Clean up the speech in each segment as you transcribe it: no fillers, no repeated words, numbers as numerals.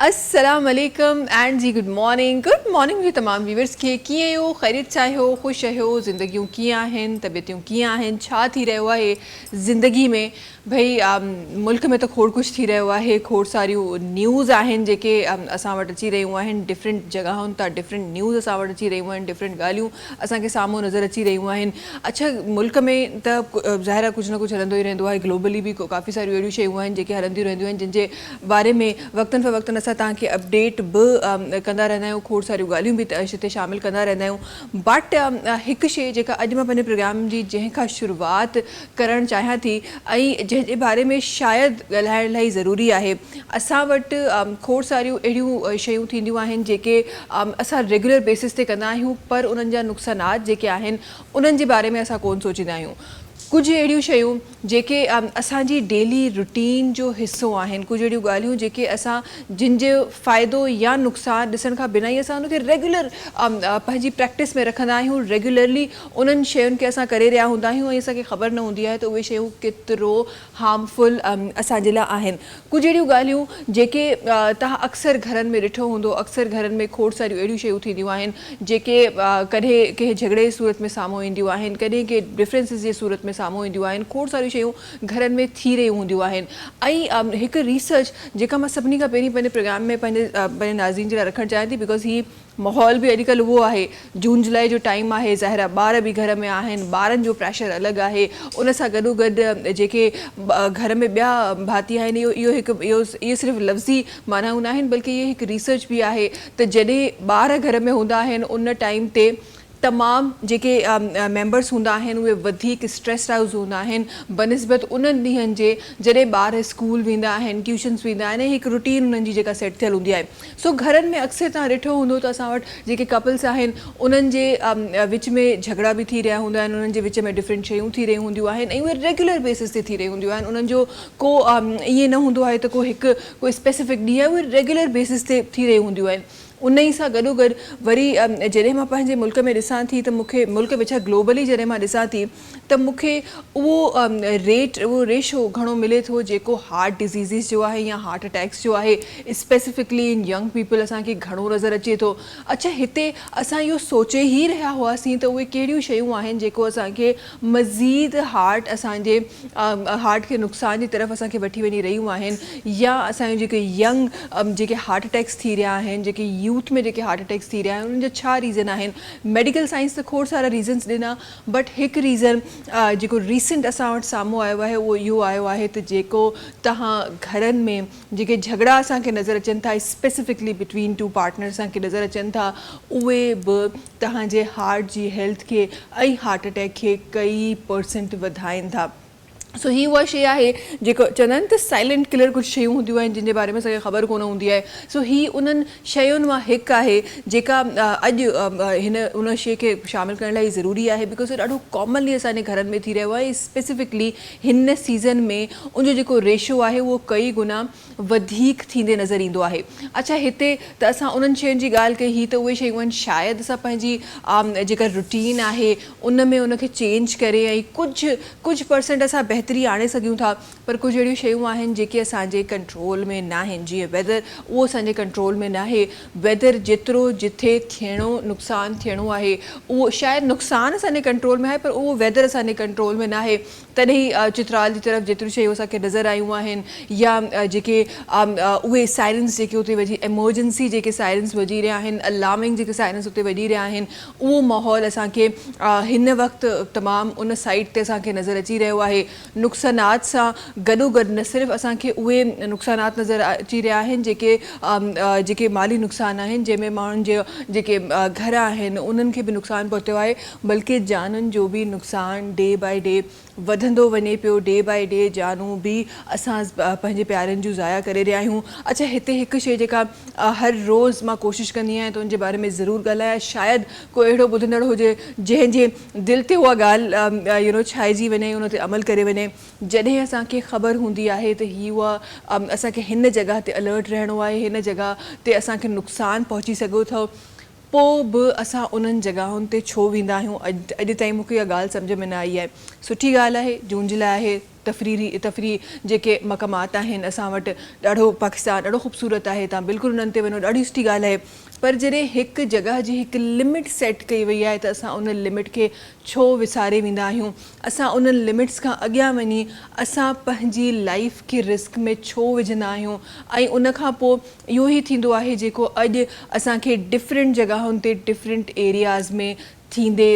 अस्सलाम वालेकुम and ji good morning मुझे तमाम व्यूवर्स के कीअं हो खैरियत चाहे हो खुश रहो ज़िंदगियूं कीअं आहिनि तबियतूं कीअं आहिनि छा थी रहियो आहे ज़िंदगी में भई मुल्क में तो खोड़ कुछ थी रहियो आहे खोड़ सारियूं न्यूज़ आहिनि जेके असां वटि अची रहियूं आहिनि डिफरेंट जॻहियुनि तां डिफरेंट न्यूज़ असां वटि अची रहियूं आहिनि डिफरेंट ॻाल्हियूं असांखे साम्हूं नज़र अची रहियूं आहिनि अच्छा मुल्क में त ज़ाहिर आहे कुझु न कुझु हलंदो ई रहंदो आहे ग्लोबली बि काफ़ी सारियूं अहिड़ियूं शयूं आहिनि जेके हलंदियूं रहंदियूं आहिनि जिन जे बारे में वक़्तन फ़वक़्तन असां तव्हांखे अपडेट बि कंदा रहंदा आहियूं खोड़ सारियूं ॻाल्हियूं बि हिते शामिलु कंदा रहंदा आहियूं बट हिकु शइ जेका अॼु मां पंहिंजे प्रोग्राम जी जंहिंखां शुरूआति करणु चाहियां थी ऐं जंहिंजे बारे में शायदि ॻाल्हाइण इलाही ज़रूरी आहे असां वटि खोड़ सारियूं अहिड़ियूं शयूं थींदियूं आहिनि जेके असां रेगुलर बेसिस ते कंदा आहियूं पर उन्हनि जा नुक़सानात जेके आहिनि उन्हनि जे बारे में असां कोन सोचींदा आहियूं कुछ अहिड़ियूं शयूं जेके असांजी डेली रूटीन जो हिस्सो आहिनि कुझु अहिड़ियूं ॻाल्हियूं जेके असां जिन जो फ़ाइदो या नुक़सानु ॾिसण खां बिना ई असां उनखे रेगुलर पंहिंजी प्रैक्टिस में रखंदा आहियूं रेगुलरली उन्हनि शयुनि खे असां करे रहिया हूंदा आहियूं ऐं असांखे ख़बर न हूंदी आहे त उहे शयूं केतिरो हार्मफुल असांजे लाइ आहिनि कुझु अहिड़ियूं ॻाल्हियूं जेके तव्हां अक्सर घरनि में ॾिठो हूंदो अक्सर घरनि में खोड़ सारियूं अहिड़ियूं शयूं थींदियूं आहिनि जेके कॾहिं कंहिं झगड़े जी सूरत में साम्हूं ईंदियूं आहिनि कॾहिं कंहिं डिफरेंसिस जी सूरत में साम्हूं ईंदियूं आहिनि खोड़ सारियूं शयूं घरनि में थी रहियूं हूंदियूं आहिनि ऐं हिकु रिसर्च जेका मां सभिनी खां पहिरीं पंहिंजे प्रोग्राम में पंहिंजे नाज़रीन जे लाइ रखणु चाहियां थी बिकॉज़ ही माहौल बि अॼुकल्ह उहो आहे जून जुलाई जो टाइम आहे ज़ाहिर आहे ॿार बि घर में आहिनि ॿारनि जो प्रेशर अलॻि आहे उन सां गॾोगॾु जेके घर में ॿिया भाती आहिनि इहो सिर्फ़ु लफ़्ज़ी माना न आहिनि बल्कि इहे हिकु रिसर्च बि आहे त जॾहिं ॿार घर में हूंदा आहिनि उन टाइम ते तमामु जेके मेंबर्स हूंदा आहिनि उहे वधीक स्ट्रेस आउट हूंदा आहिनि बनिस्बत उन्हनि ॾींहंनि जे जॾहिं ॿार स्कूल वेंदा आहिनि ट्यूशन्स वेंदा आहिनि ऐं हिकु रूटीन उन्हनि जी जेका सेट थियल हूंदी आहे सो घरनि में अक्सर तव्हां ॾिठो हूंदो त असां वटि जेके कपल्स आहिनि उन्हनि जे विच में झगड़ा बि थी रहिया हूंदा आहिनि उन्हनि जे विच में डिफरेंट शयूं थी रहियूं हूंदियूं आहिनि ऐं उहे रेगुलर बेसिस ते थी रहियूं हूंदियूं आहिनि उन्हनि जो को ईअं न हूंदो आहे त कोई स्पेसिफिक ॾींहुं आहे उहे रेगुलर बेसिस ते थी रहियूं हूंदियूं आहिनि उन ई सां गॾोगॾु वरी जॾहिं मां पंहिंजे मुल्क में ॾिसां थी त मूंखे मुल्क में छा ग्लोबली जॾहिं मां ॾिसां थी त मूंखे उहो रेशो घणो मिले थो जेको हार्ट डिज़ीज़िस जो आहे या हार्ट अटैक्स जो आहे स्पेसिफिकली इन यंग पीपल असांखे घणो नज़र अचे थो अच्छा हिते असां इहो सोचे ई रहिया हुआसीं त उहे कहिड़ियूं शयूं आहिनि जेको असांखे मज़ीद असांजे हार्ट खे नुक़सान जी तरफ़ असांखे वठी वञी रहियूं आहिनि या असांजो जेके यंग जेके हार्ट अटैक्स थी रहिया आहिनि जेके यूथ में जेके हार्ट अटैक्स थी रहिया आहिनि उन्हनि जा छा रीज़न आहिनि मेडिकल साइंस त खोड़ सारा रीज़न्स ॾिना बट हिकु रीज़न जेको रीसेंट असां वटि साम्हूं आयो आहे उहो इहो आयो आहे त जेको तव्हां घरनि में जेके झगड़ा असांखे नज़र अचनि था स्पेसिफिकली बिटवीन टू पार्टनर असांखे नज़र अचनि था उहे बि तव्हांजे हार्ट जी हेल्थ खे ऐं हार्ट अटैक खे कई % वधाइनि था सो ही उहा शइ आहे जेको चवंदा आहिनि त साइलेंट किलर कुझु शयूं हूंदियूं आहिनि जिन जे बारे में असांखे ख़बर कोन हूंदी आहे सो ही उन्हनि शयुनि मां हिकु आहे जेका अॼु उन शइ खे शामिलु करण लाइ ज़रूरी आहे बिकॉज़ ॾाढो कॉमनली असांजे घरनि में थी रहियो आहे स्पेसिफिकली हिन सीज़न में उनजो जेको रेशो आहे उहो कई गुना वधीक थींदे नज़र ईंदो आहे अच्छा हिते त असां उन्हनि शयुनि जी ॻाल्हि कई ही त उहे शयूं आहिनि शायदि असां पंहिंजी जेका रूटीन आहे उन में उनखे चेंज करे ऐं कुझु % असां बहितरी आणे सघूं था पर कुझु अहिड़ियूं शयूं आहिनि जेके असांजे कंट्रोल में न आहिनि जीअं वेदर उहो असांजे कंट्रोल में न आहे वेदर जेतिरो जिथे नुक़सानु थियणो आहे उहो शायदि नुक़सानु असांजे कंट्रोल में आहे पर उहो वेदर असांजे कंट्रोल में न आहे तॾहिं चित्राल जी तरफ़ जेतिरियूं शयूं असांखे नज़र आयूं आहिनि या जेके उहे साइरेंस जेके उते वॼी एमरजेंसी जेके साइरेंस वॼी रहिया आहिनि अलार्मिंग जेके साइरेंस उते वॼी रहिया आहिनि उहो माहौल असांखे हिन वक़्तु तमामु उन साइड ते असांखे नज़र अची रहियो आहे नुक़सानात सां गॾोगॾु न सिर्फ़ु असांखे उहे नुक़सानात नज़र अची रहिया आहिनि जेके माली नुक़सान आहिनि जंहिंमें माण्हुनि जे जेके घर आहिनि उन्हनि खे बि नुक़सानु पहुतो आहे बल्कि जाननि जो बि नुक़सानु डे बाय डे वधंदो वञे पियो डे बाय डे जानूं बि असां पंहिंजे प्यारनि जूं ज़ाया करे रहिया आहियूं अच्छा हिते हिकु शइ जेका हर रोज़ु मां कोशिशि कंदी आहियां त उनजे बारे में ज़रूरु ॻाल्हायां शायदि को अहिड़ो ॿुधंदड़ हुजे जंहिंजे दिलि ते उहा ॻाल्हि छाइजी वञे उन ते अमल करे वञे जॾहिं असांखे ख़बर हूंदी आहे त उहा असांखे हिन जॻह ते अलर्ट रहणो आहे हिन जॻह ते असांखे नुक़सानु पहुची सघो थो पोइ बि असां उन्हनि जॻहियुनि ते छो वेंदा आहियूं अॼु ताईं मूंखे इहा ॻाल्हि सम्झ में न आई आहे सुठी ॻाल्हि आहे जून जुलाई आहे तफ़री जेके मक़ामात आहिनि असां वटि ॾाढो पाकिस्तान ॾाढो ख़ूबसूरत आहे, तव्हां बिल्कुलु उन्हनि ते वञो, ॾाढी सुठी ॻाल्हि आहे। पर जॾहिं हिकु जॻह जी हिकु लिमिट सेट कई वई आहे त असां उन लिमिट खे छो विसारे वेंदा आहियूं, असां उन्हनि लिमिट्स खां अॻियां वञी असां पंहिंजी लाइफ खे रिस्क में छो विझंदा आहियूं। ऐं उन खां पोइ इहो ई थींदो आहे जेको अॼु असांखे डिफरेंट जॻहुनि ते डिफरेंट एरियाज़ में थींदे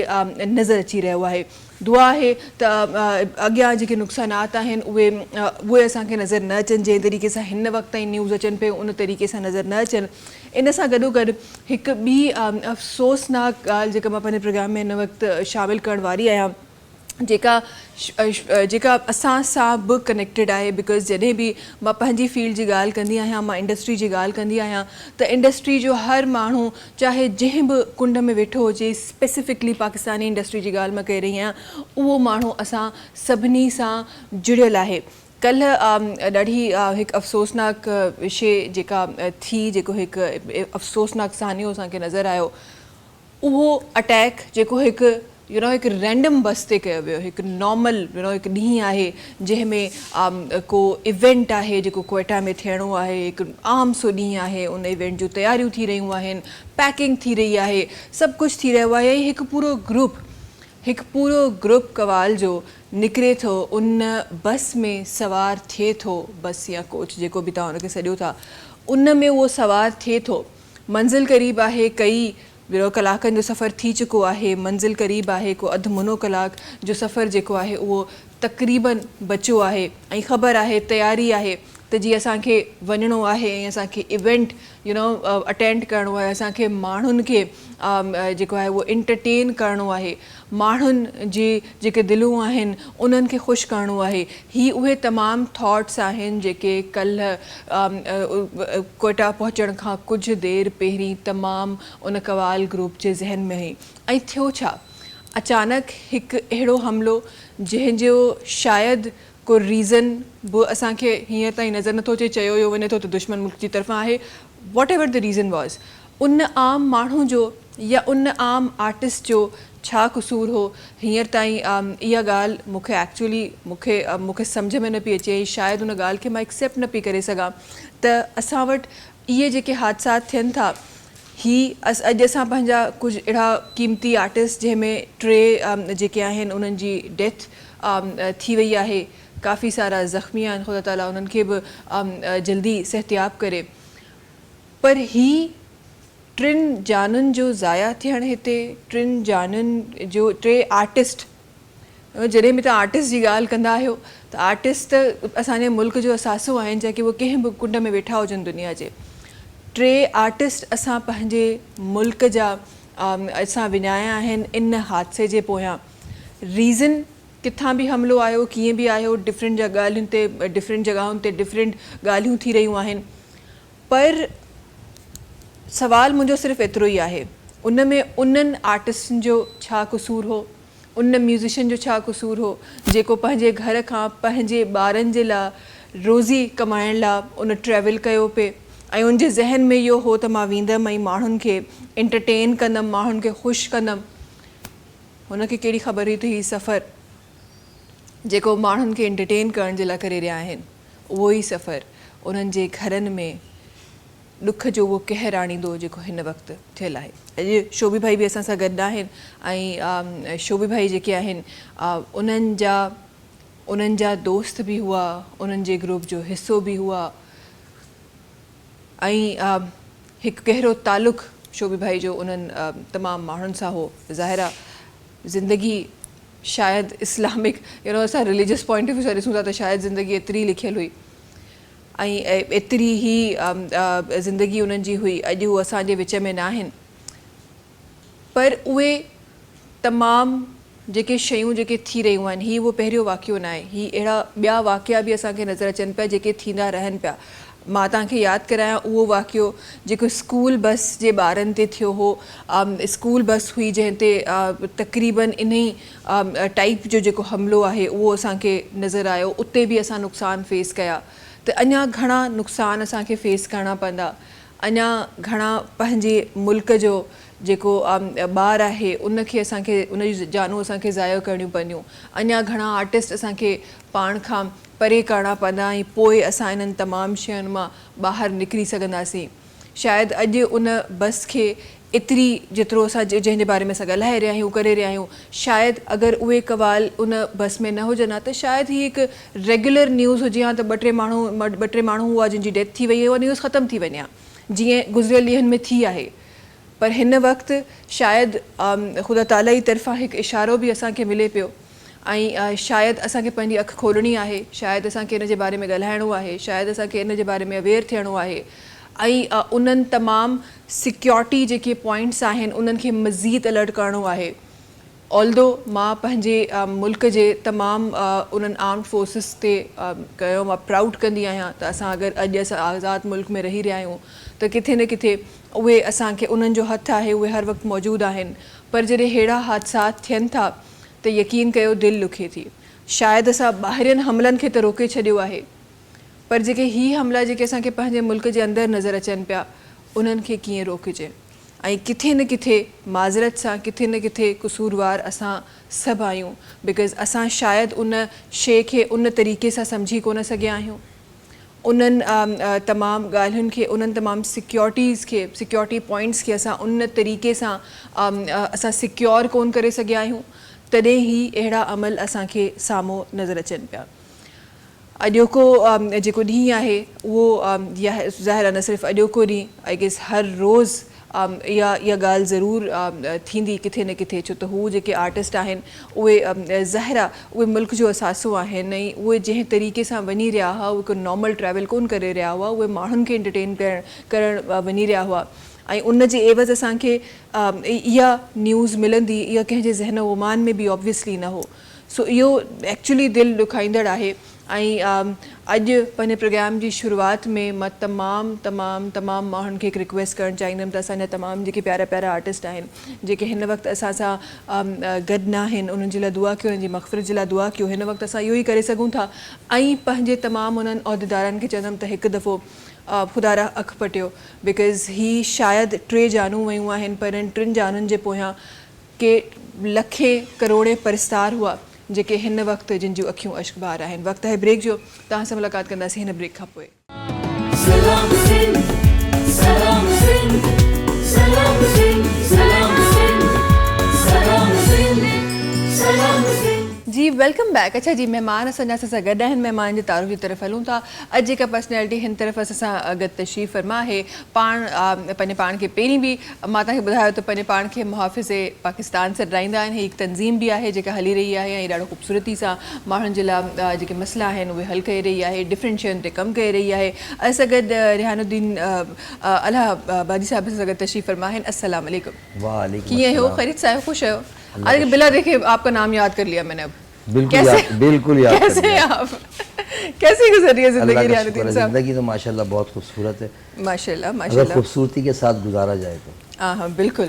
नज़र अची रहियो आहे। दुआ आहे त अॻियां जेके नुक़सानात आहिनि उहे असांखे नज़र न अचनि, जंहिं तरीक़े सां हिन वक़्त ताईं न्यूज़ अचनि पियूं उन तरीक़े सां नज़र न अचनि। इन सां गॾोगॾु हिकु ॿी अफ़सोसनाक ॻाल्हि जेका मां पंहिंजे प्रोग्राम में हिन वक़्तु शामिलु करण वारी आहियां, जेका असां सां बि कनेक्टेड आहे, बिकॉज़ जॾहिं बि मां पंहिंजी फील्ड जी ॻाल्हि कंदी आहियां, मां इंडस्ट्री जी ॻाल्हि कंदी आहियां, त इंडस्ट्री जो हर माण्हू चाहे जंहिं बि कुंड में वेठो हुजे, स्पेसिफिकली पाकिस्तानी इंडस्ट्री जी ॻाल्हि मां कही रही आहियां, उहो माण्हू असां सभिनी सां जुड़ियल आहे। कल्ह ॾाढी हिकु अफ़सोसनाक शइ जेका थी, जेको हिकु अफ़सोसनाक सानियो असांखे नज़र आयो, उहो अटैक जेको हिकु हिकु रैंडम बस ते कयो वियो, हिकु नॉर्मल हिकु ॾींहुं आहे जंहिंमें को इवेंट आहे जेको क्वेटा में थियणो आहे, हिकु आम सो ॾींहुं आहे, उन इवेंट जूं तयारियूं थी रहियूं आहिनि, पैकिंग थी रही आहे, सभु कुझु थी रहियो आहे। हिकु पूरो ग्रुप कवाल जो निकिरे थो, उन बस में सवार थिए थो, बस या कोच जेको बि तव्हां उनखे सॾियो था, उन में उहो सवार थिए थो। मंज़िल क़रीब आहे, कई कलाकनि जो सफ़र थी चुको आहे, मंज़िल क़रीब आहे, को अधु मुनो कलाक जो सफ़र जेको आहे उहो तक़रीबन बचियो आहे, ऐं ख़बर आहे, तयारी आहे त जीअं असांखे वञिणो आहे ऐं असांखे इवेंट अटेंड करिणो आहे, असांखे माण्हुनि खे जेको आहे उहो एंटरटेन करिणो आहे, माण्हुनि जी जेके दिलूं आहिनि उन्हनि खे ख़ुशि करिणो आहे। ही उहे तमामु थॉट्स आहिनि जेके कल्ह क्वेटा पहुचण खां कुझु देरि पहिरीं तमामु उन कवाल ग्रुप जे ज़हन में हुई। ऐं थियो छा, अचानक हिकु अहिड़ो हमिलो जंहिंजो शायदि को रीज़न बि असांखे हींअर ताईं नज़र नथो अचे, चयो वियो वञे थो त दुश्मन मुल्क जी तरफ़ां आहे, what ever the reason was, उन आम माण्हू जो या उन आम आर्टिस्ट जो छा क़सूरु हो, हींअर ताईं इहा ॻाल्हि मूंखे सम्झ में न पई अचे, शायदि उन ॻाल्हि खे मां एक्सेप्ट न पई करे सघां त असां वटि इहे जेके हादसात थियनि था, अॼु असां पंहिंजा कुझु अहिड़ा क़ीमती आर्टिस्ट जंहिंमें 3 जेके आहिनि उन्हनि जी डेथ थी वई आहे, काफ़ी सारा ज़ख़्मी आहिनि, ख़ुदा ताला उन्हनि खे बि जल्दी सेहतियाब करे, पर 3 जानुनि जो ज़ाया थियणु हिते, 3 जानुनि जो 3 आर्टिस्ट, जॾहिं बि तव्हां आर्टिस्ट जी ॻाल्हि कंदा आहियो त आर्टिस्ट त असांजे मुल्क जो असासो आहिनि, चाहे उहे कंहिं बि कुंड में वेठा हुजनि दुनिया जे। 3 आर्टिस्ट असां पंहिंजे मुल्क जा असां विञाया आहिनि इन हादसे जे पोयां। रीज़न किथां बि हमिलो आयो, कीअं बि आयो, डिफरेंट ॻाल्हियुनि ते, डिफरेंट जॻहुनि ते डिफरेंट ॻाल्हियूं थी रहियूं आहिनि, पर सवाल मुंहिंजो सिर्फ़ु एतिरो ई आहे, उन में उन्हनि आर्टिस्टनि जो छा क़सूरु हो, उन म्यूज़िशियन जो छा क़सूरु हो जेको पंहिंजे घर खां पंहिंजे ॿारनि जे लाइ रोज़ी कमाइण लाइ उन ट्रैवल कयो पिए, ऐं उनजे ज़हन में इहो हो त मां वेंदमि ऐं माण्हुनि खे एंटरटेन कंदमि, माण्हुनि खे ख़ुशि कंदमि। हुनखे कहिड़ी ख़बर हुई त हीउ सफ़र जेको माण्हुनि खे एंटरटेन करण जे लाइ करे रहिया आहिनि, उहो ई सफ़र उन्हनि जे घरनि में ॾुख जो उहो कहर आणींदो जेको हिन वक़्तु थियल आहे। अॼु शोभी भाई बि असां सां गॾु आहिनि, ऐं शोभी भाई जेके आहिनि उन्हनि जा दोस्त बि हुआ, उन्हनि जे ग्रुप जो हिसो बि हुआ, ऐं हिकु गहरो तालुक़ शोभी भाई जो उन्हनि तमामु माण्हुनि सां हो। ज़ाहिर आहे ज़िंदगी शायदि इस्लामिक असां रिलीजियस पॉइंट ऑफ व्यू सां ॾिसूं था त शायदि ज़िंदगी एतिरी लिखियलु हुई ऐं एतिरी ई ज़िंदगी उन्हनि जी हुई, अॼु उहे असांजे विच में न आहिनि, पर उहे तमामु जेके शयूं जेके थी रहियूं आहिनि, हीउ उहो पहिरियों वाक़ियो न आहे, हीउ अहिड़ा ॿिया वाक़िया बि असांखे नज़र अचनि पिया जेके थींदा रहनि पिया। मां तव्हांखे यादि करायां उहो वाक़ियो जेको स्कूल बस जे ॿारनि ते थियो हो। स्कूल बस हुई जंहिं ते तक़रीबन इन ई टाइप जो जेको हमिलो आहे उहो असांखे नज़र आयो, उते बि असां नुक़सान फेस कया, त अञा घणा नुक़सान असांखे फेस करणा पवंदा। अञा घणा पंहिंजे मुल्क जो जेको ॿार आहे उनखे असांखे उनजी जानूं असांखे ज़ायो करणियूं पवंदियूं, अञा घणा आर्टिस्ट असांखे पाण खां परे करणा पवंदा ऐं पोइ असां इन्हनि तमामु शयुनि मां ॿाहिरि निकिरी सघंदासीं। शायदि अॼु उन बस खे एतिरी जेतिरो असां जंहिंजे बारे में असां ॻाल्हाए रहिया आहियूं करे रहिया आहियूं, शायदि अगरि उहे कवाल उन बस में न हुजनि हा त शायदि हीअ हिकु रेगुलर न्यूज़ हुजे हा त ॿ टे माण्हू हुआ जिन जी डेथ थी वई आहे, उहा न्यूज़ ख़तमु थी वञे हा जीअं गुज़िरियल ॾींहंनि में थी आहे। पर हिन वक़्तु शायदि ख़ुदा ताला जी तरफ़ां हिकु इशारो बि असांखे मिले पियो ऐं शायदि असांखे पंहिंजी अखि खोलणी आहे, शायदि असांखे इन जे बारे में ॻाल्हाइणो आहे, शायदि असांखे इन जे बारे में अवेयर थियणो आहे ऐं उन्हनि तमामु सिक्योरिटी जेके पॉइंट्स आहिनि उन्हनि खे मज़ीद अलर्ट करणो आहे। ऑल्दो मां पंहिंजे मुल्क जे तमामु उन्हनि आर्म्ड फोर्सिस ते कयो मां प्राउड कंदी आहियां त असां अगरि अॼु असां आज़ादु मुल्क में रही रहिया आहियूं त किथे न किथे उहे असांखे उन्हनि जो हथु आहे, उहे हर वक़्तु मौजूदु आहिनि। पर जॾहिं अहिड़ा हादसा थियनि था त यकीन कयो दिलि ॾुखे थी। शायदि असां ॿाहिरियनि हमलनि खे त रोके छॾियो आहे, पर जेके हीअ हमला जेके असांखे पंहिंजे मुल्क जे अंदरि नज़र अचनि पिया उन्हनि खे कीअं रोकिजे ऐं किथे न किथे माज़रत सां किथे न किथे क़सूरवार असां सभु आहियूं, बिकॉज़ असां शायदि उन शइ खे उन तरीक़े सां सम्झी कोन सघिया आहियूं, उन्हनि तमामु ॻाल्हियुनि खे, उन्हनि तमामु सिक्योरिटी पॉइंट्स खे असां उन तरीक़े सां असां सिक्योर कोन करे सघिया आहियूं, तॾहिं ई अहिड़ा अमल असांखे साम्हूं नज़र अचनि पिया। अॼोको जेको ॾींहुं आहे उहो ज़ाहिर आहे न सिर्फ़ु अॼोको ॾींहुं, आई गेस हर रोज़ इहा ॻाल्हि ज़रूरु थींदी किथे न किथे, छो त हू जेके आर्टिस्ट आहिनि उहे ज़ाहिर आहे उहे मुल्क जो असासो आहिनि ऐं उहे जंहिं तरीक़े सां वञी रहिया हुआ उहे हिकु नॉर्मल ट्रैवल कोन करे रहिया हुआ, उहे माण्हुनि खे एंटरटेन करणु वञी रहिया हुआ ऐं उन जे एवज़ असांखे इहा न्यूज़ मिलंदी, इहा कंहिंजे ज़हन ओमान में बि ऑब्वियसली न हो। सो इहो एक्चुअली दिलि ॾुखाईंदड़ आहे ऐं अॼु पंहिंजे प्रोग्राम जी शुरूआति में मां तमामु माण्हुनि खे हिकु रिक्वेस्ट करणु चाहींदमि त असांजा तमामु जेके प्यारा आर्टिस्ट आहिनि जेके हिन वक़्तु असां सां गॾु न आहिनि, उन्हनि जे लाइ दुआ कयो, उन्हनि जी मग़फ़िरत जे लाइ दुआ कयो। हिन वक़्तु असां इहो ई करे सघूं था ऐं पंहिंजे तमामु उन्हनि उहिदेदारनि खे चवंदमि त हिकु दफ़ो ख़ुदा अखि पटियो, बिकॉज़ ही शायदि 3 जानूं वयूं आहिनि, पर इन 3 जानुनि जे पोयां के लखे करोड़े परिस्तार हुआ जेके हिन वक़्तु जिन जूं अखियूं अश्कबार आहिनि। वक़्तु आहे ब्रेक जो, तव्हां सां मुलाक़ात कंदासीं हिन ब्रेक खां पोइ। जी वेलकम बैक। अच्छा जी, महिमान असांजा असां गॾु आहिनि, महिमान जे तारुफ़ जी तरफ़ हलूं था। अॼु जेका पर्सनैलिटी हिन तरफ़ असां गॾु तशरीफ़ फरमा आहे, पंहिंजे पाण खे पहिरीं बि मां तव्हांखे ॿुधायो त पंहिंजे पाण खे मुहाफ़िज़ पाकिस्तान सॾाईंदा आहिनि। हिकु तंज़ीम बि आहे जेका हली रही आहे ऐं ॾाढो ख़ूबसूरती सां माण्हुनि जे लाइ जेके मसइला आहिनि उहे हल करे रही आहे, डिफरेंट शयुनि ते कमु करे रही आहे। असां गॾु रिहानुद्दीन अलाहाबादी साहिब सां गॾु तशरीफ़ फरमा आहिनि। अस्सलाम वालेकुम। कीअं हो? ख़ैरियत से आयो? खुश आयो? आज बिला देखे आपका नाम याद कर लिया मैंने। अब बिल्कुल याद कैसे आप कैसी गुजर रही है जिंदगी रिहानुद्दीन साहब? जिंदगी तो माशाल्लाह बहुत खूबसूरत है, माशाल्लाह अगर खूबसूरती के साथ गुजारा जाए तो। हाँ बिल्कुल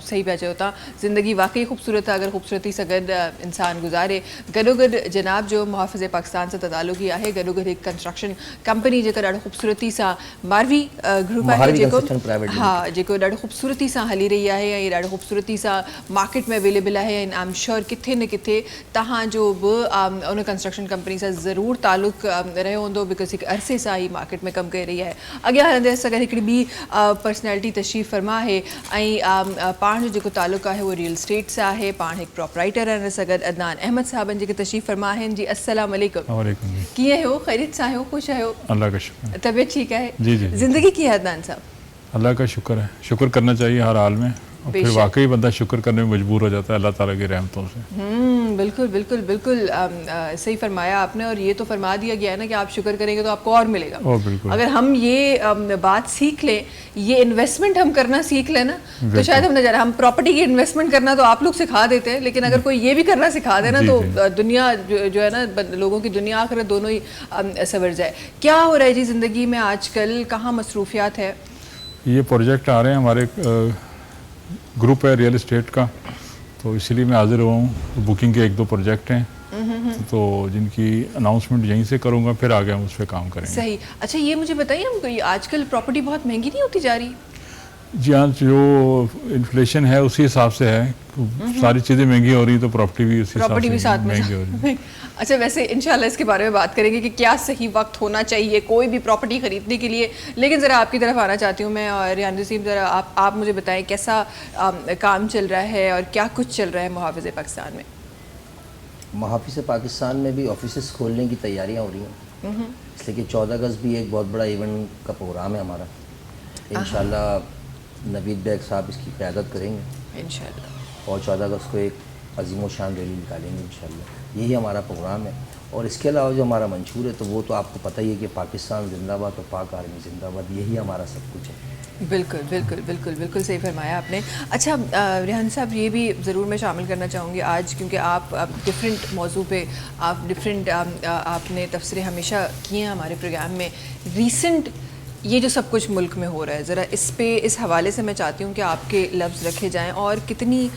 सही पिया चयो था। ज़िंदगी वाकई ख़ूबसूरत आहे अगर ख़ूबसूरती सां गॾु इंसान गुज़ारे। गॾोगॾु जनाब जो मुहाफ़िज़ पाकिस्तान सां ताल्लुक़ ई आहे, गॾोगॾु हिकु कंस्ट्रक्शन कंपनी जेका ॾाढो ख़ूबसूरती सां मारवी ग्रुप आहे जेको जेको ॾाढो ख़ूबसूरती सां हली रही आहे ऐं ॾाढो ख़ूबसूरती सां मार्केट में अवेलेबल आहे ऐं आई एम श्योर किथे न किथे तव्हांजो बि उन कंस्ट्रक्शन कंपनी सां ज़रूरु ताल्लुक़ रहियो हूंदो, बिकॉज़ हिकु अरसे सां ही मार्केट में कमु करे रही आहे। अॻियां हलंदे असां गॾु हिकिड़ी ॿी पर्सनैलिटी तशरीफ़ फरमा है ऐं पाण जो जेको ताल्लुक़ आहे उहो रियल स्टेट सां आहे। पाण हिकु प्रॉपराइटर आहिनि। असां गॾु अदनान अहमद साहबनि जेके तशरीफ़ फरमा आहिनि। जी अस्सलाम वालेकुम। कीअं हो? ख़ैरियत सां आहियो? ख़ुशि आहियो? अल्लाह का शुक्र। तबीयत ठीक है? जी जी। ज़िंदगी की है अदनान साहब? अल्लाह का शुक्र है, शुक्र करना चाहिए हर हाल में, और फिर वाकई बंदा शुक्र करने में मजबूर हो जाता है अल्लाह ताला की रहमतों से। बिल्कुल सही फरमाया आपने। और ये तो फरमा दिया गया है ना कि आप शुक्र करेंगे तो आपको और मिलेगा। अगर हम ये बात सीख लें, ये इन्वेस्टमेंट हम करना सीख लें ना, तो शायद हम न जाने। हम प्रॉपर्टी की इन्वेस्टमेंट करना तो आप लोग सिखा देते हैं, लेकिन अगर कोई ये भी करना सिखा दे ना तो दुनिया जो है ना, लोगों की दुनिया आखिरत दोनों ही संवर जाए। क्या हो रहा है जी ज़िंदगी में आजकल? कहाँ मसरूफियात है? ये प्रोजेक्ट आ रहे हैं, हमारे ग्रुप है रियल इस्टेट का, तो इसलिए मैं हाजिर हुआ हूँ। बुकिंग के 1-2 प्रोजेक्ट हैं तो जिनकी अनाउंसमेंट यहीं से करूँगा, फिर आगे हम उस पर काम करेंगे। सही। अच्छा ये मुझे बताइए, हमको ये आजकल प्रॉपर्टी बहुत महंगी नहीं होती जा रही? जी हाँ, जो इन्फ्लेशन है उसी हिसाब से है, सारी चीज़ें महंगी हो रही तो प्रॉपर्टी भी उसी हिसाब प्रॉपर्टी भी से साथ में महंगी हो रही है। अच्छा वैसे इंशाल्लाह इसके बारे में बात करेंगे कि क्या सही वक्त होना चाहिए कोई भी प्रॉपर्टी खरीदने के लिए, लेकिन ज़रा आपकी तरफ आना चाहती हूँ मैं। और रियान नसीम, ज़रा आप मुझे बताएं कैसा काम चल रहा है और क्या कुछ चल रहा है मुहाफ़िज़ पाकिस्तान में? मुहाफ़िज़ पाकिस्तान में भी ऑफिस खोलने की तैयारियां हो रही हैं, इसलिए कि 14 अगस्त भी एक बहुत बड़ा इवेंट का प्रोग्राम है हमारा। इंशाल्लाह नवीद बेग साहब इसकी क़यादत करेंगे इंशाल्लाह, और 14 अगस्त को एक अजीम शान रैली निकालेंगे इंशाल्लाह। यही हमारा प्रोग्राम है। और इसके अलावा जो हमारा मंशूर है तो वो तो आपको पता ही है कि पाकिस्तान जिंदाबाद और पाक आर्मी जिंदाबाद, यही हमारा सब कुछ है। बिल्कुल बिल्कुल बिल्कुल बिल्कुल सही फरमाया आपने। अच्छा रिहान साहब, ये भी ज़रूर मैं शामिल करना चाहूँगी आज, क्योंकि आप डिफरेंट मौजू पे आप डिफरेंट आपने तफसीरें हमेशा किए हैं हमारे प्रोग्राम में। रीसेंट ये जो सब कुछ मुल्क में हो रहा है, ज़रा इस हवाले से मैं चाहती हूँ कि आपके लफ्ज़ रखे जाएं और कितनी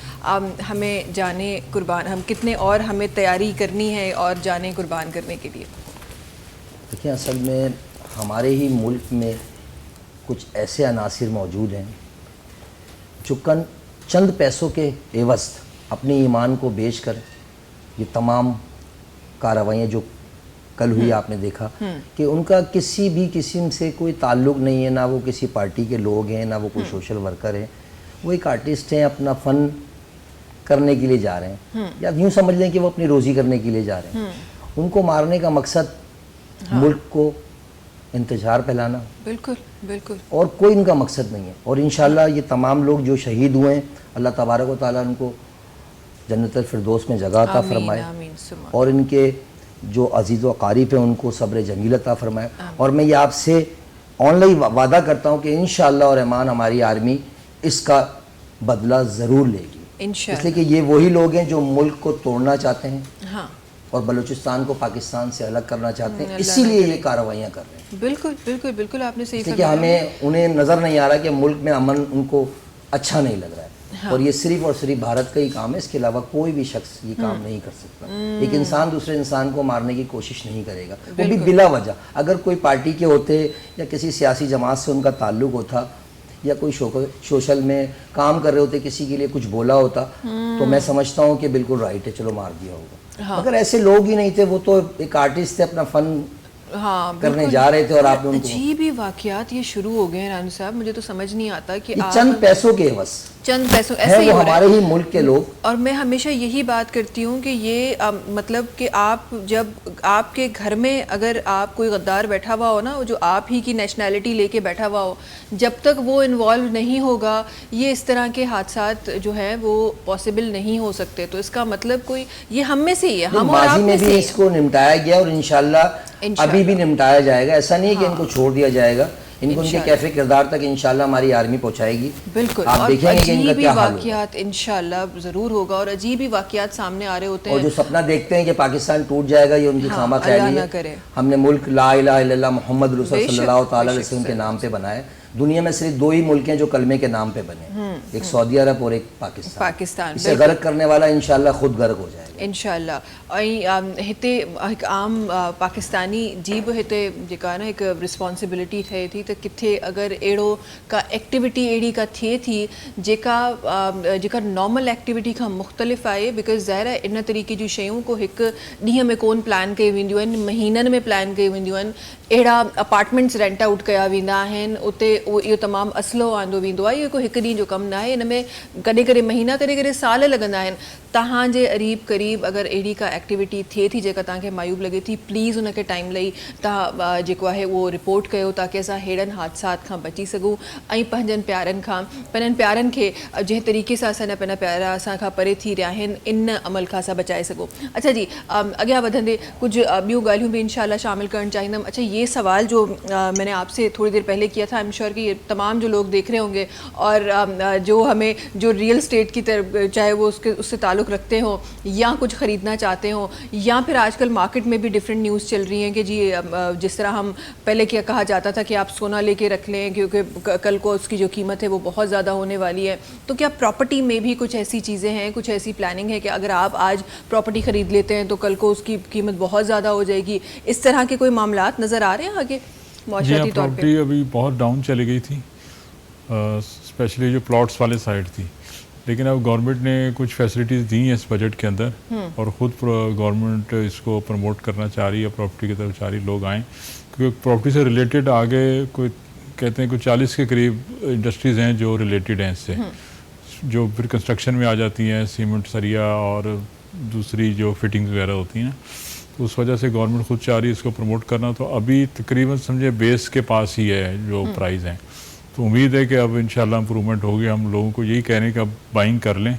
हमें जाने कुर्बान, हम कितने और हमें तैयारी करनी है और जाने कुर्बान करने के लिए। देखिए, असल में हमारे ही मुल्क में कुछ ऐसे अनासिर मौजूद हैं जो चंद पैसों के एवज़ अपने ईमान को बेच कर ये तमाम कार्रवाइयाँ जो कल हुई आपने देखा कि उनका किसी भी किस्म से कोई ताल्लुक़ नहीं है, ना वो किसी पार्टी के लोग हैं, ना वो कोई सोशल वर्कर हैं। वो एक आर्टिस्ट हैं, अपना फ़न करने के लिए जा रहे हैं, या यूँ समझ लें कि वो अपनी रोज़ी करने के लिए जा रहे हैं। उनको मारने का मकसद मुल्क को इंतजार फैलाना, बिल्कुल बिल्कुल, और कोई इनका मकसद नहीं है। और इंशाल्लाह ये तमाम लोग जो शहीद हुए हैं, अल्लाह तबारक व तआला उनको जन्नतुल फिरदौस में जगह अता फरमाए, और इनके जो अजीज़ व क़ारीब हैं उनको सब्र जमील अता फरमाए। और मैं ये आपसे ऑनलाइन वादा करता हूँ कि इंशाअल्लाह और रहमान हमारी आर्मी इसका बदला ज़रूर लेगी, इसलिए कि ये वही लोग हैं जो मुल्क को तोड़ना चाहते हैं, हाँ, और बलूचिस्तान को पाकिस्तान से अलग करना चाहते हैं, इसीलिए ये कार्रवाइयाँ कर रहे हैं। बिल्कुल बिल्कुल बिल्कुल, आपने सही कि हमें उन्हें नज़र नहीं आ रहा कि मुल्क में अमन उनको अच्छा नहीं लग रहा है। हाँ। और ये सिर्फ और सिर्फ भारत का ही काम है, इसके अलावा कोई भी शख्स ये काम नहीं कर सकता। एक इंसान दूसरे इंसान को मारने की कोशिश नहीं करेगा, वो भी बिला वजह। अगर कोई पार्टी के होते या किसी सियासी जमात से उनका ताल्लुक होता या कोई सोशल में काम कर रहे होते, किसी के लिए कुछ बोला होता, तो मैं समझता हूँ कि बिल्कुल राइट है, चलो मार दिया होगा। हाँ। मगर ऐसे लोग ही नहीं थे, वो तो एक आर्टिस्ट थे, अपना फन करने जा रहे थे, और आपने उनको अजीब ही वाकयात ये शुरू हो गए हैं रानू साहब। मुझे तो समझ नहीं आता कि चंद पैसों के एवज़, चंद पैसों ऐसे ही हमारे ही मुल्क के लोग। और मैं हमेशा यही बात करती हूँ कि ये मतलब कि आप जब आपके घर में अगर आप कोई गद्दार बैठा हुआ हो ना, जो आप ही की नेशनैलिटी लेके बैठा हुआ हो, जब तक वो इन्वॉल्व नहीं होगा ये इस तरह के हादसात जो है वो पॉसिबल नहीं हो सकते। तो इसका मतलब कोई ये हम में से ही है, हम और आप में से। इसको निपटाया गया और इंशाल्लाह अभी भी निपटाया जाएगा। ऐसा नहीं है कि इनको छोड़ दिया जाएगा, इनको उनके कैफे किरदार तक इंशाल्लाह हमारी आर्मी पहुंचाएगी। बिल्कुल, आप देखेंगे कि इनका क्या हाल होगा। इंशाल्लाह ज़रूर होगा, और अजीब ही वाकयात सामने आ रहे होते हैं। और जो सपना देखते हैं कि पाकिस्तान टूट जाएगा, ये उनकी खामा ख्याली है। हमने मुल्क ला इलाहा इल्लल्लाह मुहम्मद रसूल सल्लल्लाहु तआला अलैहि वसल्लम के नाम पे बनाए। दुनिया में सिर्फ दो ही मुल्क हैं जो कलमे के नाम पे बने, एक सऊदी अरब और एक पाकिस्तान। इसे गर्क करने वाला इंशाल्लाह खुद गर्क हो जाएगा इंशाल्लाह। हिते एक आम पाकिस्तानी जीब हिते जेका न एक रिस्पॉन्सिबिलिटी थिए थी त किथे अगर अहिड़ो का एक्टिविटी अहिड़ी का थिए थी जेका नॉर्मल एक्टिविटी खां मुख़्तलिफ़ आहे, बिकॉज़ ज़ाहिर आहे इन तरीक़े जी शयूं को हिकु ॾींहं में कोन प्लान कई वेंदियूं आहिनि, महीननि में प्लान कई वेंदियूं आहिनि। अहिड़ा अपार्टमेंट्स रेंट आउट कया वेंदा आहिनि, उते इहो तमामु असलो आंदो वेंदो आहे। इहो कोई हिकु ॾींहं जो कमु न आहे, इन में कॾहिं कॾहिं महीना कॾहिं कॾहिं साल लॻंदा आहिनि। तव्हांजे अरीब क़रीब अगरि अहिड़ी का एक्टिविटी थिए थी जेका तव्हांखे मायूब लॻे थी, प्लीज़ उनखे टाइम लई तव्हां जेको आहे उहो रिपोर्ट कयो, ताकी असां अहिड़नि हादसात खां बची सघूं ऐं पंहिंजनि प्यारनि खे जंहिं तरीक़े सां असांजा पंहिंजा प्यारा असांखां परे थी रहिया आहिनि, इन अमल खां असां बचाए सघूं। अच्छा जी, अॻियां वधंदे कुछ ॿियूं ॻाल्हियूं भी इंशाल्लाह शामिल करणु चाहींदमि। अच्छा, ये सवाल जो मैंने आपसे थोड़ी देर पहले किया था, आई एम श्योर श्योر کہ یہ تمام جو لوگ دیکھ رہے ہوں گے اور جو ہمیں جو ریئل اسٹیٹ کی طرف چاہے وہ اس سے تعلق رکھتے ہوں یا کچھ خریدنا چاہتے ہوں یا پھر آج کل مارکیٹ میں بھی ڈفرینٹ نیوز چل رہی ہیں کہ جی جس طرح ہم پہلے کیا کہا جاتا تھا کہ آپ سونا لے کے رکھ لیں کیونکہ کل کو اس کی جو قیمت ہے وہ بہت زیادہ ہونے والی ہے. تو کیا پراپرٹی میں بھی کچھ ایسی چیزیں ہیں, کچھ ایسی پلاننگ ہے کہ اگر آپ آج پراپرٹی خرید لیتے ہیں تو کل کو اس کی قیمت بہت زیادہ ہو جائے گی؟ اس طرح کے کوئی معاملات نظر آ رہے ہیں آگے معاشرتی طور پہ؟ پراپرٹی ابھی بہت ڈاؤن چلی گئی تھی, اسپیشلی جو پلاٹس والے سائڈ تھی, لیکن اب گورنمنٹ نے کچھ فیسلٹیز دی ہیں اس بجٹ کے اندر اور خود گورنمنٹ اس کو پروموٹ کرنا چاہ رہی ہے, پراپرٹی کی طرف چاہ رہی لوگ آئیں, کیونکہ پراپرٹی سے ریلیٹڈ آگے کوئی کہتے ہیں کوئی 40 کے قریب انڈسٹریز ہیں جو ریلیٹڈ ہیں اس سے, جو پھر کنسٹرکشن میں آ جاتی ہیں, سیمنٹ, سریا اور دوسری جو فٹنگز وغیرہ ہوتی ہیں. تو اس وجہ سے گورنمنٹ خود چاہ رہی ہے اس کو پروموٹ کرنا. تو ابھی تقریباً سمجھے بیس کے پاس ہی ہے جو پرائز ہیں, تو امید ہے کہ اب انشاءاللہ امپرومنٹ ہوگی. ہم لوگوں کو یہی کہہ رہے ہیں کہ اب بائنگ کر لیں,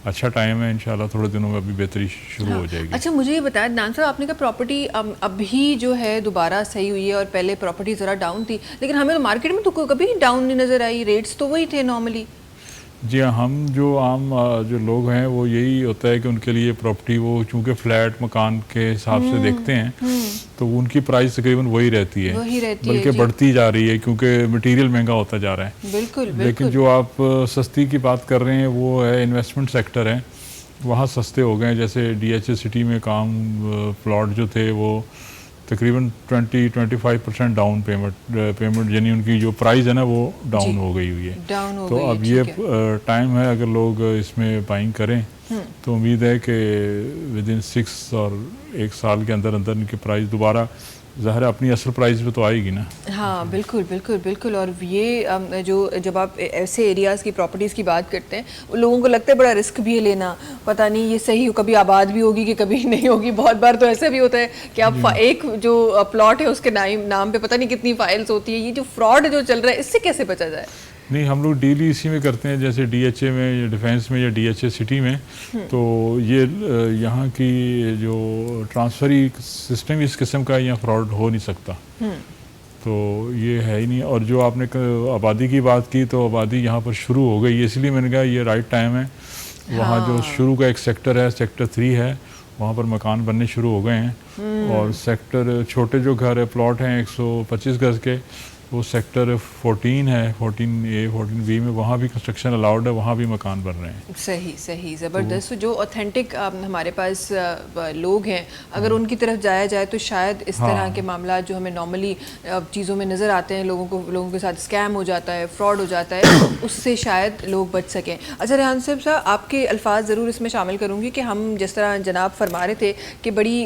اچھا ٹائم ہے, انشاءاللہ تھوڑے دنوں میں ابھی بہتری شروع ہو جائے گی. اچھا مجھے یہ بتایا عدنان صاحب, آپ نے کہا پراپرٹی ابھی جو ہے دوبارہ صحیح ہوئی ہے اور پہلے پراپرٹی ذرا ڈاؤن تھی, لیکن ہمیں تو مارکیٹ میں تو کبھی ڈاؤن نہیں نظر آئی, ریٹس تو وہی تھے نارملی. جی ہاں, ہم جو عام جو لوگ ہیں وہ یہی ہوتا ہے کہ ان کے لیے پراپرٹی وہ چونکہ فلیٹ مکان کے حساب سے دیکھتے ہیں تو ان کی پرائز تقریباً وہی رہتی ہے, بلکہ بڑھتی جا رہی ہے کیونکہ مٹیریل مہنگا ہوتا جا رہا ہے. بالکل. لیکن جو آپ سستی کی بات کر رہے ہیں وہ ہے انویسٹمنٹ سیکٹر ہے, وہاں سستے ہو گئے ہیں. جیسے ڈی ایچ اے سٹی میں کام پلاٹ جو تھے وہ تقریباً 20-25% ڈاؤن پیمنٹ یعنی ان کی جو پرائز ہے نا وہ ڈاؤن ہو گئی ہوئی ہے. تو اب یہ ٹائم ہے, اگر لوگ اس میں بائنگ کریں تو امید ہے کہ ودن 6 اور 1 سال کے اندر ان کی پرائز دوبارہ ظاہر اپنی اصل پرائز پہ تو آئے گی نا. ہاں بالکل بالکل بالکل. اور یہ جو جب آپ ایسے ایریاز کی پراپرٹیز کی بات کرتے ہیں لوگوں کو لگتا ہے بڑا رسک بھی ہے لینا, پتہ نہیں یہ صحیح کبھی آباد بھی ہوگی کہ کبھی نہیں ہوگی. بہت بار تو ایسا بھی ہوتا ہے کہ آپ ایک جو پلاٹ ہے اس کے نام پہ پتہ نہیں کتنی فائلز ہوتی ہے. یہ جو فراڈ جو چل رہا ہے اس سے کیسے بچا جائے؟ نہیں, ہم لوگ ڈیلی اسی میں کرتے ہیں, جیسے ڈی ایچ اے میں یا ڈیفینس میں یا ڈی ایچ اے سٹی میں, تو یہ یہاں کی جو ٹرانسفری سسٹم اس قسم کا یہاں فراڈ ہو نہیں سکتا, تو یہ ہے ہی نہیں. اور جو آپ نے آبادی کی بات کی تو آبادی یہاں پر شروع ہو گئی, اس لیے میں نے کہا یہ رائٹ ٹائم ہے. وہاں جو شروع کا ایک سیکٹر ہے, سیکٹر 3 ہے, وہاں پر مکان بننے شروع ہو گئے ہیں. اور سیکٹر چھوٹے جو گھر ہے پلاٹ ہیں 125 گز کے, وہ سیکٹر 14 ہے, 14A 14B میں, وہاں بھی کنسٹرکشن الاؤڈ ہے, وہاں بھی مکان بن رہے ہیں. صحیح زبردست. جو اوتھینٹک ہمارے پاس لوگ ہیں اگر ان کی طرف جایا جائے تو شاید اس طرح کے معاملات جو ہمیں نارملی چیزوں میں نظر آتے ہیں, لوگوں کے ساتھ اسکیم ہو جاتا ہے, فراڈ ہو جاتا ہے, اس سے شاید لوگ بچ سکیں. اچھا ریحان صاحب, آپ کے الفاظ ضرور اس میں شامل کروں گی کہ ہم جس طرح جناب فرما رہے تھے کہ بڑی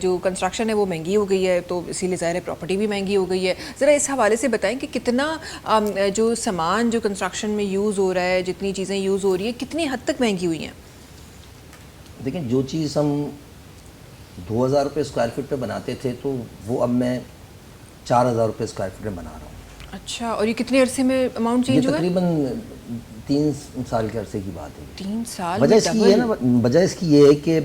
جو کنسٹرکشن ہے وہ مہنگی ہو گئی ہے, تو اسی لیے ظاہر پراپرٹی بھی مہنگی ہو گئی ہے. ذرا اس حوالے سے بتائیں کہ کتنا جو سامان جو کنسٹرکشن میں یوز ہو رہا ہے, جتنی چیزیں یوز ہو رہی ہیں, کتنی حد تک مہنگی ہوئی ہیں؟ دیکھیں, جو چیز ہم 2000 روپے اسکوائر فٹ پہ بناتے تھے تو وہ اب میں 4000 روپے اسکوائر فٹ میں بنا رہا ہوں. اچھا, اور یہ کتنے عرصے میں اماؤنٹ چینج ہوا ہے؟ یہ تقریباً 3 سال کے عرصے کی بات ہے. 3 سال. وجہ اس کی یہ ہے نا, وجہ اس کی یہ ہے کہ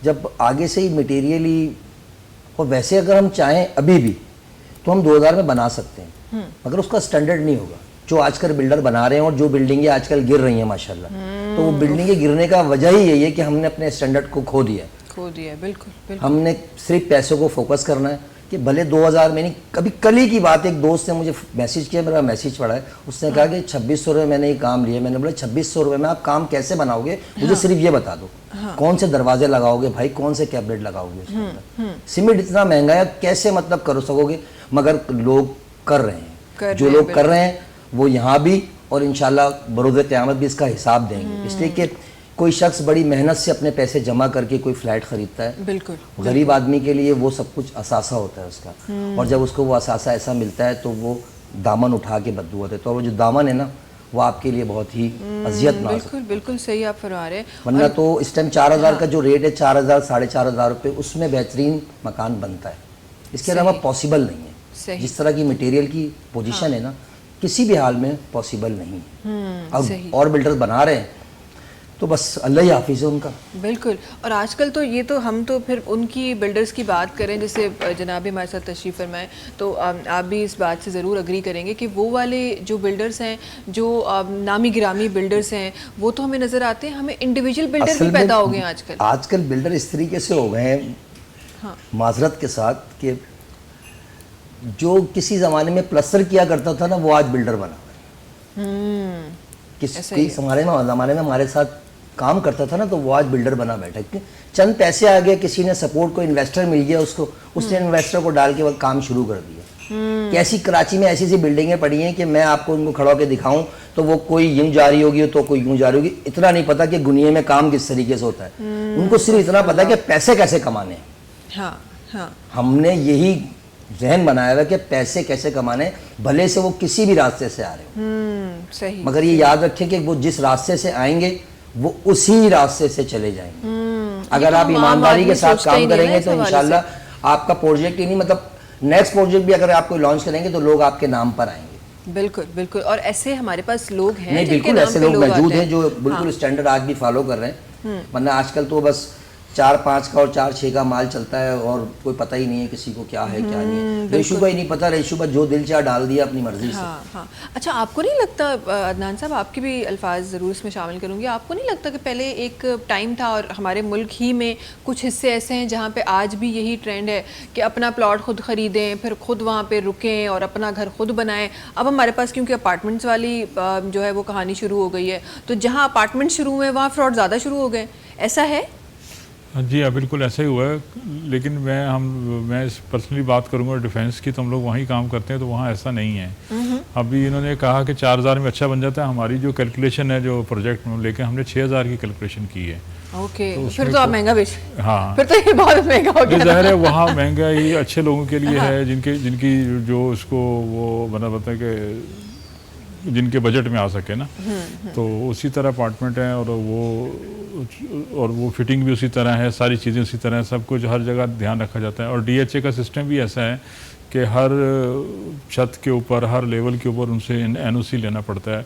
جب آگے سے ہی مٹیریلی, اور ویسے اگر ہم چاہیں ابھی بھی تو ہم 2000 میں بنا سکتے ہیں, مگر اس کا سٹینڈرڈ نہیں ہوگا جو آج کل بلڈر بنا رہے ہیں. اور جو بلڈنگیں آج کل گر رہی ہیں ماشاءاللہ, تو وہ بلڈنگیں گرنے کا وجہ ہی یہی ہے کہ ہم نے اپنے سٹینڈرڈ کو کھو دیا ہے. بالکل. ہم نے صرف پیسوں کو فوکس کرنا ہے کہ بھلے 2000 میں نہیں, کبھی کل ہی کی بات, ایک دوست نے مجھے میسیج کیا, میرا میسیج پڑھا ہے, اس نے کہا کہ 2600 روپے میں نے یہ کام لیا. میں نے بولا 2600 روپے میں آپ کام کیسے بناؤ گے, مجھے صرف یہ بتا دو, کون سے دروازے لگاؤ گے بھائی, کون سے کیبنٹ لگاؤ گے, اس کے اندر سیمنٹ اتنا مہنگا ہے, کیسے مطلب کر سکو گے. مگر لوگ کر رہے ہیں, جو لوگ کر رہے ہیں وہ یہاں بھی, اور انشاءاللہ بروز قیامت بھی اس کا حساب دیں گے. اس لیے کہ کوئی شخص بڑی محنت سے اپنے پیسے جمع کر کے کوئی فلیٹ خریدتا ہے, بالکل غریب آدمی کے لیے وہ سب کچھ اثاثہ ہوتا ہے اس کا, اور جب اس کو وہ اثاثہ ایسا ملتا ہے تو وہ دامن اٹھا کے بددعا دیتا ہے. تو وہ جو دامن ہے نا وہ آپ کے لیے بہت ہی اذیت ناک ہے. بالکل صحیح آپ فرما رہے ہیں. ورنہ تو اس ٹائم 4000 کا جو ریٹ ہے, 4000 4500 روپے, اس میں بہترین مکان بنتا ہے. اس کے علاوہ پاسبل نہیں ہے. جس طرح کی مٹیریل کی پوزیشن ہے نا, کسی بھی حال میں پاسبل نہیں ہے. اور بلڈر بنا رہے ہیں तो बस अल्लाह ही हाफिज़ है उनका। बिल्कुल। और आजकल तो ये तो हम तो फिर उनकी बिल्डर्स की बात करें, जैसे जनाब हमारे साथ तशरीफ़ फरमाएं, तो आप भी इस बात से ज़रूर अग्री करेंगे कि वो वाले जो बिल्डर्स हैं, जो नामी गिरामी बिल्डर्स हैं, वो तो हमें नज़र आते हैं, हमें इंडिविजुअल बिल्डर असल भी में पैदा हो गए हैं आजकल। आजकल बिल्डर इस तरीके से हो गए हैं, हाँ। माजरत के साथ, कि जो किसी ज़माने में प्लस्तर किया करता था ना, वो आज बिल्डर बना हुआ है। किसी ज़माने में हमारे साथ काम करता था ना, तो वो आज बिल्डर बना बैठा है। चंद पैसे आ गए, किसी ने सपोर्ट को इन्वेस्टर मिल गया उसको, उसने इन्वेस्टर को डाल के वो काम शुरू कर दिया। कैसी कराची में ऐसी ऐसी बिल्डिंगें पड़ी हैं कि मैं आपको उनको खड़ा होकर दिखाऊं तो वो कोई यूं जा रही होगी तो कोई यूं जा रही होगी। इतना नहीं पता कि दुनिया में काम किस तरीके से होता है। उनको सिर्फ इतना पता है कि पैसे कैसे कमाने हैं। हाँ, हाँ। हमने यही जहन बनाया हुआ कि पैसे कैसे कमाने, भले से वो किसी भी रास्ते से आ रहे हो। सही। मगर ये याद रखें कि वो जिस रास्ते से आएंगे वो उसी रास्ते से चले जाएंगे। अगर आप ईमानदारी के साथ काम करेंगे तो इंशाल्लाह आपका प्रोजेक्ट ही नहीं, मतलब नेक्स्ट प्रोजेक्ट भी अगर आप कोई लॉन्च करेंगे तो लोग आपके नाम पर आएंगे। बिल्कुल बिल्कुल। और ऐसे हमारे पास लोग हैं, नहीं, बिल्कुल ऐसे लोग मौजूद हैं जो बिल्कुल स्टैंडर्ड आज भी फॉलो कर रहे हैं। वरना आजकल तो बस 4-5 का और 4-6 का माल चलता है और कोई पता ही नहीं है किसी को क्या है क्या नहीं है। रेशू का ही नहीं पता, रेशू का जो दिल चाह डाल दिया अपनी मर्जी से। हाँ, हाँ। अच्छा, आपको नहीं लगता, अदनान साहब आपके भी अल्फाज ज़रूर इसमें शामिल करूँगी, आपको नहीं लगता कि पहले एक टाइम था और हमारे मुल्क ही में कुछ हिस्से ऐसे हैं जहाँ पे आज भी यही ट्रेंड है कि अपना प्लॉट खुद ख़रीदें, फिर खुद वहाँ पे रुकें और अपना घर खुद बनाएं। अब हमारे पास क्योंकि अपार्टमेंट्स वाली जो है वो कहानी शुरू हो गई है, तो जहाँ अपार्टमेंट शुरू हुए वहाँ फ्रॉड ज़्यादा शुरू हो गए, ऐसा है? जी हाँ, बिल्कुल ऐसा ही हुआ है। लेकिन मैं इस पर्सनली बात करूँगा डिफेंस की, तो हम लोग वहीं काम करते हैं तो वहाँ ऐसा नहीं है। अभी इन्होंने कहा कि 4000 में अच्छा बन जाता है। हमारी जो कैलकुलेशन है जो प्रोजेक्ट में, लेकिन हमने 6000 की कैलकुलेशन की है। ओके, तो फिर तो आप महंगा बेच। हाँ, फिर तो ये बहुत महंगा हो गया। ज़ाहिर है वहाँ महंगा ही अच्छे लोगों के लिए है, जिनकी जो उसको वो बना पता है कि जिनके बजट में आ सके ना। तो उसी तरह अपार्टमेंट है और वो फिटिंग भी उसी तरह है, सारी चीज़ें उसी तरह है, सब कुछ हर जगह ध्यान रखा जाता है। और DHA का सिस्टम भी ऐसा है कि हर छत के ऊपर, हर लेवल के ऊपर उनसे NOC लेना पड़ता है।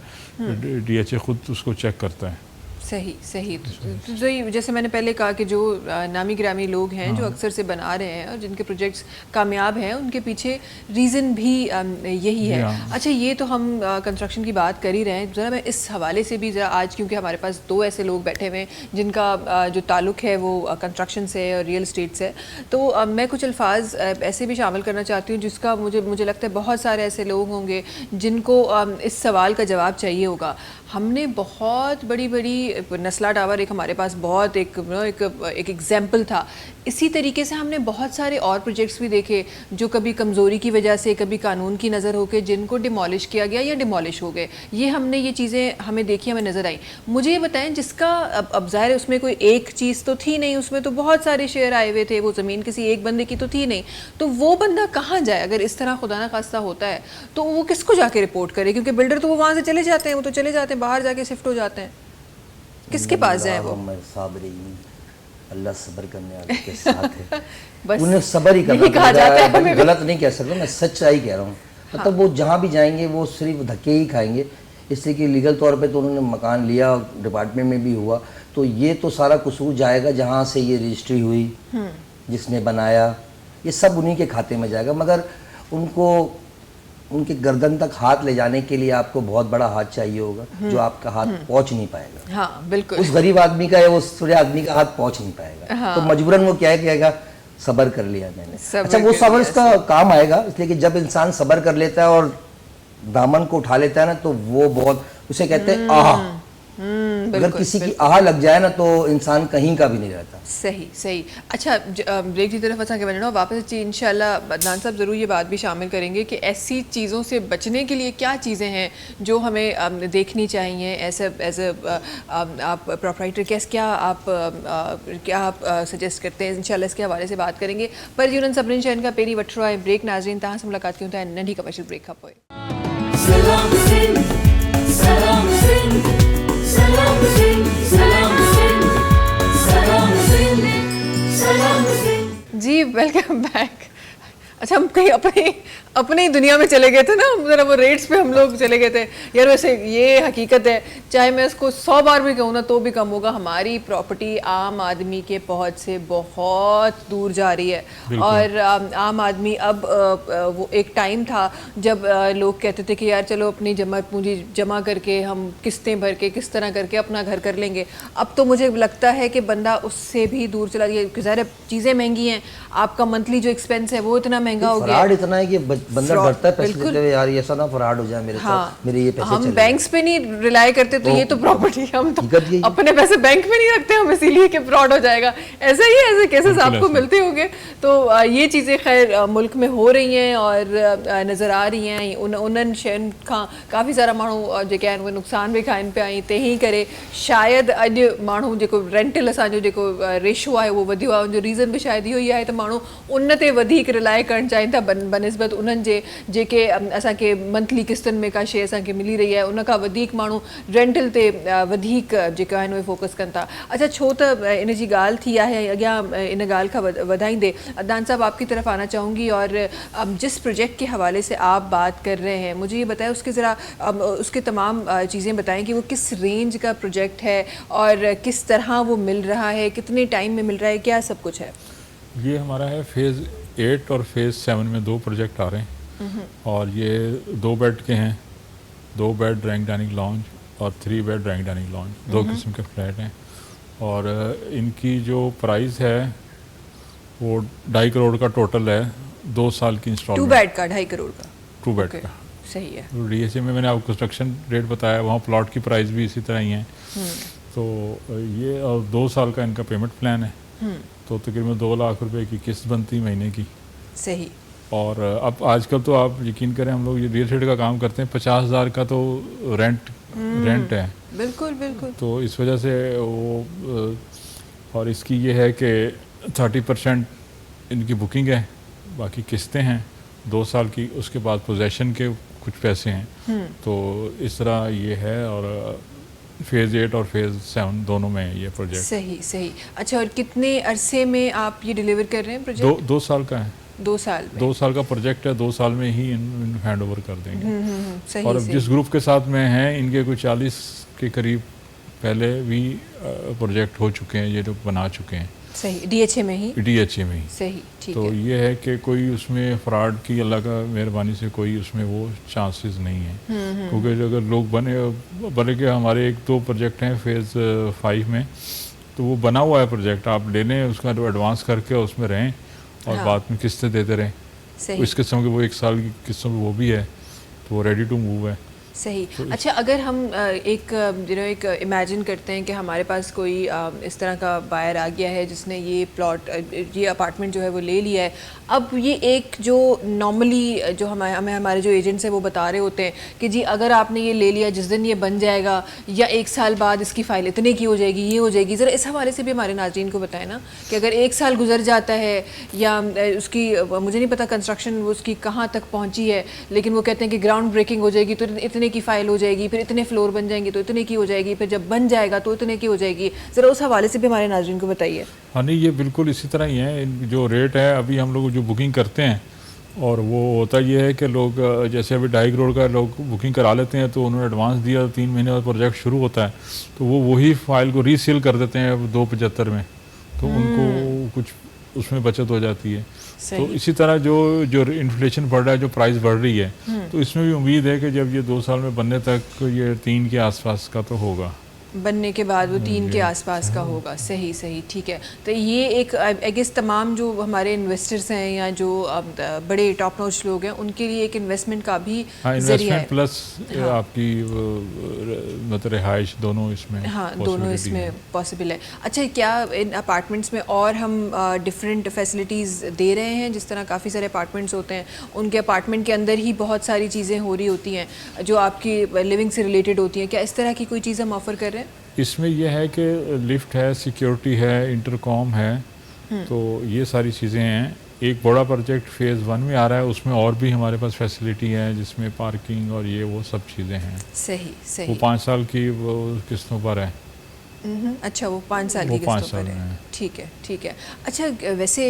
DHA खुद उसको चेक करता है। सही सही। तो जैसे मैंने पहले कहा कि जो नामी गिरामी लोग हैं जो अक्सर से बना रहे हैं और जिनके प्रोजेक्ट्स कामयाब हैं, उनके पीछे रीज़न भी यही है। अच्छा, ये तो हम कंस्ट्रक्शन की बात कर ही रहे हैं, ज़रा मैं इस हवाले से भी ज़रा आज, क्योंकि हमारे पास 2 ऐसे लोग बैठे हुए हैं जिनका जो ताल्लुक़ है वो कंस्ट्रक्शन से और रियल स्टेट से, तो मैं कुछ अल्फाज ऐसे भी शामिल करना चाहती हूँ जिसका मुझे लगता है बहुत सारे ऐसे लोग होंगे जिनको इस सवाल का जवाब चाहिए होगा। हमने बहुत बड़ी नस्ला टावर एक हमारे पास बहुत एक एग्जाम्पल था। इसी तरीके से हमने बहुत सारे और प्रोजेक्ट्स भी देखे जो कभी कमज़ोरी की वजह से, कभी कानून की नज़र होकर जिनको डिमोलिश किया गया या डिमोलिश हो गए। ये चीज़ें हमें देखी, हमें नज़र आई। मुझे ये बताएं, जिसका अब ज़ाहिर है उसमें कोई एक चीज़ तो थी नहीं, उसमें तो बहुत सारे शेयर आए हुए थे, वो ज़मीन किसी एक बंदे की तो थी नहीं, तो वो बंदा कहाँ जाए? अगर इस तरह खुदा ना खास्ता होता है तो वो किसको जाके रिपोर्ट करे? क्योंकि बिल्डर तो वो वहाँ से चले जाते हैं, वो तो चले जाते हैं, बाहर जाके शिफ्ट हो जाते हैं, किसके पास जाए वो? अल्लाह सब्र करने वाले के साथ है। बस उन्हें सब्र ही करना है, मैं गलत नहीं कह सकता, मैं सच्चाई कह रहा हूँ। मतलब वो जहाँ भी जाएंगे वो सिर्फ धक्के ही खाएंगे, इसलिए कि लीगल तौर पे तो उन्होंने मकान लिया, डिपार्टमेंट में भी हुआ, तो ये तो सारा कसूर जाएगा जहाँ से ये रजिस्ट्री हुई, जिसने बनाया, ये सब उन्हीं के खाते में जाएगा। मगर उनको उनके गर्दन तक हाथ ले जाने के लिए आपको बहुत बड़ा हाथ चाहिए होगा जो आपका हाथ पहुंच नहीं पाएगा। हाँ, बिल्कुल। उस गरीब आदमी का या उस थोड़े आदमी का हाथ पहुंच नहीं पाएगा। हाँ। तो मजबूरन वो क्या कहेगा, सब्र कर लिया मैंने। अच्छा, वो सब्र इसका काम आएगा, इसलिए कि जब इंसान सब्र कर लेता है और दामन को उठा लेता है ना, तो वो बहुत, उसे कहते हैं आह। अगर किसी की आह लग जाए ना तो इंसान कहीं का भी नहीं रहता। सही सही। अच्छा, ब्रेक की तरफ अच्छा बनना, वापस इंशाल्लाह अदनान साहब ज़रूर ये बात भी शामिल करेंगे कि ऐसी चीज़ों से बचने के लिए क्या चीज़ें हैं जो हमें देखनी चाहिए एज आप प्रोप्राइटर, क्या आप सजेस्ट करते हैं? इंशाल्लाह इसके हवाले से बात करेंगे। पर जीवन सबरिन शहन का पेरी वठरो है ब्रेक नाजरीन तहाँ से मुलाकात की होता है नंढी कमर्शियल ब्रेक खा पोए। जी, वेलकम बैक। अच्छा, हम कहीं اپنی دنیا میں چلے گئے تھے نا ذرا وہ ریٹس پہ ہم لوگ چلے گئے تھے یار. ویسے یہ حقیقت ہے, چاہے میں اس کو 100 بار بھی کہوں نا تو بھی کم ہوگا, ہماری پراپرٹی عام آدمی کے پہنچ سے بہت دور جا رہی ہے. اور عام آدمی اب وہ ایک ٹائم تھا جب لوگ کہتے تھے کہ یار چلو اپنی جمع پونجی جمع کر کے ہم قسطیں بھر کے کس طرح کر کے اپنا گھر کر لیں گے. اب تو مجھے لگتا ہے کہ بندہ اس سے بھی دور چلا گیا. ظاہر چیزیں مہنگی ہیں, آپ کا منتھلی جو ایکسپینس ہے وہ اتنا مہنگا ہو گیا. فراڈ اتنا ہے کہ بندہ ڈرتا ہے پیسے لیتے ہوئے, یار ایسا نہ فراڈ ہو جائے میرے ساتھ, میرے یہ پیسے چلے. ہم بینکس پہ نہیں ریلائی کرتے تو یہ تو پراپرٹی, ہم تو اپنے پیسے بینک میں نہیں رکھتے ہم اسی لیے کہ فراڈ ہو جائے گا. ایسا ہی ایسے کیسز آپ کو ملتے ہوں گے. تو یہ چیزیں خیر ملک میں ہو رہی ہیں اور نظر آ رہی ہیں. انہوں شہن کھاں کافی سارا مانو جو نقصان بھی کھائن پہ آئی تے ہی کرے. شاید اج مانو جو رینٹل اسانجو جو ریشو ہے وہ ودیو ہے, جو ریزن بھی شاید یہ ہے تو مانو ان تے ودیک ریلائی کرنا چاہیے تھا بنسبت انہن جے کہ اساں کے منتھلی قسطن میں کا شے اساں کے ملی رہی ہے ان کا ودیک مانو رینٹل تے ودیک جو ہے فوکس کن تھا. اچھا چھو تو ان جی گال تھی ہے اگیا ان گال کا ودائیں دے. عدنان صاحب آپ کی طرف آنا چاہوں گی اور جس پروجیکٹ کے حوالے سے آپ بات کر رہے ہیں مجھے یہ بتائیں اس کے ذرا اس کے تمام چیزیں بتائیں کہ وہ کس رینج کا پروجیکٹ ہے اور کس طرح وہ مل رہا ہے, کتنے ٹائم میں مل رہا ہے, کیا سب کچھ ہے. یہ ہمارا ہے فیز 8 اور فیز 7 میں 2 پروجیکٹ آ رہے ہیں اور یہ 2 بیڈ کے ہیں, 2 بیڈ ڈرائنگ ڈائننگ لانج اور 3 بیڈ ڈرائنگ ڈائننگ لانج, 2 قسم کے فلیٹ ہیں. اور ان کی جو پرائز ہے وہ 2.5 کروڑ کا ٹوٹل ہے, 2 سال کی انسٹالمنٹ. 2 بیڈ کا 2.5 کروڑ کا 2 بیڈ کا صحیح ہے. ڈی ایس اے میں نے آپ کو کنسٹرکشن ریٹ بتایا, وہاں پلاٹ کی پرائز بھی اسی طرح ہی ہیں. تو یہ اور 2 سال کا ان کا پیمنٹ پلان ہے, تو تقریباً 2 لاکھ روپے کی قسط بنتی مہینے کی. صحیح. اور اب آج کل تو آپ یقین کریں ہم لوگ یہ ریل اسٹیٹ کا کام کرتے ہیں, 50,000 کا تو رینٹ ہے. بالکل بالکل. تو اس وجہ سے وہ اور اس کی یہ ہے کہ 30% ان کی بکنگ ہے, باقی قسطیں ہیں 2 سال کی, اس کے بعد پوزیشن کے کچھ پیسے ہیں. تو اس طرح یہ ہے. اور فیز 8 اور فیز 7 دونوں میں یہ پروجیکٹ. صحیح صحیح. اچھا اور کتنے عرصے میں آپ یہ ڈیلیور کر رہے ہیں پروجیکٹ؟ 2 سال کا ہے. 2 سال میں 2 سال کا پروجیکٹ ہے, 2 سال میں ہی ان ہینڈ اوور کر دیں گے. صحیح. اور اب جس گروپ کے ساتھ میں ہیں ان کے کچھ 40 کے قریب پہلے بھی پروجیکٹ ہو چکے ہیں, یہ جو بنا چکے ہیں. صحیح. ڈی ایچ اے میں ہی. ڈی ایچ اے میں ہی. صحیح ٹھیک تو ہے. یہ ہے کہ کوئی اس میں فراڈ کی اللہ کا مہربانی سے کوئی اس میں وہ چانسز نہیں ہیں, کیونکہ اگر لوگ بنے کہ ہمارے 1-2 پروجیکٹ ہیں فیز 5 میں, تو وہ بنا ہوا ہے پروجیکٹ, آپ لے لیں اس کا ایڈوانس کر کے اس میں رہیں اور بعد میں قسطیں دیتے رہیں. اس قسم کے وہ 1 سال کی قسم وہ بھی ہے, تو وہ ریڈی ٹو موو ہے. صحیح. اچھا اگر ہم ایک امیجن کرتے ہیں کہ ہمارے پاس کوئی اس طرح کا بائر آ گیا ہے جس نے یہ پلاٹ یہ اپارٹمنٹ جو ہے وہ لے لیا ہے, اب یہ ایک جو نارملی جو ہمیں ہمارے جو ایجنٹس ہیں وہ بتا رہے ہوتے ہیں کہ جی اگر آپ نے یہ لے لیا جس دن یہ بن جائے گا یا 1 سال بعد اس کی فائل اتنے کی ہو جائے گی, یہ ہو جائے گی. ذرا اس حوالے سے بھی ہمارے ناظرین کو بتائیں نا کہ اگر 1 سال گزر جاتا ہے یا اس کی مجھے نہیں پتا کنسٹرکشن وہ اس کی کہاں تک پہنچی ہے, لیکن وہ کہتے ہیں کہ گراؤنڈ بریکنگ ہو جائے گی تو اتنے کی فائل ہو جائے گی, پھر اتنے فلور بن جائیں گے تو اتنے کی ہو جائے گی, پھر جب بن جائے گا تو اتنے کی ہو جائے گی. ذرا اس حوالے سے بھی ہمارے ناظرین کو بتائیے. ہاں نہیں, یہ بالکل اسی طرح ہی ہے. جو ریٹ ہے ابھی ہم لوگ جو بکنگ کرتے ہیں, اور وہ ہوتا یہ ہے کہ لوگ جیسے ابھی 2.5 کروڑ کا لوگ بکنگ کرا لیتے ہیں, تو انہوں نے ایڈوانس دیا, 3 مہینے بعد پروجیکٹ شروع ہوتا ہے, تو وہ وہی فائل کو ری سیل کر دیتے ہیں 2.75 میں, تو ان کو کچھ اس میں بچت ہو جاتی ہے. تو اسی طرح جو انفلیشن بڑھ رہا ہے, جو پرائز بڑھ رہی ہے, تو اس میں بھی امید ہے کہ جب یہ 2 سال میں بننے تک یہ 3 کے آس پاس کا تو ہوگا, بننے کے بعد وہ 3 کے آس پاس کا ہوگا. صحیح صحیح ٹھیک ہے. تو یہ ایک آئی گیس تمام جو ہمارے انویسٹرس ہیں یا جو بڑے ٹاپ نوچ لوگ ہیں ان کے لیے ایک انویسٹمنٹ کا بھی ذریعہ ہے. پلس آپ کی مطلب رہائش دونوں اس میں, ہاں دونوں اس میں پاسبل ہے. اچھا کیا ان اپارٹمنٹس میں اور ہم ڈفرینٹ فیسلٹیز دے رہے ہیں؟ جس طرح کافی سارے اپارٹمنٹس ہوتے ہیں, ان کے اپارٹمنٹ کے اندر ہی بہت ساری چیزیں ہو رہی ہوتی ہیں جو آپ کی لیونگ سے ریلیٹڈ ہوتی ہیں, کیا اس طرح کی کوئی چیز ہم آفر کر رہے ہیں؟ اس میں یہ ہے کہ لفٹ ہے, سیکیورٹی ہے, انٹر کام ہے, تو یہ ساری چیزیں ہیں. ایک بڑا پروجیکٹ فیز 1 میں آ رہا ہے, اس میں اور بھی ہمارے پاس فیسلٹی ہے جس میں پارکنگ اور یہ وہ سب چیزیں ہیں. صحیح صحیح. وہ 5 سال کی وہ قسطوں پر ہے. اچھا وہ 5 سال وہ کی 5 قسطوں سال پر ہے. میں ہے. ٹھیک ہے ٹھیک ہے. اچھا ویسے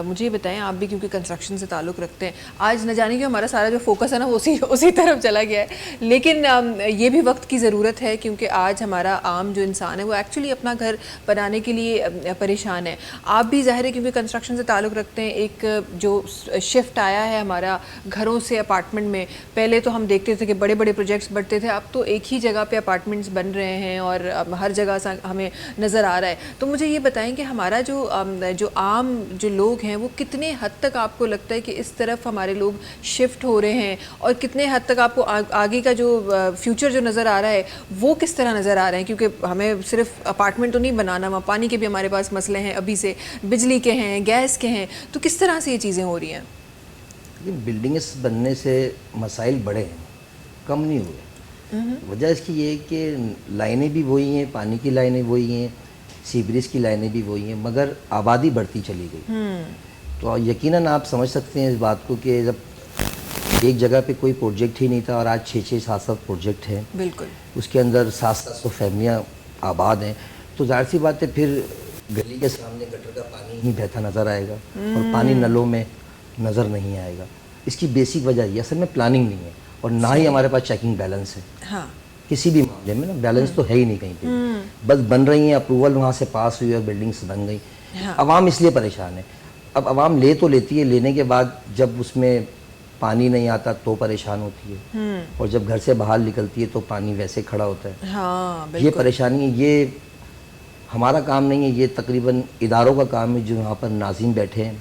مجھے یہ بتائیں آپ بھی کیونکہ کنسٹرکشن سے تعلق رکھتے ہیں, آج نہ جانے کہ ہمارا سارا جو فوکس ہے نا وہ اسی طرف چلا گیا ہے, لیکن یہ بھی وقت کی ضرورت ہے کیونکہ آج ہمارا عام جو انسان ہے وہ ایکچولی اپنا گھر بنانے کے لیے پریشان ہے. آپ بھی ظاہر ہے کیونکہ کنسٹرکشن سے تعلق رکھتے ہیں, ایک جو شفٹ آیا ہے ہمارا گھروں سے اپارٹمنٹ میں, پہلے تو ہم دیکھتے تھے کہ بڑے بڑے پروجیکٹس بڑھتے تھے, اب تو ایک ہی جگہ پہ اپارٹمنٹس بن رہے ہیں اور ہر جگہ ہمیں نظر آ رہا ہے. تو مجھے یہ بتائیں کہ ہمارا جو عام جو لوگ ہیں وہ کتنے حد تک آپ کو لگتا ہے کہ اس طرف ہمارے لوگ شفٹ ہو رہے ہیں, اور کتنے حد تک آپ کو آگے کا جو فیوچر جو نظر آ رہا ہے وہ کس طرح نظر آ رہے ہیں, کیونکہ ہمیں صرف اپارٹمنٹ تو نہیں بنانا, وہاں پانی کے بھی ہمارے پاس مسئلے ہیں ابھی سے, بجلی کے ہیں, گیس کے ہیں, تو کس طرح سے یہ چیزیں ہو رہی ہیں؟ بلڈنگس بننے سے مسائل بڑے ہیں, کم نہیں ہوئے. وجہ اس کی یہ ہے کہ لائنیں بھی وہی ہیں, پانی کی لائنیں وہی ہیں, سیوریج کی لائنیں بھی وہی ہیں, مگر آبادی بڑھتی چلی گئی. تو یقیناً آپ سمجھ سکتے ہیں اس بات کو کہ جب ایک جگہ پہ کوئی پروجیکٹ ہی نہیں تھا اور آج 6-6 7-7 پروجیکٹ ہیں, بالکل اس کے اندر 700 فیملیاں آباد ہیں, تو ظاہر سی بات ہے پھر گلی کے سامنے گٹر کا پانی ہی بہتا نظر آئے گا اور پانی نلوں میں نظر نہیں آئے گا. اس کی بیسک وجہ یہ اصل میں پلاننگ نہیں ہے, اور نہ ہی ہمارے پاس چیکنگ بیلنس ہے. ہاں کسی بھی معاملے میں نا بیلنس تو ہے ہی نہیں کہیں پہ, بس بن رہی ہیں, اپروول وہاں سے پاس ہوئی اور بلڈنگس بن گئی. عوام اس لیے پریشان ہے. اب عوام لے تو لیتی ہے, لینے کے بعد جب اس میں پانی نہیں آتا تو پریشان ہوتی ہے, اور جب گھر سے باہر نکلتی ہے تو پانی ویسے کھڑا ہوتا ہے. ہاں یہ پریشانی ہے. یہ ہمارا کام نہیں ہے, یہ تقریباً اداروں کا کام ہے جو یہاں پر ناظرین بیٹھے ہیں,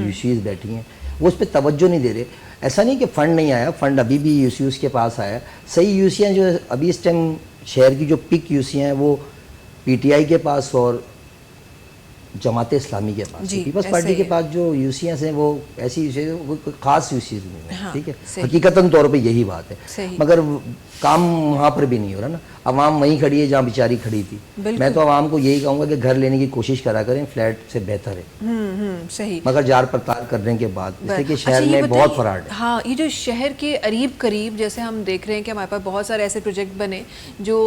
یو سی ایز بیٹھی ہیں, وہ اس پہ توجہ نہیں دے رہے. ایسا نہیں کہ فنڈ نہیں آیا, فنڈ ابھی بھی یو سی ایس کے پاس آیا. صحیح یو سی ہیں جو ابھی اس ٹائم شہر کی جو پک یو سی ہیں وہ پی ٹی آئی کے پاس اور جماعت اسلامی کے پاس, پیپلز پارٹی کے پاس جو یو سی ایس ہیں وہ ایسی یو سی کوئی خاص یو سی نہیں ہے. ٹھیک ہے, حقیقتاً طور پہ یہی بات ہے, مگر کام وہاں پر بھی نہیں ہو رہا نا. عوام وہیں کھڑی ہے جہاں بیچاری کھڑی تھی. میں تو عوام کو یہی کہوں گا کہ گھر لینے کی کوشش کرا کریں, فلیٹ سے بہتر ہے, صحیح, مگر جار پڑتال کرنے کے بعد, اس لیے کہ شہر میں بہت فراڈ ہے. ہاں یہ جو شہر کے قریب جیسے ہم دیکھ رہے ہیں کہ ہمارے پاس بہت سارے ایسے پروجیکٹ بنے جو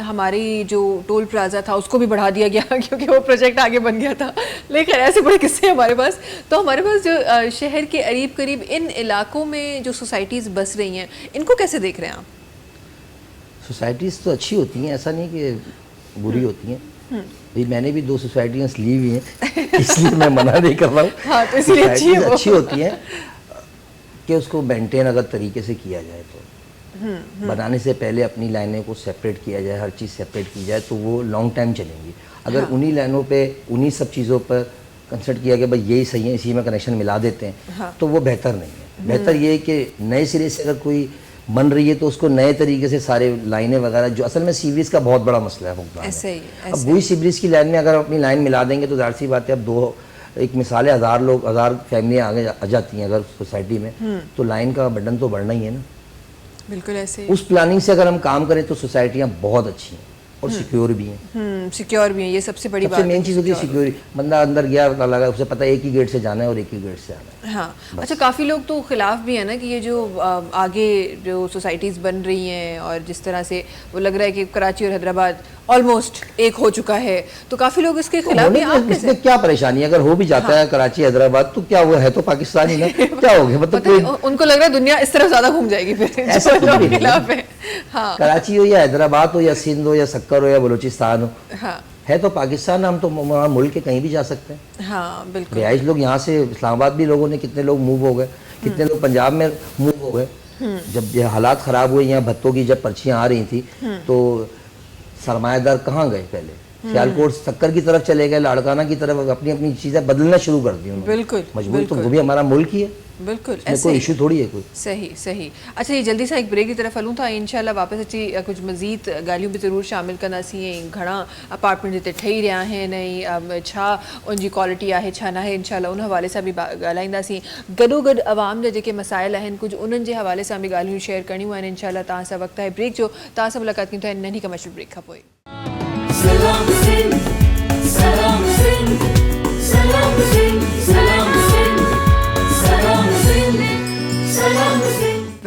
ہماری جو ٹول پلازا تھا اس کو بھی بڑھا دیا گیا کیونکہ وہ پروجیکٹ آگے بن گیا تھا. لیکن ایسے بڑے قصے ہیں ہمارے پاس. تو ہمارے پاس جو شہر کے قریب ان علاقوں میں جو سوسائٹیز بس رہی ہیں, ان کو کیسے دیکھ رہے ہیں آپ؟ سوسائٹیز تو اچھی ہوتی ہیں, ایسا نہیں کہ بری ہوتی ہیں. میں نے بھی 2 سوسائٹیاں لی ہوئی ہیں, اس لیے میں منع نہیں کر رہا ہوں. ہاں تو اس لیے اچھی ہوتی ہیں کہ اس کو مینٹین اگر طریقے سے کیا جائے تو, بنانے سے پہلے اپنی لائنیں کو سیپریٹ کیا جائے, ہر چیز سیپریٹ کی جائے تو وہ لانگ ٹائم چلیں گی. اگر انہی لائنوں پہ انہی سب چیزوں پر کنسلٹ کیا کہ بھائی یہی صحیح ہے, اسی میں کنیکشن ملا دیتے ہیں, تو وہ بہتر نہیں ہے. بہتر یہ ہے کہ نئے سرے سے اگر کوئی بن رہی ہے تو اس کو نئے طریقے سے سارے لائنیں وغیرہ, جو اصل میں سیوریج کا بہت بڑا مسئلہ ہے حکمران میں. اب وہی سیوریج کی لائن میں اگر اپنی لائن ملا دیں گے تو ظاہر سی بات ہے اب ایک مثال ہے 1000 فیملیاں آگے آ جاتی ہیں اگر سوسائٹی میں, تو لائن کا برڈن تو بڑھنا ہی ہے نا. بالکل ایسے اس پلاننگ سے اگر ہم کام کریں تو سوسائٹیاں بہت اچھی ہیں اور سیکیور بھی ہیں. سیکیور بھی ہیں, یہ سب سے بڑی بات ہے. مین چیز ہوتی ہے سیکیورٹی. بندہ اندر گیا لگا, اسے پتہ ایک ہی گیٹ سے جانا ہے اور ایک ہی گیٹ سے آنا ہے. ہاں اچھا, کافی لوگ تو خلاف بھی ہیں نا کہ یہ جو آگے جو سوسائٹیز بن رہی ہیں اور جس طرح سے وہ لگ رہا ہے کہ کراچی اور حیدرآباد آلموسٹ ایک ہو چکا ہے, تو کافی لوگ اس کے خلاف بھی. آپ اس میں کیا پریشانی ہے, اگر ہو بھی جاتا ہے کراچی حیدرآباد تو کیا وہ ہے تو پاکستان ہی نا, کیا ہو گیا مطلب. ان کو لگ رہا ہے دنیا اس طرف زیادہ گھوم جائے گی پھر خلاف ہے. ہاں کراچی ہو یا حیدرآباد ہو یا سندھ ہو یا سکر ہو یا بلوچستان ہو, ہے تو پاکستان. ہم تو ملک کے کہیں بھی جا سکتے ہیں. ہاں بالکل. رہائش لوگ یہاں سے اسلام آباد بھی لوگوں نے, کتنے لوگ موو ہو گئے, کتنے لوگ پنجاب میں موو ہو گئے. جب یہ حالات خراب ہوئے, یہاں بھتوں کی جب پرچیاں آ رہی تھیں تو سرمایہ دار کہاں گئے, پہلے سیالکوٹ سکر کی طرف چلے گئے, لاڑکانہ کی طرف, اپنی اپنی چیزیں بدلنا شروع کر دی. بالکل مجبور تو وہ بھی ہمارا ملک ہی ہے. بالکل کوئی ایشو تھوڑی ہے کوئی. صحیح. اچھا یہ جلدی سے ایک بریک کی طرف ہلوں تھا, انشاءاللہ واپس اچھی کچھ مزید گالیوں بھی ضرور شامل کرنا سی. گھڑا اپارٹمنٹ جتے ٹھئی رہا ہیں نہیں چھا ان جی کوالٹی ہے چھا نہ ہے, انشاءاللہ ان حوالے سے بھی ॻाल्हाईंदा सी. गॾो गॾु अवाम जा जेके मसाइल आहिनि कुझु उन्हनि जे हवाले सां बि ॻाल्हियूं शेयर करणियूं आहिनि. इंशाल्लाह तव्हां सां वक़्तु आहे ब्रेक जो, तव्हां सां मुलाक़ात कयूं था नंढी कमर्शियल ब्रेक खां पोइ.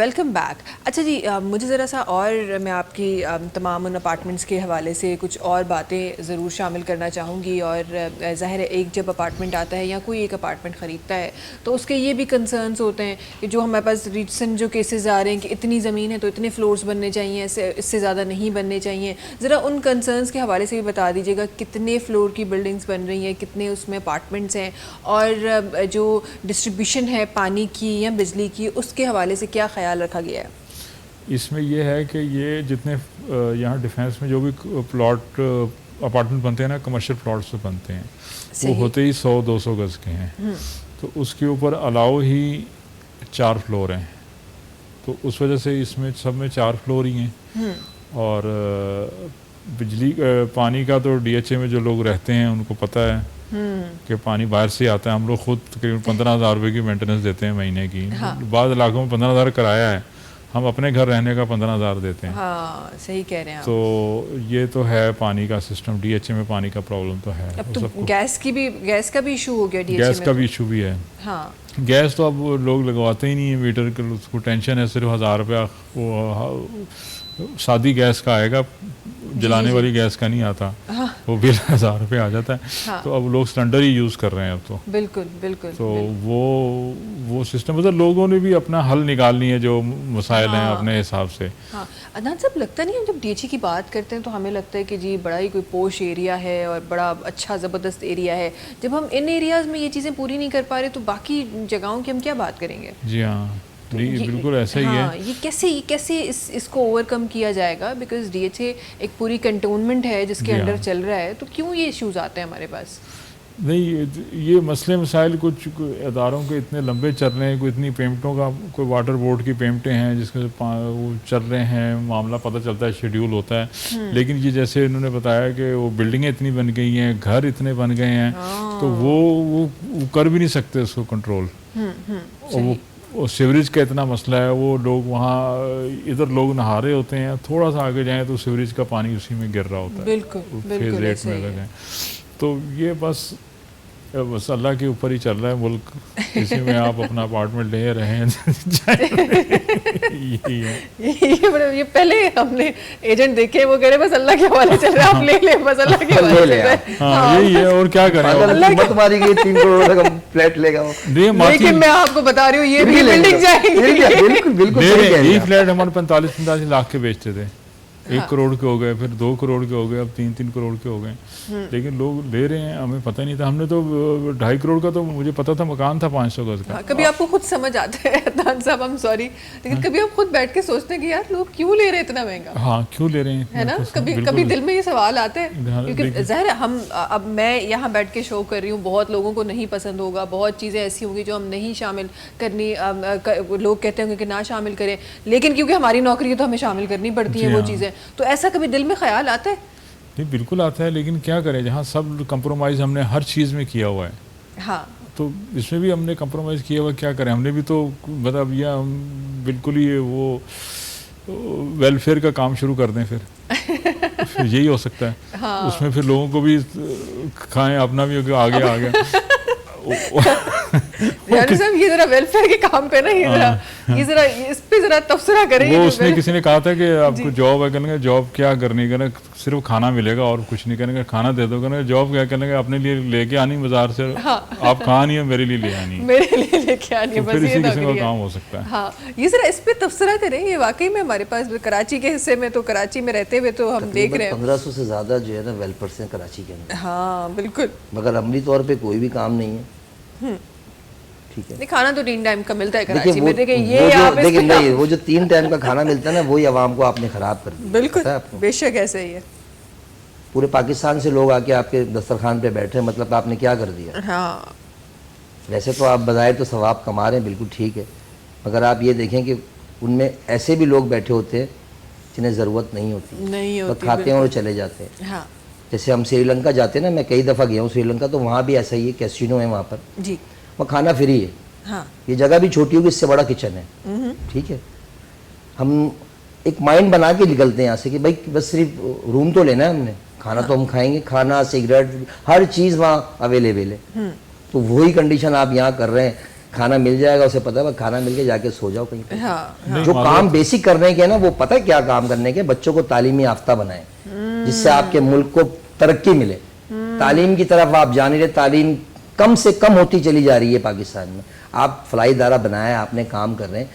Welcome back. اچھا جی, مجھے ذرا سا اور میں آپ کی تمام ان اپارٹمنٹس کے حوالے سے کچھ اور باتیں ضرور شامل کرنا چاہوں گی. اور ظاہر ہے ایک جب اپارٹمنٹ آتا ہے یا کوئی ایک اپارٹمنٹ خریدتا ہے تو اس کے یہ بھی کنسرنس ہوتے ہیں کہ جو ہمارے پاس ریسنٹ جو کیسز آ رہے ہیں کہ اتنی زمین ہے تو اتنے فلورس بننے چاہیے, اس سے زیادہ نہیں بننے چاہیے. ذرا ان کنسرنس کے حوالے سے بھی بتا دیجیے گا, کتنے فلور کی بلڈنگس بن رہی ہیں, کتنے اس میں اپارٹمنٹس ہیں, اور جو ڈسٹریبیوشن ہے پانی کی یا بجلی کی اس کے حوالے سے کیا خیال رکھا گیا ہے؟ اس میں یہ ہے کہ یہ جتنے یہاں ڈیفینس میں جو بھی پلاٹ اپارٹمنٹ بنتے ہیں نا, کمرشل پلاٹ سے بنتے ہیں, وہ ہوتے ہی 100-200 گز کے ہیں. تو اس کے اوپر الاؤ ہی 4 فلور ہیں, تو اس وجہ سے اس میں سب میں 4 فلور ہی ہیں. اور بجلی پانی کا تو ڈی ایچ اے میں جو لوگ رہتے ہیں ان کو پتہ ہے کہ پانی باہر سے آتا ہے. ہم لوگ خود تقریباً 15,000 روپے کی مینٹیننس دیتے ہیں مہینے کی. بعض علاقوں میں 15,000 کرایہ ہے, ہم اپنے گھر رہنے کا 15,000 دیتے ہیں. ہاں صحیح کہہ رہے ہیں. تو یہ تو ہے پانی کا سسٹم, ڈی ایچ اے میں پانی کا پرابلم تو ہے. اب تو گیس کا بھی ایشو ہو گیا, گیس کا بھی ایشو بھی ہے. ہاں گیس تو اب لوگ لگواتے ہی نہیں ہیں میٹر, اس کو ٹینشن ہے صرف 1,000 روپیہ وہ سادی گیس کا آئے گا, جلانے والی گیس کا نہیں آتا, وہ بل 1,000 روپے آ جاتا ہے. تو اب لوگ سلنڈر ہی یوز کر رہے ہیں اب تو. بالکل بالکل. تو وہ سسٹم مطلب لوگوں نے بھی اپنا حل نکالنی ہے جو مسائل ہیں اپنے حساب سے. ہاں عدنان صاحب, لگتا نہیں ہم جب ڈی ایچ اے کی بات کرتے ہیں تو ہمیں لگتا ہے کہ جی بڑا ہی کوئی پوش ایریا ہے اور بڑا اچھا زبردست ایریا ہے. جب ہم ان ایریاز میں یہ چیزیں پوری نہیں کر پا رہے تو باقی جگہوں کی ہم کیا بات کریں گے؟ جی ہاں بالکل ایسا ہی ہے. یہ کیسے اس کو اوور کم کیا جائے گا؟ بیکاز ڈی ایچ اے ایک پوری کنٹونمنٹ ہے جس کے انڈر چل رہا ہے, تو کیوں یہ ایشوز آتے ہیں ہمارے پاس؟ نہیں, یہ مسئلے مسائل کچھ اداروں کے اتنے لمبے چل رہے ہیں, کوئی اتنی پیمنٹوں کا, کوئی واٹر بورڈ کی پیمنٹیں ہیں جس میں وہ چل رہے ہیں, معاملہ پتہ چلتا ہے, شیڈیول ہوتا ہے. لیکن یہ جیسے انہوں نے بتایا کہ وہ بلڈنگیں اتنی بن گئی ہیں, گھر اتنے بن گئے ہیں, تو وہ کر بھی نہیں سکتے اس کو کنٹرول. اور سیوریج کا اتنا مسئلہ ہے, وہ لوگ وہاں ادھر لوگ نہا رہے ہوتے ہیں, تھوڑا سا آگے جائیں تو سیوریج کا پانی اسی میں گر رہا ہوتا ہے. بالکل بالکل ایسے ہی ہے. تو یہ بس اللہ کے اوپر ہی چل رہا ہے ملک, اسی میں آپ اپنا اپارٹمنٹ لے رہے ہیں. یہ پہلے ہم نے ایجنٹ دیکھے, وہ کہہ رہے بس اللہ کے حوالے چل رہا ہے, آپ لے لیں بس اللہ کے حوالے چل رہا ہے. ہاں یہی ہے, اور کیا کریں. قیمت ماری گئی 3 کروڑ کا فلیٹ لے گا, لیکن میں آپ کو بتا رہی ہوں یہ بھی بلڈنگ جائے گی. بالکل بالکل. یہی فلیٹ ہمارے 45-45 لاکھ کے بیچتے تھے, 1 کروڑ کے ہو گئے, پھر 2 کروڑ کے ہو گئے, اب 3 کروڑ کے ہو گئے. لیکن لوگ لے رہے ہیں, ہمیں پتہ نہیں تھا. ہم نے تو 2.5 کروڑ کا تو مجھے پتا تھا مکان تھا 500 گز کا. کبھی آپ کو خود سمجھ آتا ہے عدنان صاحب, ہم سوری, لیکن کبھی آپ خود بیٹھ کے سوچتے ہیں کہ یار لوگ کیوں لے رہے ہیں اتنا مہنگا؟ ہاں کیوں لے رہے ہیں, ہے نا. کبھی دل میں یہ سوال آتے ہیں, کیونکہ ظاہر ہے ہم اب میں یہاں بیٹھ کے شو کر رہی ہوں, بہت لوگوں کو نہیں پسند ہوگا, بہت چیزیں ایسی ہوں گی جو ہم نہیں شامل کرنی, لوگ کہتے ہوں گے کہ نہ شامل کریں, لیکن کیونکہ ہماری نوکری ہے تو ہمیں شامل کرنی پڑتی ہیں وہ چیزیں. تو ایسا کبھی دل میں خیال آتا ہے؟ نہیں بالکل آتا ہے, لیکن کیا کریں, جہاں سب کمپرومائز ہم نے ہر چیز میں کیا ہوا ہے. ہاں تو اس میں بھی ہم نے کمپرومائز کیا ہوا, کیا کریں. ہم نے بھی تو مطلب یہ ہم بالکل ہی وہ ویلفیئر کا کام شروع کر دیں, پھر یہی ہو سکتا ہے. اس میں پھر لوگوں کو بھی کھائیں, اپنا بھی آگے آ گیا. صاحب یہ ذرا ویلفیئر کے کام پہ نا, یہ ذرا اس پہ ذرا تبصرہ کریں. وہ اس نے کسی نے کہا تھا کہ آپ کو جاب ہے, کرنے کا جاب کیا کرنی, کرنا صرف کھانا ملے گا اور کچھ نہیں کرنے کا, کھانا دے دو, کرنے کا جاب کیا کرنے کا, اپنے لیے لے کے آنی بازار سے, آپ کھا نہیں ہے میرے لیے لے آنی, میرے لیے لے کے آنی ہے, بس یہ قسم کا کام ہو سکتا ہے. ہاں یہ ذرا اس پہ تبصرہ کریں. یہ واقعی میں ہمارے پاس کراچی کے حصے میں, تو کراچی میں رہتے ہوئے تو ہم دیکھ رہے ہیں 1500 سے زیادہ جو ہے نا ویلفیئر سے کراچی کے اندر. ہاں بالکل, مگر عملی طور پہ کوئی بھی کام نہیں ہے. ٹھیک ہے, کھانا تو 3 ٹائم کا ملتا ہے کراچی میں. دیکھیں نہیں, وہ جو 3 ٹائم کا کھانا ملتا ہے نا, وہی عوام کو آپ نے خراب کر دیا. بالکل بے شک ایسا ہی ہے. پورے پاکستان سے لوگ آ کے آپ کے دسترخوان پہ بیٹھے, مطلب آپ نے کیا کر دیا. ہاں ویسے تو آپ بظاہر تو ثواب کما رہے ہیں, بالکل ٹھیک ہے, مگر آپ یہ دیکھیں کہ ان میں ایسے بھی لوگ بیٹھے ہوتے ہیں جنہیں ضرورت نہیں ہوتی, وہ کھاتے ہیں اور چلے جاتے ہیں. ہاں جیسے ہم سری لنکا جاتے ہیں نا, میں کئی دفعہ گیا ہوں سری لنکا, تو وہاں بھی ایسا ہی ہے, کیسینو ہے وہاں پر, جی وہ کھانا فری ہے. ہاں یہ جگہ بھی چھوٹی ہوگی, اس سے بڑا کچن ہے. ٹھیک ہے, ہم ایک مائنڈ بنا کے نکلتے ہیں یہاں سے کہ بھائی بس صرف روم تو لینا ہے ہم نے, کھانا تو ہم کھائیں گے, کھانا سگریٹ ہر چیز وہاں اویلیبل ہے. تو وہی کنڈیشن آپ یہاں کر رہے ہیں کھانا مل جائے گا، اسے پتہ ہے کھانا مل کے جا کے سو جاؤ کہیں پہ. ہاں جو کام بیسک کرنے کے نا وہ پتہ ہے کیا کام کرنے کے، بچوں کو تعلیمی یافتہ بنائیں جس سے آپ کے ملک کو ترقی ملے. تعلیم کی طرف آپ جان رہے، تعلیم کم سے کم ہوتی چلی جا رہی ہے پاکستان میں. آپ فلاحی ادارہ بنایا، آپ نے کام کر رہے ہیں.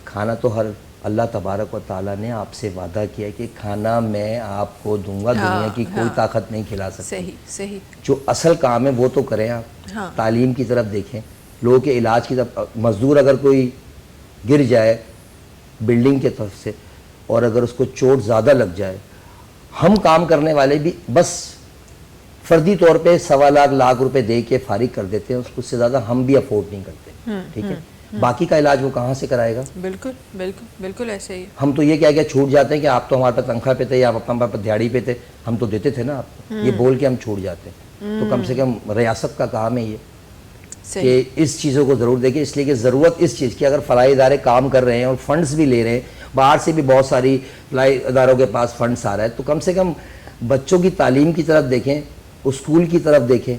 کھانا تو ہر اللہ تبارک و تعالیٰ نے آپ سے وعدہ کیا کہ کھانا میں آپ کو دوں گا، دنیا کی کوئی طاقت نہیں کھلا سکتی. صحیح. جو اصل کام ہے وہ تو کریں آپ. تعلیم کی طرف دیکھیں، لوگوں کے علاج کی طرف. مزدور اگر کوئی گر جائے بلڈنگ کی طرف سے اور اگر اس کو چوٹ زیادہ لگ جائے، ہم کام کرنے والے بھی بس فردی طور پہ 1.25 لاکھ روپے دے کے فارغ کر دیتے ہیں. اس سے زیادہ ہم بھی افورڈ نہیں کرتے. ٹھیک ہے، باقی کا علاج وہ کہاں سے کرائے گا؟ بالکل ایسے ہی. ہم تو یہ کیا چھوٹ جاتے ہیں کہ آپ تو ہمارے پاس تنخواہ پہ تھے یا آپ ہمارے پاس دیہڑی پہ تھے، ہم تو دیتے تھے نا آپ کو. یہ بول کے ہم چھوٹ جاتے ہیں. تو کم سے کم ریاست کا کام ہے یہ کہ اس چیزوں کو ضرور دیکھیں. اس لیے کہ ضرورت اس چیز کی، اگر فلاحی ادارے کام کر رہے ہیں اور فنڈز بھی لے رہے ہیں، باہر سے بھی بہت ساری فلاحی اداروں کے پاس فنڈز آ رہا ہے، تو کم سے کم بچوں کی تعلیم کی طرف دیکھیں، اسکول کی طرف دیکھیں.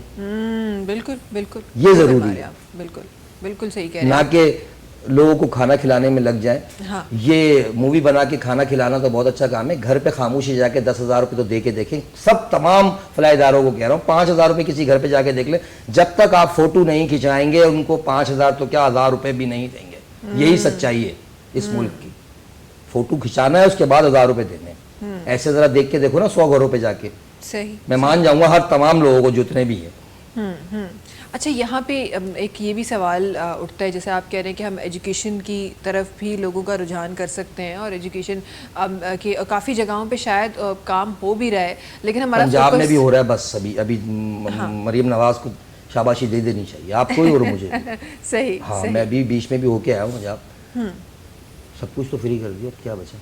بالکل یہ ضروری ہے. بالکل صحیح کہہ رہے ہیں. نہ کہ لوگوں کو کھانا کھلانے میں لگ جائیں. یہ مووی بنا کے کھانا کھلانا تو بہت اچھا کام ہے. گھر پہ خاموشی جا کے 10,000 روپے تو دے کے دیکھیں. سب تمام فلاحی اداروں کو کہہ رہا ہوں، 5,000 روپے کسی گھر پہ جا کے دیکھ لیں. جب تک آپ فوٹو نہیں کھنچائیں گے ان کو 5,000 تو کیا 1,000 روپے بھی نہیں دیں گے. یہی سچائی ہے اس ملک کی. فوٹو کھنچانا ہے، اس کے بعد 1,000 روپے دینے. ایسے ذرا دیکھ کے دیکھو نا 100 گھروں پہ جا کے. میں مان جاؤں گا ہر تمام لوگوں کو جتنے بھی ہیں. اچھا، یہاں پہ ایک یہ بھی سوال اٹھتا ہے، جیسے آپ کہہ رہے ہیں کہ ہم ایجوکیشن کی طرف بھی لوگوں کا رجحان کر سکتے ہیں، اور ایجوکیشن کہ کافی جگہوں پہ شاید کام ہو بھی رہا ہے، لیکن ہمارا پنجاب میں بھی ہو رہا ہے. بس ابھی مریم نواز کو شاباشی دے دینی چاہیے آپ کو ہی اور مجھے. صحیح. ہاں، میں بھی بیچ میں بھی ہو کے آیا ہوں پنجاب. سب کچھ تو فری کر دیا، اب کیا بچا؟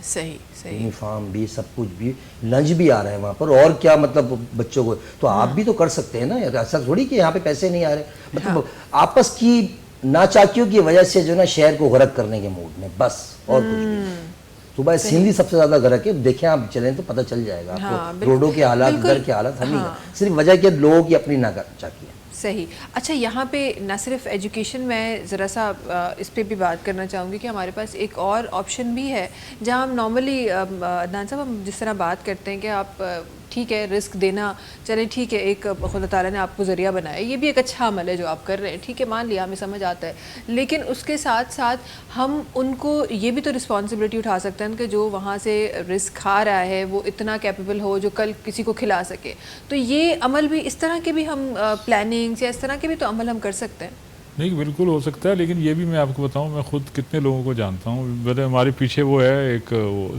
صحیح. یونیفارم بھی، سب کچھ بھی، لنچ بھی آ رہا ہے وہاں پر. اور کیا مطلب بچوں کو تو آپ بھی تو کر سکتے ہیں نا. ایسا تھوڑی کہ یہاں پہ پیسے نہیں آ رہے. مطلب آپس کی ناچاکیوں کی وجہ سے جو نا شہر کو غرق کرنے کے موڈ میں، بس اور کچھ نہیں. صبح سندھی سب سے زیادہ غرق ہے. دیکھیں آپ چلیں تو پتہ چل جائے گا آپ کو روڈوں کے حالات، گھر کے حالات. ہم صرف وجہ کہ لوگوں کی اپنی ناچاکی ہے. صحیح. اچھا، یہاں پہ نہ صرف ایجوکیشن، میں ذرا سا اس پہ بھی بات کرنا چاہوں گی کہ ہمارے پاس ایک اور آپشن بھی ہے جہاں ہم نارملی عدنان صاحب ہم جس طرح بات کرتے ہیں کہ آپ ٹھیک ہے رسک دینا، چلیں ٹھیک ہے، ایک خدا تعالیٰ نے آپ کو ذریعہ بنایا، یہ بھی ایک اچھا عمل ہے جو آپ کر رہے ہیں، ٹھیک ہے، مان لیا، ہمیں سمجھ آتا ہے. لیکن اس کے ساتھ ساتھ ہم ان کو یہ بھی تو رسپانسبلٹی اٹھا سکتے ہیں کہ جو وہاں سے رسک کھا رہا ہے وہ اتنا کیپیبل ہو جو کل کسی کو کھلا سکے. تو یہ عمل بھی، اس طرح کے بھی ہم پلاننگ یا اس طرح کے بھی تو عمل ہم کر سکتے ہیں. نہیں، بالکل ہو سکتا ہے. لیکن یہ بھی میں آپ کو بتاؤں، میں خود کتنے لوگوں کو جانتا ہوں. ہمارے پیچھے وہ ہے ایک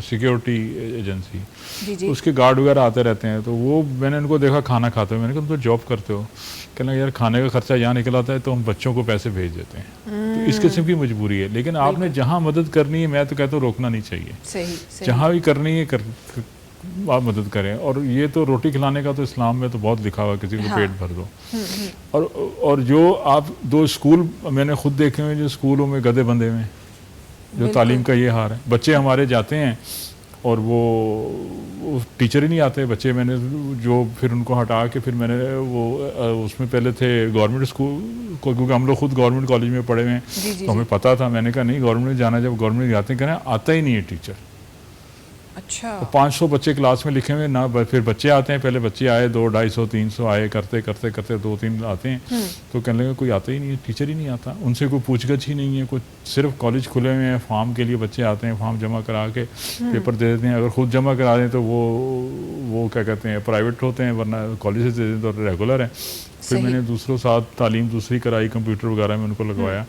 سیکیورٹی ایجنسی، اس کے گارڈ وغیرہ آتے رہتے ہیں. تو وہ میں نے ان کو دیکھا کھانا کھاتے ہوئے. میں نے کہا تم تو جاب کرتے ہو. کہنا یار کھانے کا خرچہ یہاں نکل آتا ہے تو ہم بچوں کو پیسے بھیج دیتے ہیں. تو اس قسم کی مجبوری ہے. لیکن آپ نے جہاں مدد کرنی ہے، میں تو کہتا ہوں روکنا نہیں چاہیے. جہاں بھی کرنی ہے آپ مدد کریں. اور یہ تو روٹی کھلانے کا تو اسلام میں تو بہت لکھا ہوا ہے، کسی کو پیٹ بھر دو. اور جو آپ 2 اسکول میں نے خود دیکھے ہوئے جو اسکولوں میں گدھے بندھے ہوئے، جو تعلیم کا یہ حال ہے. بچے ہمارے جاتے ہیں اور وہ ٹیچر ہی نہیں آتے بچے. میں نے جو پھر ان کو ہٹا کے پھر میں نے وہ اس میں پہلے تھے گورنمنٹ اسکول، کیونکہ ہم لوگ خود گورنمنٹ کالج میں پڑھے ہوئے ہیں تو ہمیں پتہ تھا. میں نے کہا نہیں گورنمنٹ میں جانا. جب گورنمنٹ جاتے ہیں کہنا آتا ہی نہیں ہے ٹیچر. اچھا. 500 بچے کلاس میں لکھے ہوئے نہ. پھر بچے آتے ہیں، پہلے بچے آئے 200 250 300 آئے، کرتے 2-3 آتے ہیں. تو کہنے لگے کوئی آتا ہی نہیں ہے، ٹیچر ہی نہیں آتا. ان سے کوئی پوچھ گچھ ہی نہیں ہے. کوئی صرف کالج کھلے ہوئے ہیں، فارم کے لیے بچے آتے ہیں، فارم جمع کرا کے پیپر دے دیتے ہیں. اگر خود جمع کرا دیں تو وہ کیا کہتے ہیں پرائیویٹ ہوتے ہیں، ورنہ کالج سے دے دیں تو ریگولر ہیں. پھر میں نے دوسروں ساتھ تعلیم دوسری کرائی، کمپیوٹر وغیرہ میں ان کو لگوایا،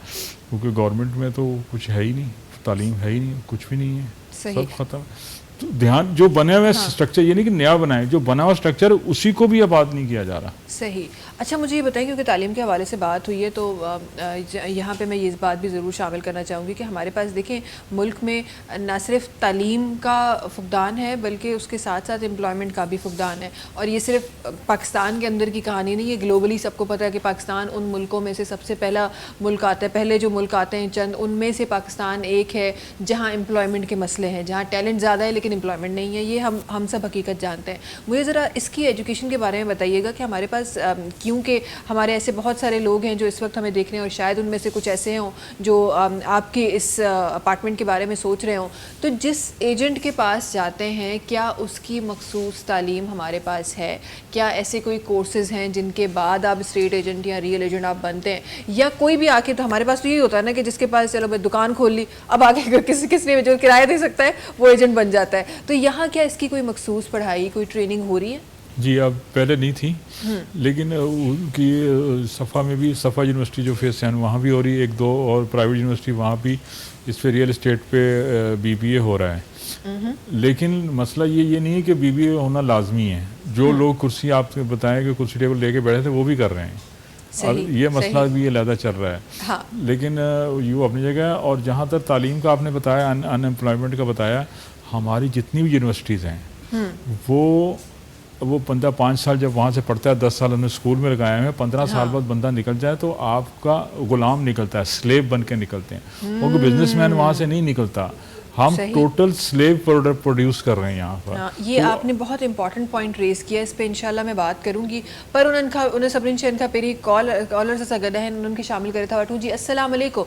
کیونکہ گورنمنٹ میں تو کچھ ہے ہی نہیں، تعلیم ہے ہی نہیں، کچھ بھی نہیں ہے، سب ختم. دھیان جو بنے ہوئے اسٹرکچر، یہ نہیں کہ نیا بنائے، جو بنا ہوا اسٹرکچر اسی کو بھی آباد نہیں کیا جا رہا. صحیح. اچھا، مجھے یہ بتائیں کیونکہ تعلیم کے حوالے سے بات ہوئی ہے تو یہاں پہ میں یہ بات بھی ضرور شامل کرنا چاہوں گی کہ ہمارے پاس دیکھیں ملک میں نہ صرف تعلیم کا فقدان ہے بلکہ اس کے ساتھ ساتھ امپلائمنٹ کا بھی فقدان ہے. اور یہ صرف پاکستان کے اندر کی کہانی نہیں ہے، گلوبلی سب کو پتہ ہے کہ پاکستان ان ملکوں میں سے سب سے پہلا ملک آتا ہے. پہلے جو ملک آتے ہیں چند، ان میں سے پاکستان ایک ہے جہاں امپلائمنٹ کے مسئلے ہیں، جہاں ٹیلنٹ زیادہ ہے لیکن ان امپلائمنٹ نہیں ہے، یہ ہم سب حقیقت جانتے ہیں. مجھے ذرا اس کی ایجوکیشن کے بارے میں بتائیے گا کہ ہمارے پاس کیونکہ ہمارے ایسے بہت سارے لوگ ہیں جو اس وقت ہمیں دیکھ رہے ہیں اور شاید ان میں سے کچھ ایسے ہوں جو آپ کے اس اپارٹمنٹ کے بارے میں سوچ رہے ہوں، تو جس ایجنٹ کے پاس جاتے ہیں کیا اس کی مخصوص تعلیم ہمارے پاس ہے؟ کیا ایسے کوئی کورسز ہیں جن کے بعد آپ اسٹیٹ ایجنٹ یا ریئل ایجنٹ آپ بنتے ہیں؟ یا کوئی بھی آ کے، تو ہمارے پاس تو یہی ہوتا ہے نا کہ جس کے پاس چلو بھائی دکان کھول لی، اب آگے کس نے جو کرایہ دے سکتا ہے وہ ایجنٹ بن جاتا ہے. تو یہاں کیا اس کی کوئی مخصوص پڑھائی، کوئی ٹریننگ ہو رہی ہے؟ جی اب پہلے نہیں تھی، لیکن ان کی صفا میں بھی، صفا یونیورسٹی جو فیس 7 وہاں بھی ہو رہی ہے، 1-2 اور پرائیویٹ یونیورسٹی وہاں بھی اس پہ ریئل اسٹیٹ پہ BBA ہو رہا ہے. لیکن مسئلہ یہ نہیں ہے کہ BBA ہونا لازمی ہے. جو لوگ کرسی آپ نے بتائیں کہ کرسی ٹیبل لے کے بیٹھے تھے وہ بھی کر رہے ہیں، اور یہ مسئلہ بھی علیحدہ چل رہا ہے. لیکن یہ اپنی جگہ. اور جہاں تک تعلیم کا آپ نے بتایا، ان امپلائمنٹ کا بتایا، ہماری جتنی بھی یونیورسٹیز ہیں وہ بندہ 5 سال جب وہاں سے پڑھتا ہے، 10 سال ہم نے اسکول میں لگایا ہے، 15 سال بعد بندہ نکل جائے تو آپ کا غلام نکلتا ہے، سلیب بن کے نکلتے ہیں. کیونکہ بزنس مین وہاں سے نہیں نکلتا، ہم ٹوٹل سلیب پروڈکٹ پروڈیوس کر رہے ہیں یہاں پر. یہ آپ نے بہت امپورٹنٹ پوائنٹ ریز کیا، اس پہ انشاءاللہ میں بات کروں گی. پر انہیں سبرین شین کا پیری کالر سے سگدہ ہیں ان کے شامل کرے تھا واٹو جی. السلام علیکم.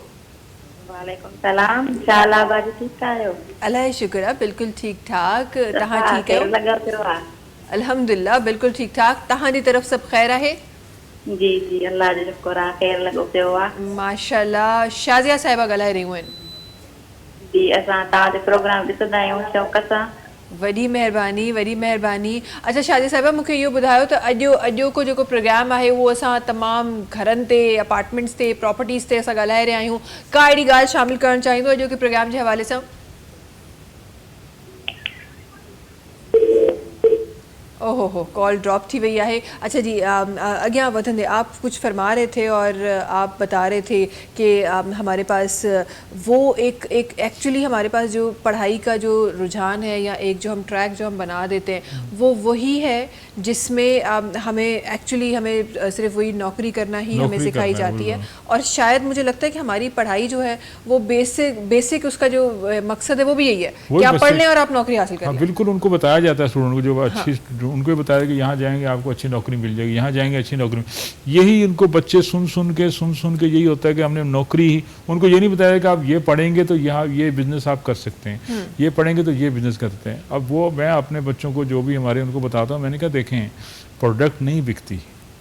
وعلیکم السلام. انشاءاللہ باجی ٹھیک ہے؟ اللہ شکر ہے، بالکل ٹھیک ٹھاک. تہاں ٹھیک ہے؟ الحمدللہ بالکل ٹھیک ٹھاک. تہاں دی طرف سب خیر ہے؟ جی جی اللہ جی شکر ہے، خیر لگو پیو ہے ماشاءاللہ. شازیہ صاحبہ ॻाल्हाए रहियूं आहिनि. जी असां तव्हांजो प्रोग्राम ॾिसंदा आहियूं शौक़ सां. वॾी महिरबानी, वॾी महिरबानी. अच्छा शादी साहिबा, मूंखे इहो ॿुधायो त अॼोको जेको प्रोग्राम आहे उहो असां तमामु घरनि ते, अपार्टमेंट्स ते, प्रॉपर्टीज़ ते असां ॻाल्हाए रहिया आहियूं. का अहिड़ी ॻाल्हि शामिलु करणु चाहींदो अॼोके प्रोग्राम जे हवाले सां? ओहो हो, कॉल ड्रॉप थी वही है. अच्छा जी, अॻियां वधंदे आप कुछ फरमा रहे थे और आप बता रहे थे कि हमारे पास वो एक एक्चुअली हमारे पास जो पढ़ाई का जो रुझान है या एक जो हम ट्रैक जो हम बना देते हैं वो वही है जिसमें हमें सिर्फ वही नौकरी करना ही हमें सिखाई जाती है. और शायद मुझे लगता है कि हमारी पढ़ाई जो है वो बेसिक उसका जो मकसद है वो भी यही है कि आप पढ़ लें और आप नौकरी हासिल करें. बिल्कुल उनको बताया जाता है स्टूडेंट को, जो अच्छी उनको भी बताया कि यहाँ जाएंगे आपको अच्छी नौकरी मिल जाएगी, यहाँ जाएंगे अच्छी नौकरी. यही उनको बच्चे सुन के यही होता है कि हमने नौकरी ही, उनको ये नहीं बताया कि आप ये पढ़ेंगे तो यहाँ ये बिजनेस आप कर सकते हैं, ये पढ़ेंगे तो ये बिजनेस करते हैं. अब वो मैं अपने बच्चों को जो भी हमारे उनको बताता हूँ, मैंने कहा देखें प्रोडक्ट नहीं बिकती,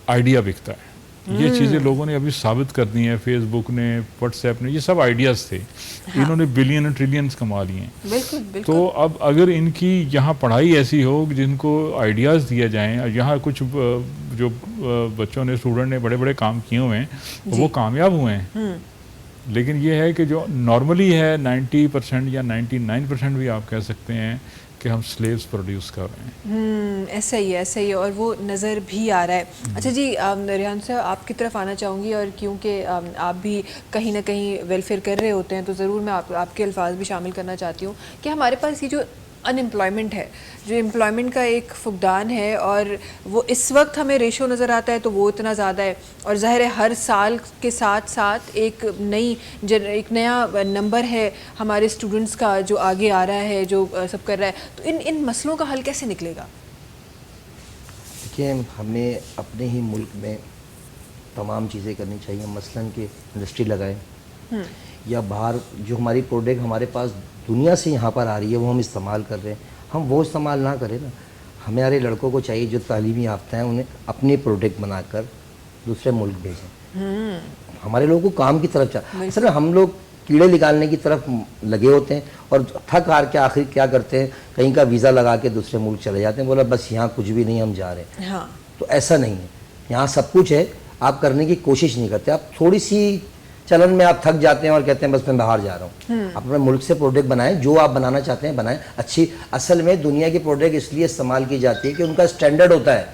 आइडिया बिकता है. ये चीज़ें लोगों ने अभी साबित कर दी हैं. फेसबुक ने, व्हाट्सएप ने, ये सब आइडियाज़ थे. इन्होंने बिलियन ट्रिलियंस कमा लिए हैं. बिल्कुल. तो अब अगर इनकी यहाँ पढ़ाई ऐसी हो कि जिनको आइडियाज़ दिए जाएं, और यहाँ कुछ जो बच्चों ने, स्टूडेंट ने बड़े बड़े काम किए हुए हैं वो कामयाब हुए हैं. लेकिन ये है कि जो नॉर्मली है 90% या 99% भी आप कह सकते हैं कि हम स्लेव्स प्रोड्यूस कर रहे हैं. ऐसा ही है और वो नज़र भी आ रहा है. अच्छा जी, रेहान साहब आपकी तरफ आना चाहूँगी, और क्योंकि आप भी कहीं ना कहीं वेलफेयर कर रहे होते हैं तो ज़रूर मैं आपके अल्फाज भी शामिल करना चाहती हूँ कि हमारे पास ये जो अनएम्प्लॉयमेंट है, जो एम्प्लॉयमेंट का एक फुकदान है, और वो इस वक्त हमें रेशो नज़र आता है तो वो इतना ज़्यादा है. और ज़ाहिर है हर साल के साथ साथ एक नया नंबर है हमारे स्टूडेंट्स का जो आगे आ रहा है, जो सब कर रहा है. तो इन मसलों का हल कैसे निकलेगा? देखिए, हमें अपने ही मुल्क में तमाम चीज़ें करनी चाहिए. मसलन कि इंडस्ट्री लगाएं या बाहर जो हमारी प्रोडक्ट हमारे पास दुनिया से यहाँ पर आ रही है वो हम इस्तेमाल कर रहे हैं, हम वो इस्तेमाल ना करें ना. हमारे लड़कों को चाहिए जो तालीमी याफ्ता हैं उन्हें अपनी प्रोडक्ट बनाकर दूसरे मुल्क भेजें. हमारे लोगों को काम की तरफ चाहिए. असल में हम लोग कीड़े निकालने की तरफ लगे होते हैं और थक हार के आखिर क्या करते हैं, कहीं का वीज़ा लगा के दूसरे मुल्क चले जाते हैं, बोला बस यहाँ कुछ भी नहीं, हम जा रहे हैं. तो ऐसा नहीं है. यहाँ सब कुछ है, आप करने की कोशिश नहीं करते. आप थोड़ी सी चलन में आप थक जाते हैं और कहते हैं बस मैं बाहर जा रहा हूँ. अपने मुल्क से प्रोडक्ट बनाएं, जो आप बनाना चाहते हैं बनाएं अच्छी. असल में दुनिया की प्रोडक्ट इसलिए इस्तेमाल की जाती है कि उनका स्टैंडर्ड होता है.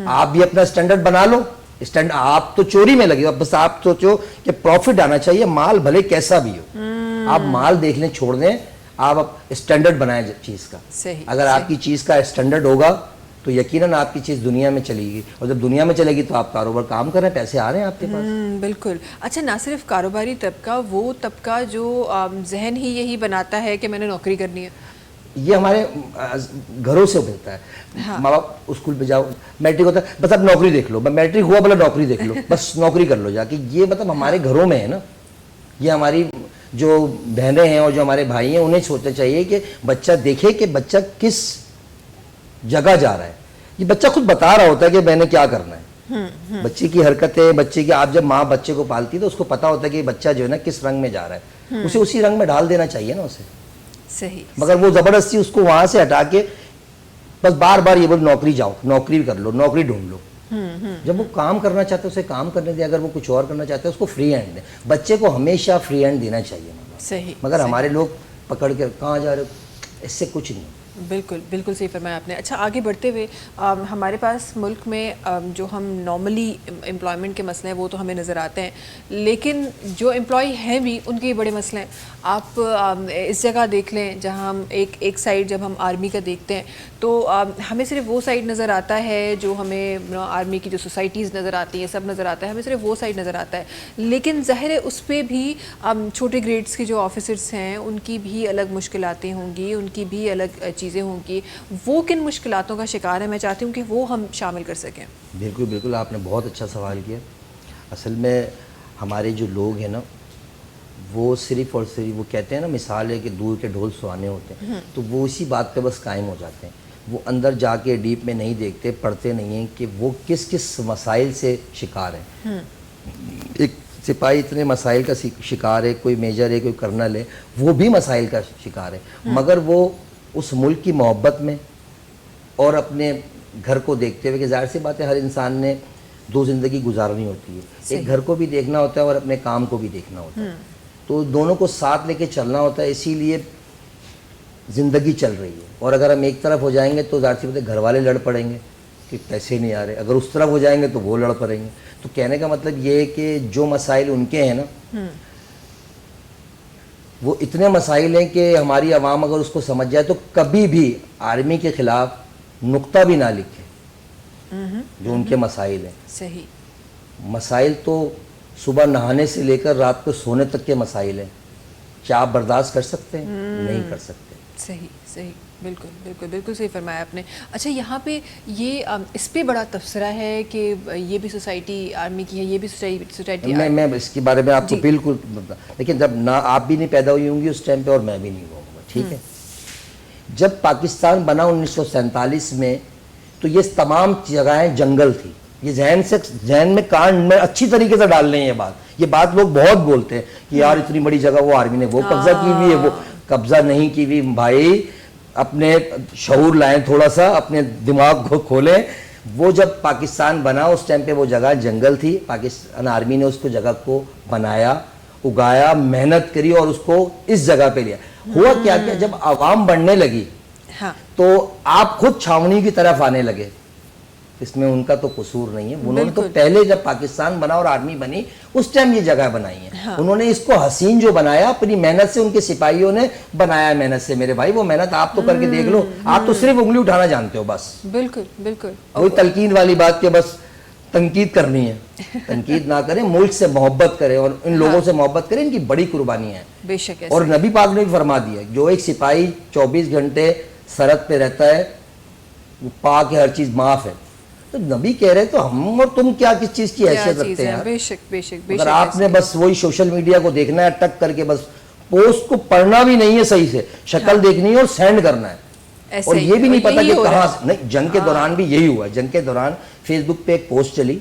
आप भी अपना स्टैंडर्ड बना लो. स्टैंड आप तो चोरी में लगे, बस आप सोचो कि प्रॉफिट आना चाहिए, माल भले कैसा भी हो. आप माल देख लें, छोड़ दें, आप स्टैंडर्ड बनाएं चीज़ का. अगर आपकी चीज़ का स्टैंडर्ड होगा तो यकीनन आपकी चीज़ दुनिया में चलेगी, और जब दुनिया में चलेगी तो आप कारोबार काम कर रहे हैं, पैसे आ रहे हैं आपके पास. बिल्कुल. अच्छा, ना सिर्फ कारोबारी तबका, वो तबका जो जहन ही यही बनाता है कि मैंने नौकरी करनी है. یہ ہمارے گھروں سے ملتا ہے. ماں باپ اسکول پہ جاؤ, میٹرک ہوتا ہے, بس اب نوکری دیکھ لو, میٹرک ہوا بولا نوکری دیکھ لو, بس نوکری کر لو جا کے. یہ مطلب ہمارے گھروں میں ہے نا. یہ ہماری جو بہنیں ہیں اور جو ہمارے بھائی ہیں انہیں سوچنا چاہیے کہ بچہ دیکھے کہ بچہ کس جگہ جا رہا ہے. یہ بچہ خود بتا رہا ہوتا ہے کہ میں نے کیا کرنا ہے. بچے کی حرکتیں, بچے کی, آپ جب ماں بچے کو پالتی ہے تو اس کو پتا ہوتا ہے کہ بچہ جو ہے نا کس رنگ میں جا رہا ہے, اسے اسی رنگ میں ڈال دینا چاہیے نا اسے. صحیح. مگر وہ زبردستی اس کو وہاں سے ہٹا کے بس بار بار یہ بول نوکری جاؤ, نوکری کر لو, نوکری ڈھونڈ لو. جب وہ کام کرنا چاہتے ہیں اسے کام کرنے دیں, اگر وہ کچھ اور کرنا چاہتے ہیں اس کو فری ہینڈ دیں. بچے کو ہمیشہ فری ہینڈ دینا چاہیے. صحیح. مگر ہمارے لوگ پکڑ کے کہاں جا رہے ہو, اس سے کچھ نہیں. بالکل بالکل صحیح فرمایا آپ نے. اچھا آگے بڑھتے ہوئے ہمارے پاس ملک میں جو ہم نارملی امپلائمنٹ کے مسئلے ہیں وہ تو ہمیں نظر آتے ہیں, لیکن جو امپلائی ہیں بھی ان کے بڑے مسئلے ہیں. آپ اس جگہ دیکھ لیں جہاں ہم ایک سائڈ جب ہم آرمی کا دیکھتے ہیں تو ہمیں صرف وہ سائڈ نظر آتا ہے جو ہمیں آرمی کی جو سوسائٹیز نظر آتی ہیں سب نظر آتا ہے, ہمیں صرف وہ سائڈ نظر آتا ہے. لیکن ظاہر ہے اس پہ بھی چھوٹے گریڈس کے جو آفیسرس ہیں ان کی بھی الگ مشکلاتیں ہوں گی, ان کی بھی الگ چیزیں ہوں گی. وہ کن مشکلاتوں کا شکار ہے, میں چاہتی ہوں کہ وہ ہم شامل کر سکیں. بالکل بالکل, آپ نے بہت اچھا سوال کیا. اصل میں ہمارے جو لوگ ہیں نا وہ صرف اور صرف وہ کہتے ہیں نا مثال ہے کہ دور کے ڈھول سہانے ہوتے ہیں, تو وہ اسی بات پہ بس قائم ہو جاتے ہیں. وہ اندر جا کے ڈیپ میں نہیں دیکھتے, پڑھتے نہیں ہیں کہ وہ کس کس مسائل سے شکار ہیں. ایک سپاہی اتنے مسائل کا شکار ہے, کوئی میجر ہے, کوئی کرنل ہے, وہ بھی مسائل کا شکار ہے. مگر وہ اس ملک کی محبت میں اور اپنے گھر کو دیکھتے ہوئے کہ ظاہر سی بات ہے ہر انسان نے دو زندگی گزارنی ہوتی ہے, ایک گھر کو بھی دیکھنا ہوتا ہے اور اپنے کام کو بھی دیکھنا ہوتا ہے, تو دونوں کو ساتھ لے کے چلنا ہوتا ہے. اسی لیے زندگی چل رہی ہے. اور اگر ہم ایک طرف ہو جائیں گے تو ظاہر سی بات ہے گھر والے لڑ پڑیں گے کہ پیسے نہیں آ رہے, اگر اس طرف ہو جائیں گے تو وہ لڑ پڑیں گے. تو کہنے کا مطلب یہ ہے کہ جو مسائل ان کے ہیں نا وہ اتنے مسائل ہیں کہ ہماری عوام اگر اس کو سمجھ جائے تو کبھی بھی آرمی کے خلاف نقطہ بھی نہ لکھے جو ان کے مسائل ہیں. صحیح. مسائل تو صبح نہانے سے لے کر رات کو سونے تک کے مسائل ہیں. کیا آپ برداشت کر سکتے ہیں؟ نہیں کر سکتے. صحیح صحیح, بالکل بالکل بالکل صحیح فرمایا آپ نے. اچھا یہاں پہ یہ اس پہ بڑا تبصرہ ہے کہ یہ بھی سوسائٹی آرمی کی ہے, یہ بھی سوسائٹی. میں اس کے بارے میں آپ کو بالکل, لیکن جب نہ آپ بھی نہیں پیدا ہوئی ہوں گی اس ٹائم پہ اور میں بھی نہیں ہوا ہوں گا, ٹھیک ہے. جب پاکستان بنا 1947 میں تو یہ تمام جگہیں جنگل تھی. یہ ذہن میں کان میں اچھی طریقے سے ڈال لیں. یہ بات لوگ بہت بولتے ہیں کہ یار اتنی بڑی جگہ وہ آرمی نے وہ قبضہ کی ہوئی ہے, وہ قبضہ نہیں کی ہوئی. بھائی اپنے شعور لائیں, تھوڑا سا اپنے دماغ کو کھولیں. وہ جب پاکستان بنا اس ٹائم پہ وہ جگہ جنگل تھی. پاکستان آرمی نے اس کو جگہ کو بنایا, اگایا, محنت کری اور اس کو اس جگہ پہ لیا. ہوا کیا کہ جب عوام بڑھنے لگی تو آپ خود چھاونی کی طرف آنے لگے. اس میں ان کا تو قصور نہیں ہے. انہوں نے تو پہلے جب پاکستان بنا اور آرمی بنی اس ٹائم یہ جگہ بنائی ہے. انہوں نے اس کو حسین جو بنایا اپنی محنت سے, ان کے سپاہیوں نے بنایا محنت سے. میرے بھائی وہ محنت آپ تو کر کے دیکھ لو, آپ تو صرف انگلی اٹھانا جانتے ہو بس. بالکل بالکل. وہی تلقین والی بات کہ بس تنقید کرنی ہے. تنقید نہ کریں, ملک سے محبت کریں اور ان لوگوں سے محبت کریں. ان کی بڑی قربانیاں ہیں بے شک. اور نبی پاک نے بھی فرما دیا جو ایک سپاہی 24 گھنٹے سرحد پہ رہتا ہے وہ پاک ہے, ہر چیز معاف ہے. تو نبی کہہ رہے تو ہم اور تم کیا کس چیز کی حیثیت رکھتے ہیں؟ بے شک بے شک. اگر آپ نے بس وہی سوشل میڈیا کو دیکھنا ہے ٹک کر کے, بس پوسٹ کو پڑھنا بھی نہیں ہے صحیح سے, شکل دیکھنی ہے اور سینڈ کرنا ہے, اور یہ بھی نہیں پتا کہ کہاں سے. نہیں, جنگ کے دوران بھی یہی ہوا. جنگ کے دوران فیس بک پہ ایک پوسٹ چلی,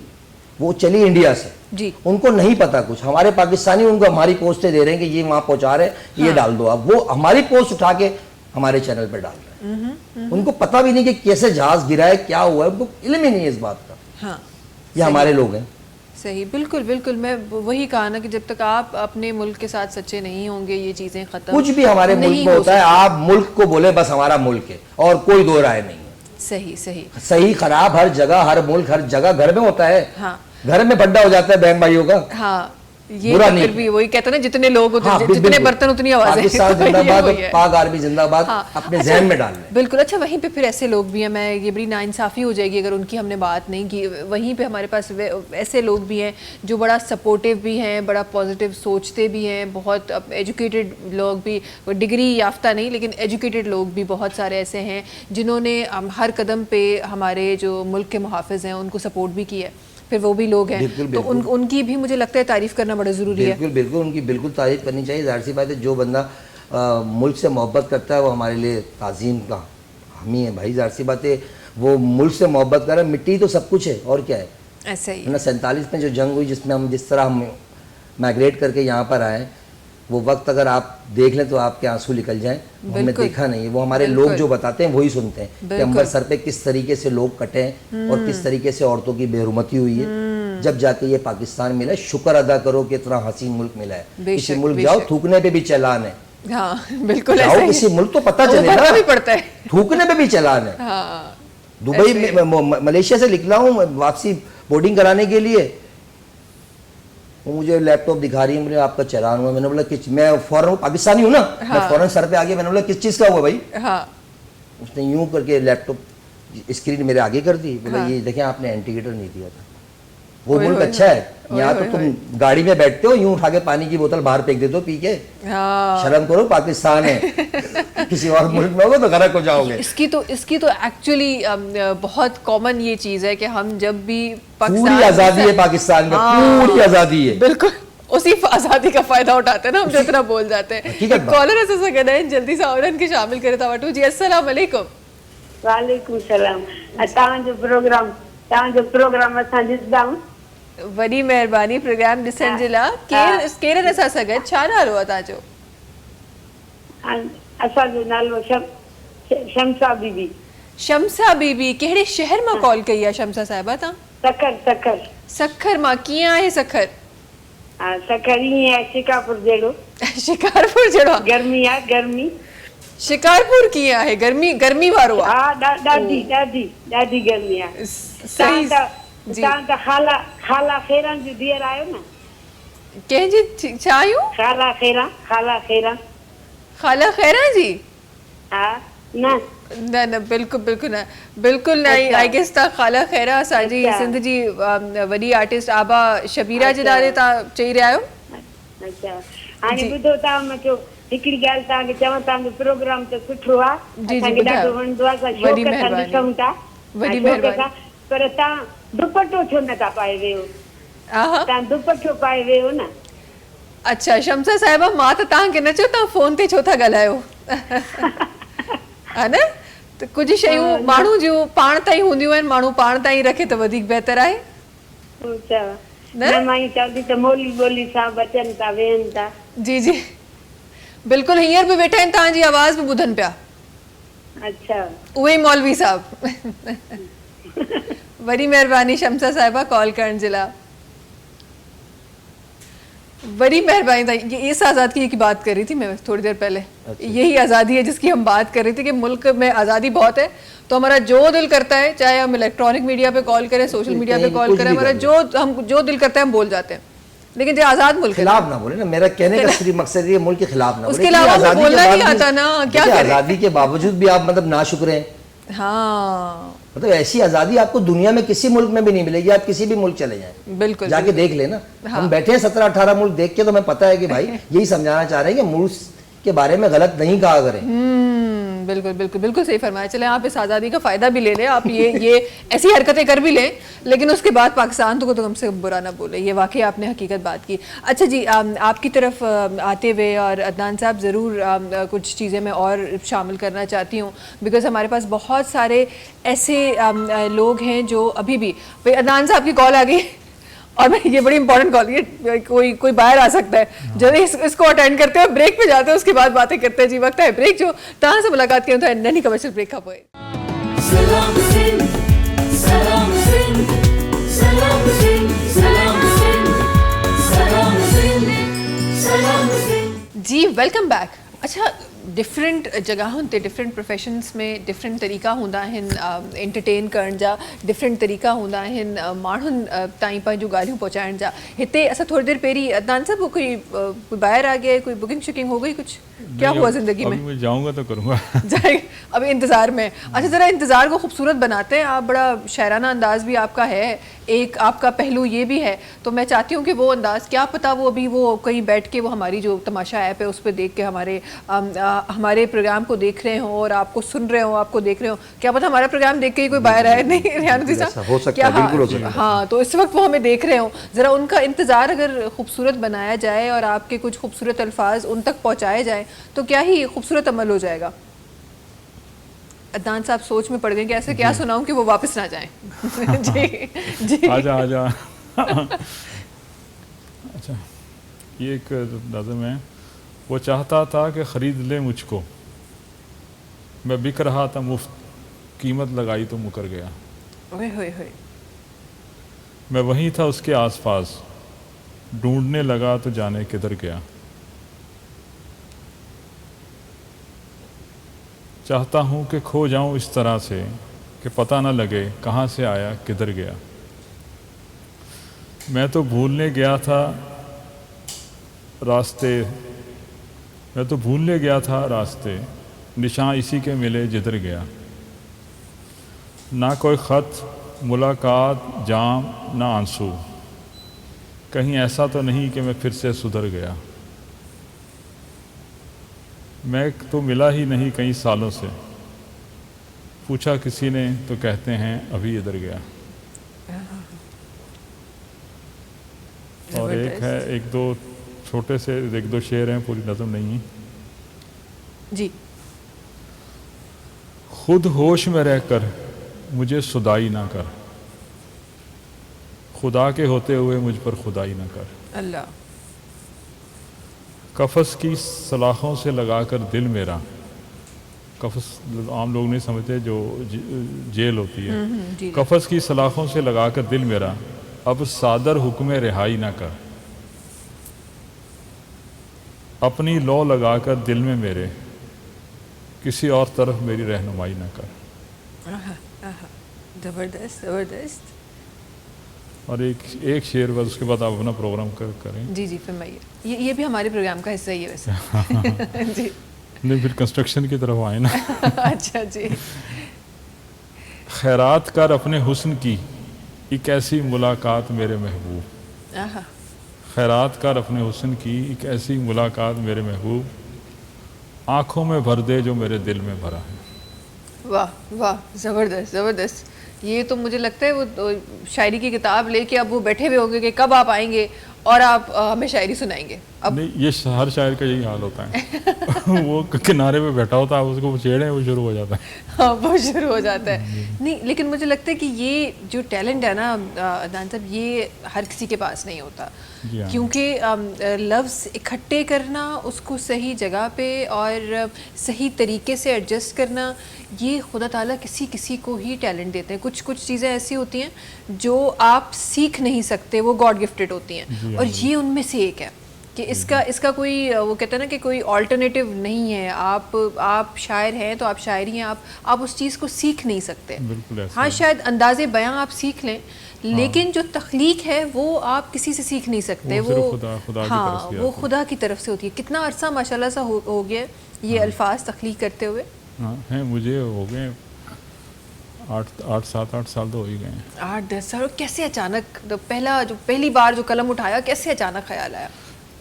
وہ چلی انڈیا سے. ان کو نہیں پتا کچھ, ہمارے پاکستانی ان کو ہماری پوسٹیں دے رہے ہیں کہ یہ وہاں پہنچا رہے ہیں, یہ ڈال دو. اب وہ ہماری پوسٹ اٹھا کے ہمارے چینل پہ ڈال رہے ہیں. ان کو پتہ بھی نہیں کہ کیسے جہاز گرا ہے, کیا ہوا ہے, ان کو علم ہی نہیں ہے اس بات کا. یہ ہمارے لوگ ہیں. صحیح, بالکل بالکل. میں وہی کہا نا کہ جب تک آپ اپنے ملک کے ساتھ سچے نہیں ہوں گے یہ چیزیں ختم. کچھ بھی ہمارے ملک میں ہوتا ہے آپ ملک کو بولے بس ہمارا ملک ہے اور کوئی دو رائے نہیں ہے. صحیح صحیح. صحیح خراب ہر جگہ, ہر ملک, ہر جگہ گھر میں ہوتا ہے. گھر میں بھڈا ہو جاتا ہے بہن بھائیوں کا. ये बुरा तो नहीं फिर भी वही कहते हैं ना, जितने लोग हाँ, जितने बिल्कुल। बर्तन उतनी आवाजें। पाकिस्तान तो ये जिंदाबाद वही और है। पाक आर्मी जिंदाबाद हाँ, अपने अच्छा, जहन में डाल लें। बिल्कुल। अच्छा, वहीं पे फिर ऐसे लोग भी हैं, मैं ये बड़ी नाइंसाफ़ी हो जाएगी अगर उनकी हमने बात नहीं की, वहीं पे हमारे पास ऐसे लोग भी हैं जो बड़ा सपोर्टिव भी हैं, बड़ा पॉजिटिव सोचते भी हैं, बहुत एजुकेटेड लोग भी, डिग्री याफ्ता नहीं लेकिन एजुकेटेड लोग भी बहुत सारे ऐसे हैं जिन्होंने हर कदम पे हमारे जो मुल्क के मुहाफ़िज़ हैं उनको सपोर्ट भी किया है, फिर वो भी लोग हैं। बिल्कुल, तो बिल्कुल। उनकी भी मुझे लगता है तारीफ़ करना बड़ा ज़रूरी है। बिल्कुल बिल्कुल, उनकी बिल्कुल तारीफ करनी चाहिए। ज़ाहिर सी बात है, जो बंदा मुल्क से मोहब्बत करता है वो हमारे लिए ताज़ीम का हामी है भाई। ज़ाहिर सी बात है, वो मुल्क से मोहब्बत कर रहा है। मिट्टी तो सब कुछ है और क्या है। ऐसा ही ना 47 में जो जंग हुई, जिसमें हम जिस तरह हम माइग्रेट करके यहाँ पर आए, वो वक्त अगर आप देख लें तो आपके आंसू निकल जाएं। हमने बिल्कुल। देखा नहीं है, वो हमारे लोग जो बताते हैं वही सुनते हैं कि बिल्कुल। अंबर सर पे किस तरीके से लोग कटे हैं और किस तरीके से औरतों की बेरुमती हुई है। जब जाके ये पाकिस्तान मिला, शुक्र अदा करो कि इतना हसीन मुल्क मिला है। बेशक, किसी मुल्क जाओ, बेशक। थूकने पे भी चालान है। हाँ, बिल्कुल ऐसा जाओ ही किसी है। मुल्क तो पता वो चले भरना ना, भी पड़ता है। थूकने पे भी चालान है। हाँ, दुबई ऐसे में मलेशिया से निकला हूँ वापसी बोर्डिंग कराने के लिए, वो मुझे लैपटॉप दिखा रही है, मुझे आपका चालान हुआ। मैंने बोला कि मैं फौरन पाकिस्तानी हूँ ना, हाँ। मैं फौरन सर पे आ गया। मैंने बोला किस चीज़ का हुआ भाई? हाँ, उसने यूं करके लैपटॉप स्क्रीन मेरे आगे कर दी। बोला हाँ। ये देखें, आपने एंटीगेटर नहीं दिया था। वो ओए मुल्क होए अच्छा है, होए यहाँ तो होए तुम गाड़ी में बैठते हो, यूं उठा के पानी की बोतल बाहर फेंक देते हो पी के। हाँ। शर्म करो, पाकिस्तान है। किसी और मुल्क में होगा तो गरक हो जाओगे। इसकी तो एक्चुअली बहुत कॉमन ये चीज़ है कि हम जब भी पूरी आज़ादी है पाकिस्तान में, हाँ। पूरी आज़ादी है। बिल्कुल उसी आज़ादी का फायदा उठाते हैं ना हम, जो इतना बोल जाते हैं। हकीकत बात। कॉलर ऐसा सगन है, जल्दी से और इनके शामिल करे तवटू जी। अस्सलाम वालेकुम। वालेकुम सलाम। तव्हांजो प्रोग्राम असां ॾिसंदा आहियूं। वॾी महिरबानी प्रोग्राम ॾिसण जे लाइ। केरु असां सां गॾु, छा नालो आहे तव्हांजो? असांजो नालो शमसा बीबी। शमसा बीबी, कहिड़े शहर मां कॉल कई आहे शमसा साहिबा तव्हां? सखर सखर मां। कीअं आहे सखर? हा, सखर ईअं आहे शिकारपुर जहिड़ो। शिकारपुर जहिड़ो आहे? गर्मी आहे, गर्मी। शिकारपुर कीअं आहे? गर्मी वारो आहे? हा, ॾाढी गर्मी आहे। सही जी। तव्हां त ख़ाला ख़ैरान जी धीअर आहियो न? कंहिंजी छा आहियूं? ख़ाला ख़ैरान। ख़ाला ख़ैरा जी? हा, न न बिल्कुल न। आई गेस तव्हां ख़ाला ख़ैरा असांजी सिंध जी वॾी आर्टिस्ट आबा शबीरा जे नाले तव्हां चई रहिया आहियो? अच्छा, हाणे ॿुधो, तव्हां मूंखे हिकिड़ी ॻाल्हि तव्हांखे चवां, तव्हांजो प्रोग्राम त सुठो आहे, जी, असांखे ॿुधायो। ॾाढो वणंदो आहे, असां शौक़ सां ॾिसूं था। वॾी शौक़ महिरबानी। सां। पर तव्हां दुपट्टो छो नथा पाए वियो? तव्हां दुपट्टो पाए वियो न? अच्छा शमसा साहिबा, मां त तव्हांखे न चयो, तव्हां फ़ोन ते छो था ॻाल्हायो? हा न, त कुझु शयूं माण्हू जूं पाण ताईं हूंदियूं आहिनि, माण्हू पाण ताईं रखे त वधीक बहितर आहे न? मां ई चवां थी त मोली ॿोली सां अचनि था, वेहनि था। जी बिल्कुलु, हींअर बि वेठा आहिनि, तव्हांजी आवाज़ बि ॿुधनि पिया। अच्छा, उहे ई मौलवी साहब। वॾी महिरबानी शमसा साहिबा कॉल करण जे लाइ। बड़ी मेहरबानी था। ये इस आज़ादी की बात कर रही थी मैं थोड़ी देर पहले। यही आज़ादी है जिसकी हम बात कर रही थी कि मुल्क में आज़ादी बहुत है, तो हमारा जो दिल करता है, चाहे हम इलेक्ट्रॉनिक मीडिया पे कॉल करें, सोशल मीडिया पे कॉल करें, हमारा जो दिल करता है हम बोल जाते हैं, लेकिन जो आज़ाद मुल्क खिलाफ ना बोले ना। मेरा कहने का सिर्फ मकसद ये मुल्क के खिलाफ ना बोले। उसके अलावा बोलना नहीं आता ना, क्या करें? आज़ादी के बावजूद भी आप मतलब नाशुक्र हैं। हाँ, मतलब ऐसी आज़ादी आपको दुनिया में किसी मुल्क में भी नहीं मिलेगी। आप किसी भी मुल्क चले जाएं, बिल्कुल जाके देख लेना। हम बैठे हैं 17-18 मुल्क देख के, तो हमें पता है कि भाई यही समझाना चाह रहे हैं कि मुल्क के बारे में गलत नहीं कहा करें। बिल्कुल सही फरमाया। चले आप इस आज़ादी का फ़ायदा भी ले लें, आप ये ऐसी हरकतें कर भी लें, लेकिन उसके बाद पाकिस्तान को तो कम से कम बुरा ना बोले। ये वाकई आपने हकीकत बात की। अच्छा जी, आपकी तरफ आते हुए और अदनान साहब ज़रूर कुछ चीज़ें मैं और शामिल करना चाहती हूँ, बिकॉज़ हमारे पास बहुत सारे ऐसे लोग हैं जो अभी भी, भाई अदनान साहब की कॉल आ गई और मैं ये बड़ी इंपॉर्टेंट कॉल, ये कोई बाहर आ सकता है, जल्दी इसको अटेंड करते हैं, ब्रेक पे जाते हैं, उसके बाद बातें करते हैं। जी वक्त है ब्रेक जो तहाँ से मुलाकात करें तो ननी कमर्शियल ब्रेक का पोए। सलाम सिंह, सलाम सिंह, सलाम सिंह, सलाम सिंह, सलाम सिंह, सलाम सिंह। जी वेलकम बैक। अच्छा ڈفرنٹ جگہ ہوتے ڈفرنٹ پروفیشنس میں ڈفرنٹ طریقہ ہوندا ہن انٹرٹین کرن جا ڈفرنٹ طریقہ ہوندا ہن ماण्हुनि ताईं पंहिंजूं ॻाल्हियूं पहुचाइण जा हिते असां थोड़ी देर पहिरीं अदनान साहब कोई ॿाहिरि आ गया कोई बुकिंग शुकिंग हो गई कुछ क्या हुआ ज़िंदगी में मैं जाऊंगा तो करूंगा जाए अभी इंतज़ार में अच्छा ज़रा इंतज़ार को खूबसूरत बनाते हैं आप बड़ा शायराना अंदाज़ भी आपका है एक आपका पहलू ये भी है तो मैं चाहती हूँ कि वो अंदाज़ क्या पता वो अभी वो कहीं बैठ के वो हमारी जो तमाशा ऐप है उस पर देख के हमारे प्रोग्राम को देख रहे हों और आपको सुन रहे हों आपको देख रहे हों क्या पता हमारा प्रोग्राम देख के ही कोई बाहर आए नहीं रेहानुद्दीन साहब हो सकता है, बिल्कुल हो सकता है। हाँ तो इस वक्त वो हमें देख रहे हों ज़रा उनका इंतज़ार अगर खूबसूरत बनाया जाए और आपके कुछ खूबसूरत अल्फाज उन तक पहुँचाए जाएँ तो क्या ही खूबसूरत अमल हो जाएगा। अदनान साहब सोच में पड़ गए कि ऐसे क्या सुनाऊं कि वो वापस ना जाएं। जी जी आजा अच्छा ये एक नज़म है। वो चाहता था कि ख़रीद ले मुझको, मैं बिक रहा था मुफ्त, कीमत लगाई तो मुकर गया। ओए होए होए मैं वहीं था उसके आसपास, ढूंढने लगा तो जाने किधर गया। चाहता हूँ कि खो जाऊँ इस तरह से कि पता न लगे कहाँ से आया किधर गया। मैं तो भूलने गया था रास्ते, निशान इसी के मिले जिधर गया। ना कोई ख़त मुलाकात जाम ना आंसू, कहीं ऐसा तो नहीं कि मैं फिर से सुधर गया। मैं तो मिला ही नहीं कई सालों से, पूछा किसी ने तो कहते हैं अभी इधर गया। और एक है एक दो छोटे से एक दो शेर हैं, पूरी नज़म नहीं है जी। खुद होश में रहकर मुझे सुदाई ना कर, खुदा के होते हुए मुझ पर खुदाई ना कर। अल्लाह कफस की सलाखों से लगाकर दिल मेरा, कफस आम लोग नहीं समझते जो जेल होती है, जी कफस की सलाखों से लगाकर दिल मेरा अब सादर हुक्म रिहाई ना कर। अपनी लौ लगाकर दिल में मेरे किसी और तरफ मेरी रहनुमाई ना कर। ज़बरदस्त ज़बरदस्त। और एक शेर बस, उसके बाद आप अपना प्रोग्राम करें। जी जी फरमाइए। ये भी हमारे प्रोग्राम का हिस्सा ही है वैसे। जी नहीं फिर कंस्ट्रक्शन की तरफ आए ना। अच्छा जी। खैरात कर अपने हुस्न की एक ऐसी मुलाकात मेरे महबूब, आहा खैरात कर अपने हुस्न की एक ऐसी मुलाकात मेरे महबूब, आँखों में भर दे जो मेरे दिल में भरा है। वाह वाह ज़बरदस्त ज़बरदस्त। ये तो मुझे लगता है वो शायरी की किताब लेके अब वो बैठे हुए होंगे कि कब आप आएंगे और आप हमें शायरी सुनाएंगे। अब नहीं ये हर शायर का यही हाल होता है। वो किनारे पे बैठा होता है, उसको छेड़े वो शुरू हो जाता है। हाँ वो शुरू हो जाता है। नहीं लेकिन मुझे लगता है कि ये जो टैलेंट है ना अदनान साहब, ये हर किसी के पास नहीं होता, जी हाँ। क्योंकि लफ्ज़ इकट्ठे करना, उसको सही जगह पे और सही तरीके से एडजस्ट करना, ये खुदा ताला किसी किसी को ही टैलेंट देते हैं। कुछ कुछ चीज़ें ऐसी होती हैं जो आप सीख नहीं सकते, वो गॉड गिफ्टेड होती हैं, और ये उनमें से एक है कि इसका कोई वो कहते हैं ना कि कोई ऑल्टरनेटिव नहीं है। आप शायर हैं तो आप शायर ही हैं, आप उस चीज़ को सीख नहीं सकते। बिल्कुल ऐसा हाँ शायद अंदाज़े बयां आप सीख लें, लेकिन जो तख्लीक है वो आप किसी से सीख नहीं सकते। वो सिर्फ खुदा की तरफ हाँ से वो आती है। खुदा की तरफ से होती है। कितना अरसा माशाल्लाह सा हो गया ये अल्फाज तख्लीक करते हुए? हाँ हैं, मुझे हो गए 8-7 साल तो हो ही गए हैं। 8-10 साल। कैसे अचानक पहली बार जो कलम उठाया, कैसे अचानक ख्याल आया?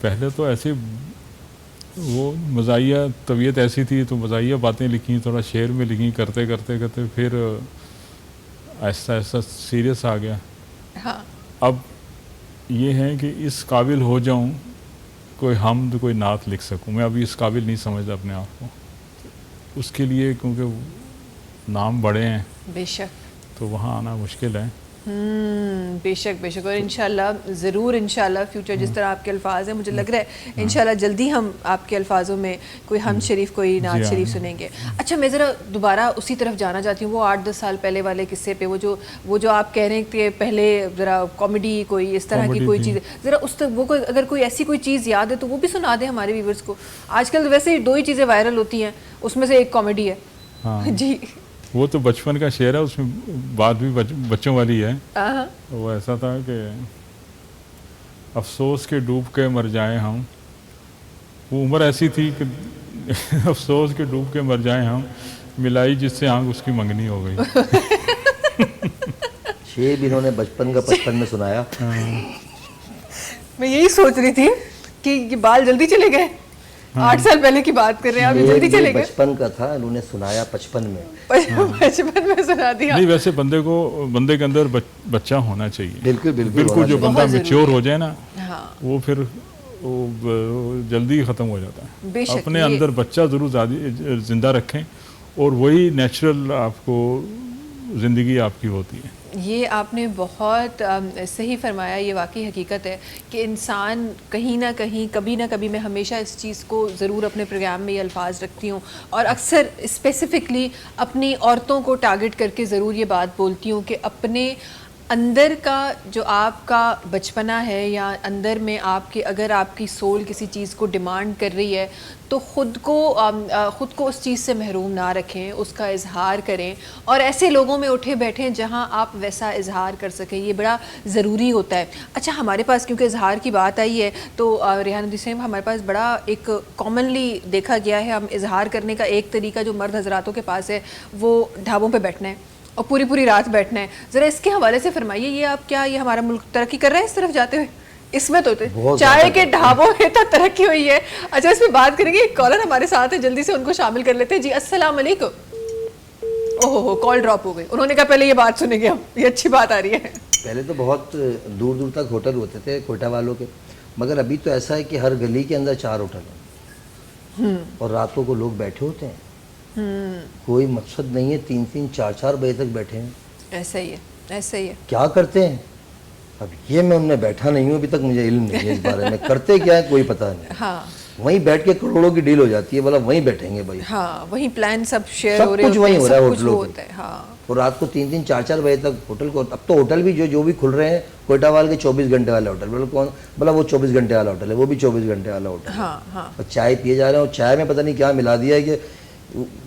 पहले तो ऐसे वो मज़ाहिया तबीयत ऐसी थी तो मज़ाहिया बातें लिखी, थोड़ा शेर में लिखी, करते करते फिर ऐसा सीरियस आ गया। हाँ अब ये है कि इस काबिल हो जाऊं कोई हमद कोई नात लिख सकूं। मैं अभी इस काबिल नहीं समझता अपने आप को, उसके लिए क्योंकि नाम बड़े हैं बेशक। तो वहाँ आना मुश्किल है। بے شک بے شک, اور انشاءاللہ ضرور انشاءاللہ فیوچر جس طرح آپ کے الفاظ ہیں, مجھے لگ رہا ہے انشاءاللہ جلدی ہم آپ کے الفاظوں میں کوئی حمد شریف, کوئی نعت شریف سنیں گے. اچھا میں ذرا دوبارہ اسی طرف جانا چاہتی ہوں, وہ 8-10 سال پہلے والے قصے پہ, وہ جو آپ کہہ رہے ہیں کہ پہلے ذرا کامیڈی کوئی اس طرح کی کوئی چیز, ذرا اس وہ کوئی اگر کوئی ایسی کوئی چیز یاد ہے تو وہ بھی سنا دیں ہمارے ویورز کو. آج کل ویسے 2 ہی چیزیں وائرل ہوتی ہیں, اس میں سے ایک کامیڈی ہے. جی وہ تو بچپن کا شعر ہے, اس میں بات بھی بچوں والی ہے. وہ ایسا تھا کہ افسوس کے ڈوب کے مر جائیں ہم, وہ عمر ایسی تھی کہ افسوس کے ڈوب کے مر جائیں ہم, ملائی جس سے آنکھ اس کی منگنی ہو گئی. شعر بھی انہوں نے بچپن کا 55 میں سنایا. میں یہی سوچ رہی تھی کہ یہ بال جلدی چلے گئے, 8 سال پہلے کی بات کر رہے ہیں آپ, جلدی چلے گئے. بچپن کا تھا, انہوں نے سنایا 55 میں. بچپن میں سنا دیا. نہیں ویسے بندے کے اندر بچہ ہونا چاہیے. بالکل بالکل جو بندہ میچور ہو جائے نا, وہ پھر جلدی ختم ہو جاتا ہے. اپنے اندر بچہ ضرور زندہ رکھیں, اور وہی نیچرل آپ کو زندگی آپ کی ہوتی ہے. یہ آپ نے بہت صحیح فرمایا. یہ واقعی حقیقت ہے کہ انسان کہیں نہ کہیں کبھی نہ کبھی, میں ہمیشہ اس چیز کو ضرور اپنے پروگرام میں یہ الفاظ رکھتی ہوں, اور اکثر اسپیسیفکلی اپنی عورتوں کو ٹارگٹ کر کے ضرور یہ بات بولتی ہوں کہ اپنے اندر کا جو آپ کا بچپنا ہے, یا اندر میں آپ کے اگر آپ کی سول کسی چیز کو ڈیمانڈ کر رہی ہے تو خود کو اس چیز سے محروم نہ رکھیں, اس کا اظہار کریں, اور ایسے لوگوں میں اٹھے بیٹھیں جہاں آپ ویسا اظہار کر سکیں. یہ بڑا ضروری ہوتا ہے. اچھا ہمارے پاس کیونکہ اظہار کی بات آئی ہے تو ریحان الدین صاحب, ہمارے پاس بڑا ایک کامنلی دیکھا گیا ہے, ہم اظہار کرنے کا ایک طریقہ جو مرد حضراتوں کے پاس ہے وہ ڈھابوں پہ بیٹھنا ہے اور پوری رات بیٹھنا ہے. ذرا اس کے حوالے سے فرمائیے, یہ آپ کیا یہ ہمارا ملک ترقی کر رہا ہے اس طرف جاتے ہوئے؟ اس میں تو چائے کے ڈھابوں میں تو ترقی ہوئی ہے. اچھا اس میں بات کریں گے, ایک کالر ہمارے ساتھ ہے, جلدی سے ان کو شامل کر لیتے ہیں. جی السلام علیکم. اوہ کال ڈراپ ہو گئی, انہوں نے کہا پہلے یہ بات سنیں گے ہم, یہ اچھی بات آ رہی ہے. پہلے تو بہت دور دور تک ہوٹل ہوتے تھے کوئٹہ والوں کے, مگر ابھی تو ایسا ہے کہ ہر گلی کے اندر 4 ہوٹل ہیں, اور راتوں کو لوگ بیٹھے ہوتے ہیں. کوئی مقصد نہیں ہے, 3-3 4-4 بجے تک بیٹھے ہیں. ایسا ہی ہے, ایسا ہی ہے. کیا کرتے ہیں اب یہ میں ان میں بیٹھا نہیں ہوں, ابھی تک مجھے علم نہیں ہے اس بارے میں, کرتے کیا ہے کوئی پتہ نہیں. ہاں وہیں بیٹھ کے کروڑوں کی ڈیل ہو جاتی ہے, بولا وہیں بیٹھیں گے بھائی. ہاں وہیں پلان سب شیئر ہو رہے ہیں, سب کچھ وہیں ہو رہا ہے ہوٹلوں پہ. ہاں اور رات کو 3-3 4-4 بجے تک ہوٹل کو. اب تو ہوٹل بھی جو بھی کھل رہے ہیں, کوئٹہ والے کے 24 گھنٹے والا ہوٹل, بولا کون, بولا وہ 24 گھنٹے والا ہوٹل ہے, وہ بھی 24 گھنٹے والا ہوٹل ہے. اور چائے پیے جا رہے ہیں, اور چائے میں پتہ نہیں کیا ملا دیا ہے کہ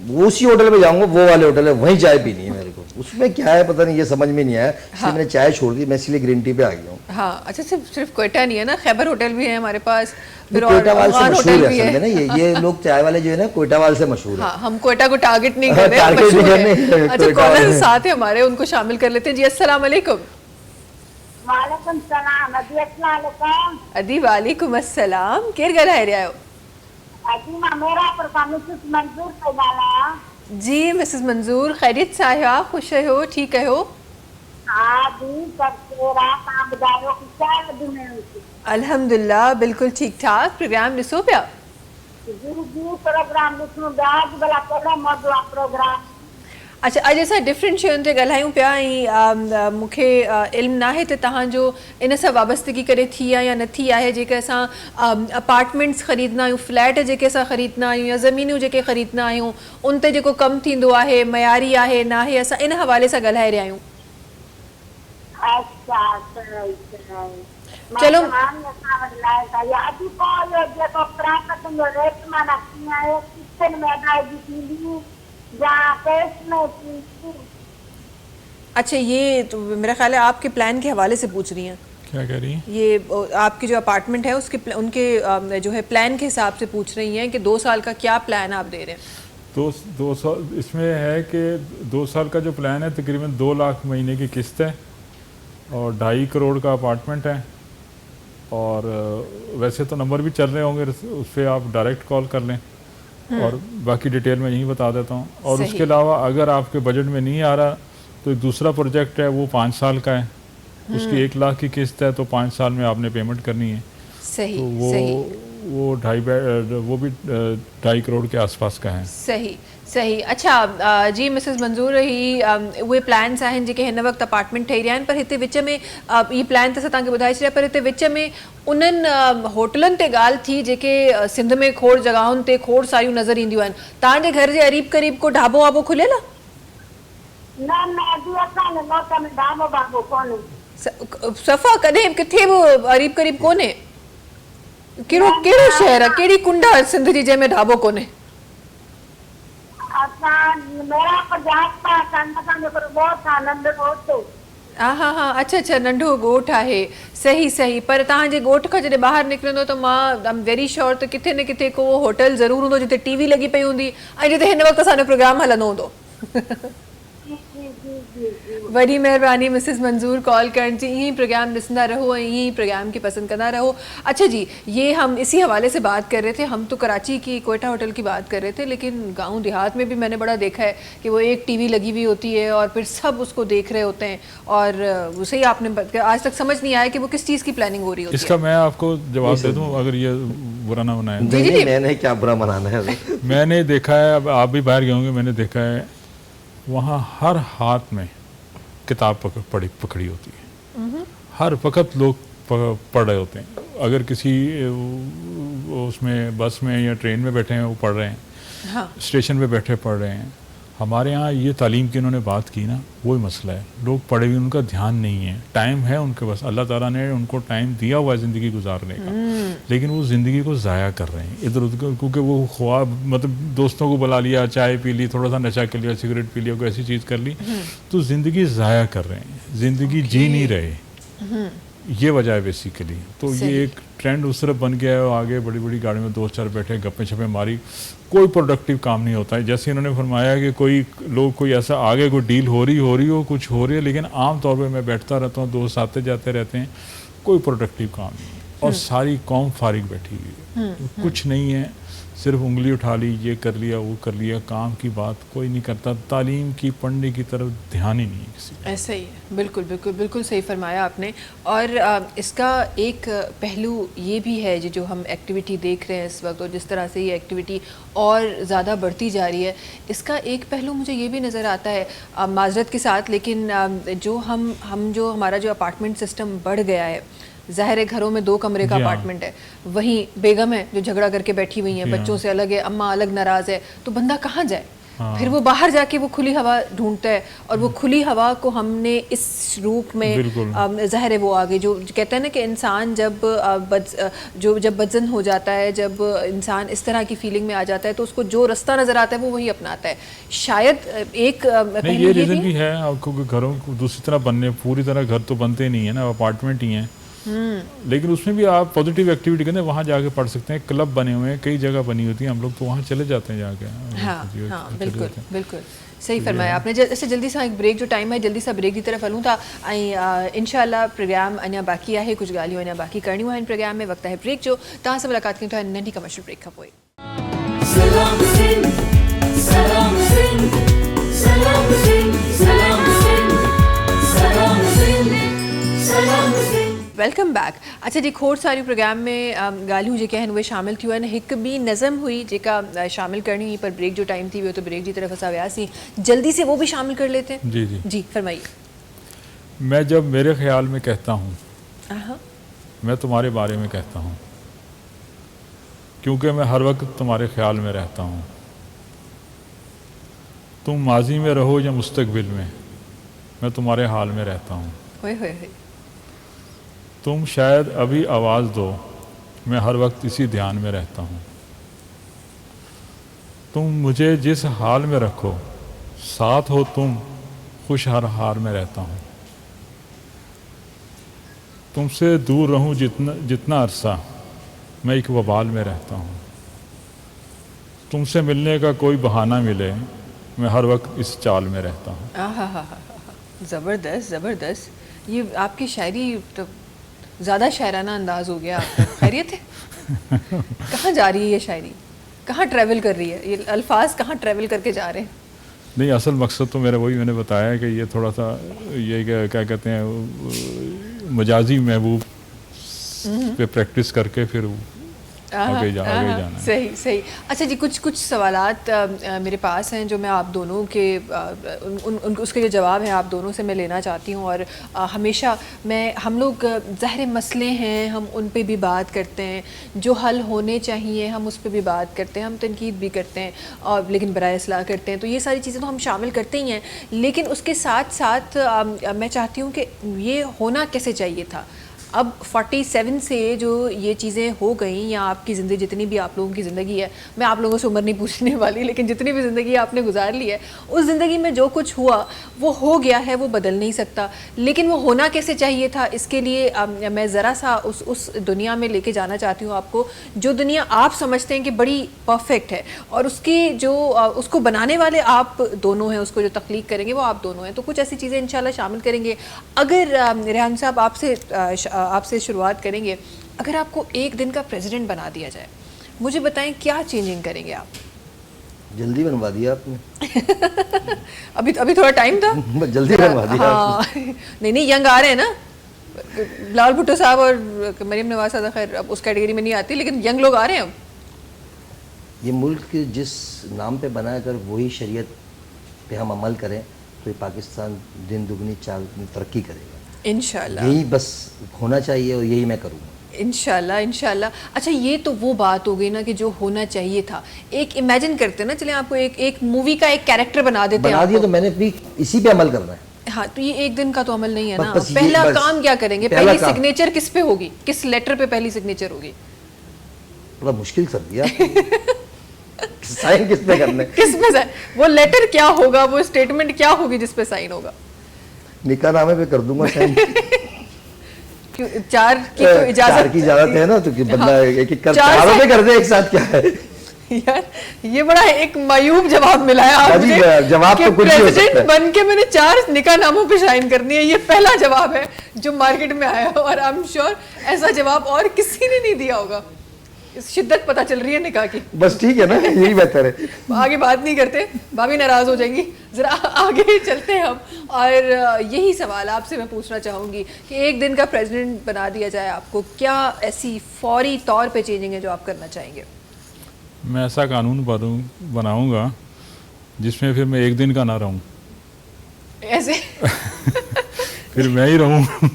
وہ اسی ہوٹل پہ جاؤں گا, وہ والے ہوٹل ہے وہیں چائے پینی ہے میرے کو. اس میں کیا ہے پتہ نہیں, یہ سمجھ میں نہیں آیا, اس لیے میں نے چائے چھوڑ دی, میں اس لیے گرین ٹی پہ آ گیا ہوں. ہاں اچھا صرف کوئٹہ نہیں ہے نا, خیبر ہوٹل بھی ہے ہمارے پاس, کوئٹہ وال سے مشہور ہے اصل میں نا, یہ لوگ چائے والے جو ہے نا کوئٹہ وال سے مشہور ہے. ہاں ہم کوئٹہ کو ٹارگٹ نہیں کر رہے. اچھا کالر ساتھ ہے ہمارے, ان کو شامل کر لیتے ہیں. جی السلام علیکم. وعلیکم السلام. ادی السلام علیکم. ادی وعلیکم السلام. کیر گلا ہے رہا ہو؟ ادی میرا پرفارمنس منظور سے گالا. جی مسز منظور, خیریت سے آئے ہو, خوش ہو, ٹھیک ہے ہو؟ ہاں جی سب سے رات آپ بتاؤ کیا دن میں ہوتی. الحمدللہ بالکل ٹھیک ٹھاک. پروگرام ॾिसो पिया؟ جی پروگرام ॾिसूं पिया. अॼु भला कहिड़ो मौज़ू आहे प्रोग्राम? अच्छा अॼु असां डिफरेंट शयुनि ते ॻाल्हायूं पिया, ऐं मूंखे इल्मु नाहे त तव्हांजो इन सां वाबस्तगी करे थी आहे या न थी आहे. जेके असां अपार्टमेंट्स ख़रीदंदा आहियूं, फ्लैट जेके असां ख़रीदंदा आहियूं, या ज़मीनियूं जेके ख़रीदंदा आहियूं, उन ते जेको कमु थींदो आहे मयारी आहे न आहे, असां इन हवाले सां ॻाल्हाए रहिया आहियूं. चलो अच्छा یہ تو میرا خیال ہے آپ کے پلان کے حوالے سے پوچھ رہی ہیں. کیا کہہ رہی ہیں؟ یہ آپ کی جو اپارٹمنٹ ہے اس کے ان کے جو ہے پلان کے حساب سے پوچھ رہی ہیں کہ 2 سال کا کیا پلان آپ دے رہے ہیں. 2 سال اس میں ہے کہ 2 سال کا جو پلان ہے تقریباً 2 لاکھ مہینے کی قسط ہے, اور 2.5 کروڑ کا اپارٹمنٹ ہے. اور ویسے تو نمبر بھی چل رہے ہوں گے, اس پہ آپ ڈائریکٹ کال کر لیں, اور باقی ڈیٹیل میں یہیں بتا دیتا ہوں. اور اس کے علاوہ اگر آپ کے بجٹ میں نہیں آ رہا تو ایک دوسرا پروجیکٹ ہے, وہ 5 سال کا ہے, اس کی 1 لاکھ کی قسط ہے, تو 5 سال میں آپ نے پیمنٹ کرنی ہے. صحیح, تو وہ بھی 2.5 کروڑ کے آس پاس کا ہے. صحیح. सही अच्छा जी मिसिस मंजूर ही उहे प्लान्स आहिनि जेके हिन वक़्तु अपार्टमेंट ठही रहिया आहिनि पर हिते विच में ई प्लान त असां तव्हांखे ॿुधाए छॾिया पर हिते विच में उन्हनि होटलनि ते ॻाल्हि थी जेके सिंध में खोड़ जॻहुनि ते खोड़ सारियूं नज़र ईंदियूं आहिनि तव्हांजे घर जे अरीब क़रीब को ढाबो वाबो खुलियल आहे न न अॼु असांजे नोट में ढाबो बाबो कोन्हे सफ़ा कॾहिं किथे बि अरीब क़रीब कोन्हे कहिड़ो शहर आहे कहिड़ी कुंड आहे सिंध जी जंहिंमें ढाबो कोन्हे असां मेरा पर जहाज पास असांजो पर बहुत आहे नंढो ॻोठु हा हा हा अच्छा अच्छा नंढो ॻोठु आहे सही सही पर तव्हांजे ॻोठ खां जॾहिं ॿाहिरि निकिरंदो त मां एम वेरी श्योर त किथे न किथे को होटल ज़रूरु हूंदो जिते टीवी लॻी पई हूंदी ऐं जिते हिन वक़्तु असांजो प्रोग्राम हलंदो हूंदो वॾी महिरबानी मिसिस मंजूर कॉल करण जी यही प्रोग्राम ॾिसंदा रहो और यही प्रोग्राम की पसंद करना रहो अच्छा जी ये हम इसी हवाले से बात कर रहे थे हम तो कराची की कोयटा होटल की बात कर रहे थे लेकिन गांव देहात में भी मैंने बड़ा देखा है कि वो एक टीवी लगी हुई होती है और फिर सब उसको देख रहे होते हैं और उसे ही आपने आज तक समझ नहीं आया कि वो किस चीज़ की प्लानिंग हो रही होती है इसका मैं आपको जवाब दे दूं अगर ये बुरा ना बनाए नहीं मैंने क्या बुरा मनाना है मैंने देखा है अब आप भी बाहर गए होंगे मैंने देखा है वहाँ हर हाथ में किताब पकड़ी होती है हर वक्त लोग पढ़ रहे होते हैं अगर किसी उसमें बस में या ट्रेन में बैठे हैं वो पढ़ रहे हैं हाँ। स्टेशन पे बैठे पढ़ रहे हैं हमारे यहाँ ये तालीम की इन्होंने बात की ना वही मसला है लोग पढ़े हुए उनका ध्यान नहीं है टाइम है उनके पास अल्लाह ताला ने उनको टाइम दिया हुआ है ज़िंदगी गुजारने का लेकिन वो ज़िंदगी को ज़ाया कर रहे हैं इधर उधर क्योंकि वो ख्वाब मतलब दोस्तों को बुला लिया चाय पी ली थोड़ा सा नशा कर लिया सिगरेट पी लिया कोई ऐसी चीज़ कर ली तो ज़िंदगी ज़ाया कर रहे हैं ज़िंदगी जी नहीं रहे ये वजह है बेसिकली तो ये एक ट्रेंड उस तरफ बन गया है आगे बड़ी बड़ी गाड़ी में दोस्त चार बैठे गप्पे छप्पे मारी कोई प्रोडक्टिव काम नहीं होता है जैसे इन्होंने फरमाया कि कोई ऐसा आगे कोई डील हो रही हो कुछ हो रही है लेकिन आम तौर पे मैं बैठता रहता हूँ दोस्त आते जाते रहते हैं कोई प्रोडक्टिव काम नहीं और सारी कौम फारिग बैठी हुई है कुछ नहीं है सिर्फ उंगली उठा ली ये कर लिया वो कर लिया काम की बात कोई नहीं करता तालीम की पढ़ने की तरफ ध्यान ही नहीं है किसी ऐसा ही है बिल्कुल बिल्कुल बिल्कुल सही फरमाया आपने और इसका एक पहलू ये भी है जो हम एक्टिविटी देख रहे हैं इस वक्त और जिस तरह से ये एक्टिविटी और ज़्यादा बढ़ती जा रही है इसका एक पहलू मुझे ये भी नज़र आता है माजरत के साथ लेकिन जो जो हमारा जो अपार्टमेंट सिस्टम बढ़ गया है ज़ाहिर है घरों में 2 कमरे का अपार्टमेंट है वहीं बेगम है जो झगड़ा करके बैठी हुई हैं बच्चों से अलग है अम्मा अलग नाराज़ है तो बंदा कहाँ जाए फिर वो बाहर जाके वो खुली हवा ढूंढता है और वो खुली हवा को हमने इस रूप में ज़ाहिर है वो आगे जो कहते हैं ना कि इंसान जब बदजन हो जाता है जब इंसान इस तरह की फीलिंग में आ जाता है तो उसको जो रास्ता नज़र आता है वो वही अपनाता है शायद एक नहीं ये रीज़न भी है क्योंकि घरों को दूसरी तरह बनने पूरी तरह घर तो बनते नहीं है ना अपार्टमेंट ही हैं लेकिन उसमें भी आप पॉजिटिव एक्टिविटी करते हैं वहाँ जाके पढ़ सकते हैं क्लब बने हुए हैं कई जगह बनी होती हैं हम लोग तो वहाँ चले जाते हैं जाके हाँ बिल्कुल बिल्कुल सही फरमाया आपने ऐसे जल्दी सा एक ब्रेक जो टाइम है जल्दी सा ब्रेक की तरफ हलूँ था इंशाल्लाह प्रोग्राम अञा बाकी है कुछ ॻाल्हियूं अञा बाकी करणियूं आहिनि प्रोग्राम में वक्त है ब्रेक जो तव्हां सां मुलाक़ात कयूं था नंढी कमर्शियल ब्रेक खां पोइ सलाम सिंध सलाम सिंध सलाम सिंध सलाम सिंध सलाम सिंध सलाम सिंध वेलकम बैक अच्छा जी खोड़ सारी प्रोग्राम में ॻाल्हियूं जेके आहिनि उहे शामिल थियूं आहिनि हिकु ॿी नज़म हुई जेका शामिल करणी हुई पर ब्रेक जो टाइम थी वियो तो ब्रेक की तरफ असां वियासीं जल्दी से वो भी शामिल कर लेते हैं जी जी फरमाइए मैं जब मेरे ख्याल में कहता हूँ मैं तुम्हारे बारे में कहता हूँ क्योंकि मैं हर वक्त तुम्हारे ख्याल में रहता हूँ तुम माजी में रहो या मुस्तकबिल में मैं तुम्हारे हाल में रहता हूँ होए तुम शायद अभी आवाज़ दो मैं हर वक्त इसी ध्यान में रहता हूँ तुम मुझे जिस हाल में रखो साथ हो तुम खुश हर हाल में रहता हूँ तुमसे दूर रहूँ जितना अरसा मैं एक वबाल में रहता हूँ तुमसे मिलने का कोई बहाना मिले मैं हर वक्त इस चाल में रहता हूँ ज़बरदस्त ज़बरदस्त ये आपकी शायरी तो ज़्यादा शायराना अंदाज हो गया आपका खैरियत है कहाँ जा रही है ये शायरी कहाँ ट्रैवल कर रही है ये अल्फाज कहाँ ट्रैवल करके जा रहे हैं नहीं असल मकसद तो मेरा वही मैंने बताया है कि ये थोड़ा सा ये क्या कहते हैं मजाजी महबूब पे प्रैक्टिस करके फिर आगे जाना है। सही सही। अच्छा जी, कुछ सवालात मेरे पास हैं जो मैं आप दोनों के उसके जो जवाब हैं आप दोनों से मैं लेना चाहती हूँ। और हमेशा हम लोग ज़ाहिर मसले हैं, हम उन पे भी बात करते हैं, जो हल होने चाहिए हम उस पे भी बात करते हैं, हम तनकीद भी करते हैं और लेकिन बराए इस्लाह करते हैं। तो ये सारी चीज़ें तो हम शामिल करते ही हैं, लेकिन उसके साथ साथ मैं चाहती हूँ कि ये होना कैसे चाहिए था। अब 47 से जो ये चीज़ें हो गई, या आपकी ज़िंदगी जितनी भी आप लोगों की ज़िंदगी है, मैं आप लोगों से उम्र नहीं पूछने वाली, लेकिन जितनी भी ज़िंदगी आपने गुजार ली है, उस ज़िंदगी में जो कुछ हुआ वो हो गया है, वो बदल नहीं सकता। लेकिन वो होना कैसे चाहिए था, इसके लिए मैं ज़रा सा उस दुनिया में लेके जाना चाहती हूँ आपको, जो दुनिया आप समझते हैं कि बड़ी परफेक्ट है, और उसकी जो उसको बनाने वाले आप दोनों हैं, उसको जो तख्लीक करेंगे वो आप दोनों हैं। तो कुछ ऐसी चीज़ें इंशाल्लाह शामिल करेंगे। अगर रेहान साहब आपसे शुरुआत करेंगे, अगर आपको एक दिन का प्रेसिडेंट बना दिया जाए, मुझे बताएं क्या चेंजिंग करेंगे आप? जल्दी बनवा दिया आपने। अभी थोड़ा टाइम था, जल्दी बनवा दिया हाँ। नहीं यंग आ रहे हैं ना, बिलावल भुट्टो साहब और मरीम नवाज साहब खैर अब उस कैटेगरी में नहीं आती, लेकिन यंग लोग आ रहे हैं अब। ये मुल्क जिस नाम पे बना है, अगर वही शरीयत पे हम अमल करें तो ये पाकिस्तान दिन दुगनी चार दुगनी तरक्की करेगा इंशाल्लाह। यही बस होना चाहिए और यही मैं करूँगा इंशाल्लाह इंशाल्लाह। अच्छा, ये तो वो बात हो गई ना कि जो होना चाहिए था। एक इमेजिन करते हैं ना, चले आपको एक मूवी का एक कैरेक्टर बना देते हैं। बना दिया तो मैंने भी इसी पे अमल करना है। हाँ, तो ये एक दिन का तो अमल नहीं है ना। बस पहला काम क्या करेंगे? पहली सिग्नेचर किस पे होगी, किस लेटर पे पहली सिग्नेचर होगी? बड़ा मुश्किल कर दिया साइन किस पे करना है? किस पे साइन? वो लेटर क्या होगा, वो स्टेटमेंट क्या होगी जिस पे साइन होगा? निकाह नामे पे कर दूंगा साइन। क्यों, चार की तो इजाजत है ना, तो कि बंदा एक एक चारों पे कर दे एक साथ, क्या है यार? ये बड़ा एक मायूब जवाब मिला है आप मुझे। जवाब तो कुछ ही हो सकता है। प्रेसिडेंट बन के मैंने 4 निकाह नामों पे साइन करनी है, ये पहला जवाब है जो मार्केट में आया, और आई एम श्योर ऐसा जवाब और किसी ने नहीं दिया होगा। शिद्दत पता चल रही है निकाह की। बस ठीक है ना, यही बेहतर है। आगे बात नहीं करते, भाभी नाराज हो जाएंगी। जरा आगे चलते हैं हम, और यही सवाल आपसे मैं पूछना चाहूँगी कि एक दिन का प्रेसिडेंट बना दिया जाए आपको, क्या ऐसी फौरी तौर पे चेंजिंग है जो आप करना चाहेंगे? मैं ऐसा कानून बनाऊंगा जिसमें फिर मैं एक दिन का ना रहूं। ऐसे फिर मैं ही रहूं।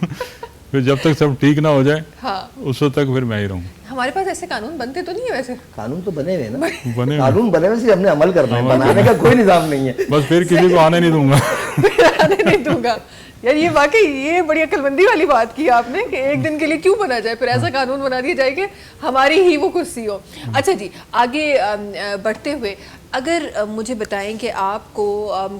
फिर जब तक सब ठीक ना हो जाए, हाँ, उस वक्त तक फिर मैं ही रहूं। हमारे पास ऐसे कानून बनते तो नहीं है वैसे। कानून तो बने हुए ना, बने कानून बने हुए, सिर्फ हमने अमल करना है, बनाने का कोई निजाम नहीं है। बस फिर किसी को आने नहीं दूंगा। आने नहीं दूंगा। यार ये वाकई ये बड़ी अक्लमंदी वाली बात की आपने कि एक दिन के लिए क्यों बना जाए, फिर ऐसा कानून बना दिया जाए कि हमारी ही वो कुर्सी हो। अच्छा जी, आगे बढ़ते हुए अगर मुझे बताएं कि आपको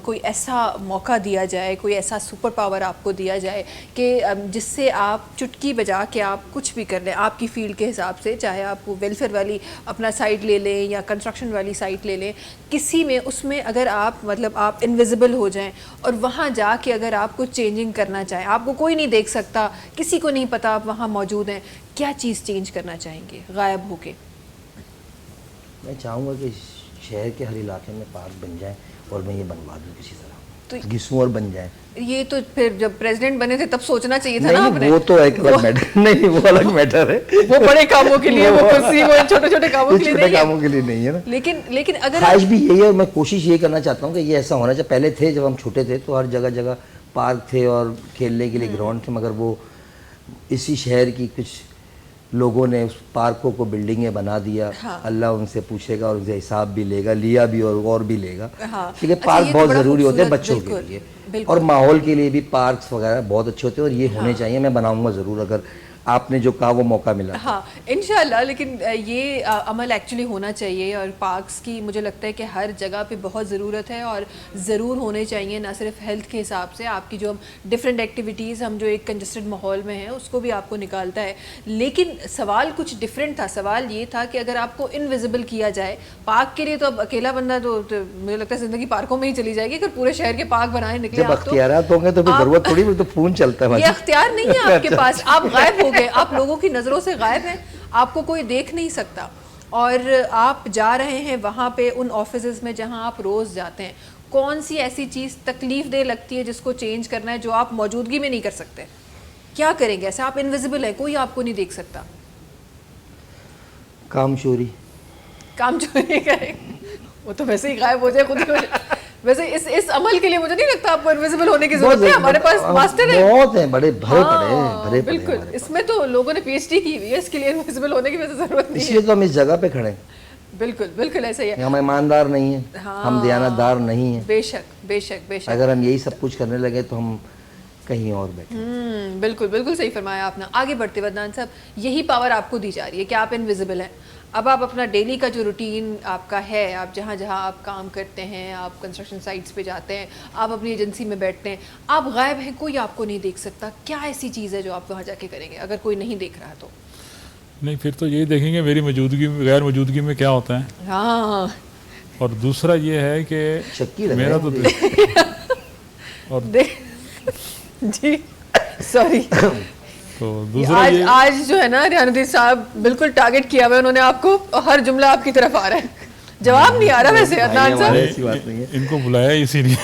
कोई ऐसा मौका दिया जाए, कोई ऐसा सुपर पावर आपको दिया जाए कि जिससे आप चुटकी बजा के आप कुछ भी कर लें आपकी फील्ड के हिसाब से, चाहे आप वेलफेयर वाली अपना साइट ले लें या कंस्ट्रक्शन वाली साइट ले लें, किसी में उसमें अगर आप मतलब आप इनविजिबल हो जाएं और वहाँ जाके अगर आप कुछ चेंजिंग करना चाहें, आपको कोई नहीं देख सकता, किसी को नहीं पता आप वहाँ मौजूद हैं, क्या चीज़ चेंज करना चाहेंगे गायब होके? मैं चाहूँगा कि शहर के हर इलाके में पार्क बन जाए और मैं ये बनवा दूँ किसी तरह, तो घिसूँ और बन जाए। ये तो फिर जब प्रेसिडेंट बने थे तब सोचना चाहिए था ना आपने। वो तो एक अलग मैटर नहीं, वो अलग मैटर है। वो बड़े कामों के लिए, वो कुर्सी, वो छोटे छोटे कामों के लिए नहीं है। कामों के लिए नहीं है ना। लेकिन अगर ख्वाहिश भी यही है, मैं कोशिश ये करना चाहता हूँ कि ये ऐसा होना चाहिए। पहले थे, जब हम छोटे थे तो हर जगह जगह पार्क थे और खेलने के लिए ग्राउंड थे, मगर वो इसी शहर की कुछ लोगों ने उस पार्कों को बिल्डिंगें बना दिया। हाँ। अल्लाह उनसे पूछेगा और उनसे हिसाब भी लेगा, लिया भी और भी लेगा। हाँ। क्योंकि पार्क बहुत ज़रूरी होते हैं बच्चों के लिए, और माहौल के लिए भी पार्क्स वगैरह बहुत अच्छे होते हैं, और ये होने चाहिए। मैं बनाऊंगा ज़रूर, अगर आपने जो कहा वो मौका मिला। हाँ इंशाल्लाह, लेकिन ये अमल एक्चुअली होना चाहिए, और पार्क्स की मुझे लगता है कि हर जगह पे बहुत ज़रूरत है और ज़रूर होने चाहिए, ना सिर्फ हेल्थ के हिसाब से, आपकी जो हम डिफरेंट एक्टिविटीज़ हम जो एक कंजस्टेड माहौल में हैं उसको भी आपको निकालता है। लेकिन सवाल कुछ डिफरेंट था, सवाल ये था कि अगर आपको इनविजिबल किया जाए पार्क के लिए, तो अब अकेला बंदा तो मुझे लगता है ज़िंदगी पार्कों में ही चली जाएगी। अगर पूरे शहर के पार्क बनाए निकले, जब अख्तियारात होंगे तो फिर ज़रूरत थोड़ी, तो फ़ोन चलता है, ये अख्तियार नहीं है आपके पास, आप गायब हो गए, आप लोगों की नज़रों से गायब हैं, आपको कोई देख नहीं सकता, और आप जा रहे हैं वहाँ पे उन ऑफिसेज में जहाँ आप रोज़ जाते हैं। कौन सी ऐसी चीज़ तकलीफ दे लगती है जिसको चेंज करना है, जो आप मौजूदगी में नहीं कर सकते? क्या करेंगे ऐसे? आप इनविजिबल है, कोई आपको नहीं देख सकता। काम चोरी। काम चोरी करें वो तो वैसे ही गायब हो जाए, खुद ही हो जाए। वैसे इस अमल के लिए मुझे नहीं लगता आपको इनविजिबल होने की जरूरत है, हमारे पास मास्टर है बहुत है, बड़े भरे पड़े हैं, हाँ, भरे पड़े बिल्कुल। हैं। इसमें तो लोगों ने पीएचडी की हुई है, इसके लिए इनविजिबल होने की वैसे जरूरत नहीं है। इसलिए तो हम इस जगह पे खड़े हैं। बिल्कुल बिल्कुल ऐसा ही है। हम ईमानदार नहीं हैं, हम दयानतदार नहीं हैं। बेशक बेशक बेशक। अगर हम यही सब कुछ करने लगे तो हम कहीं और बैठे। बिल्कुल बिल्कुल सही फरमाया आपने। आगे बढ़ते हुए अदनान साहब, यही पावर आपको दी जा रही है कि आप इनविजिबल हैं। अब आप अपना डेली का जो रूटीन आपका है, आप जहाँ जहाँ आप काम करते हैं, आप कंस्ट्रक्शन साइट्स पे जाते हैं, आप अपनी एजेंसी में बैठते हैं, आप गायब हैं, कोई आपको नहीं देख सकता। क्या ऐसी चीज़ है जो आप वहाँ जाके करेंगे अगर कोई नहीं देख रहा तो? नहीं, फिर तो यही देखेंगे मेरी मौजूदगी में, गैर मौजूदगी में क्या होता है। हाँ और दूसरा ये है कि शक्की लग मेरा रहा तो है और देख जी सॉरी तो दूसरा आज ये आज जो है ना रिहानुद्दीन साहब बिल्कुल टारगेट किया हुआ है उन्होंने आपको, हर जुमला आपकी तरफ आ रहा है, जवाब नहीं आ रहा वैसे अदनान साहब। ऐसी बात नहीं है। इनको बुलाया इसीलिए।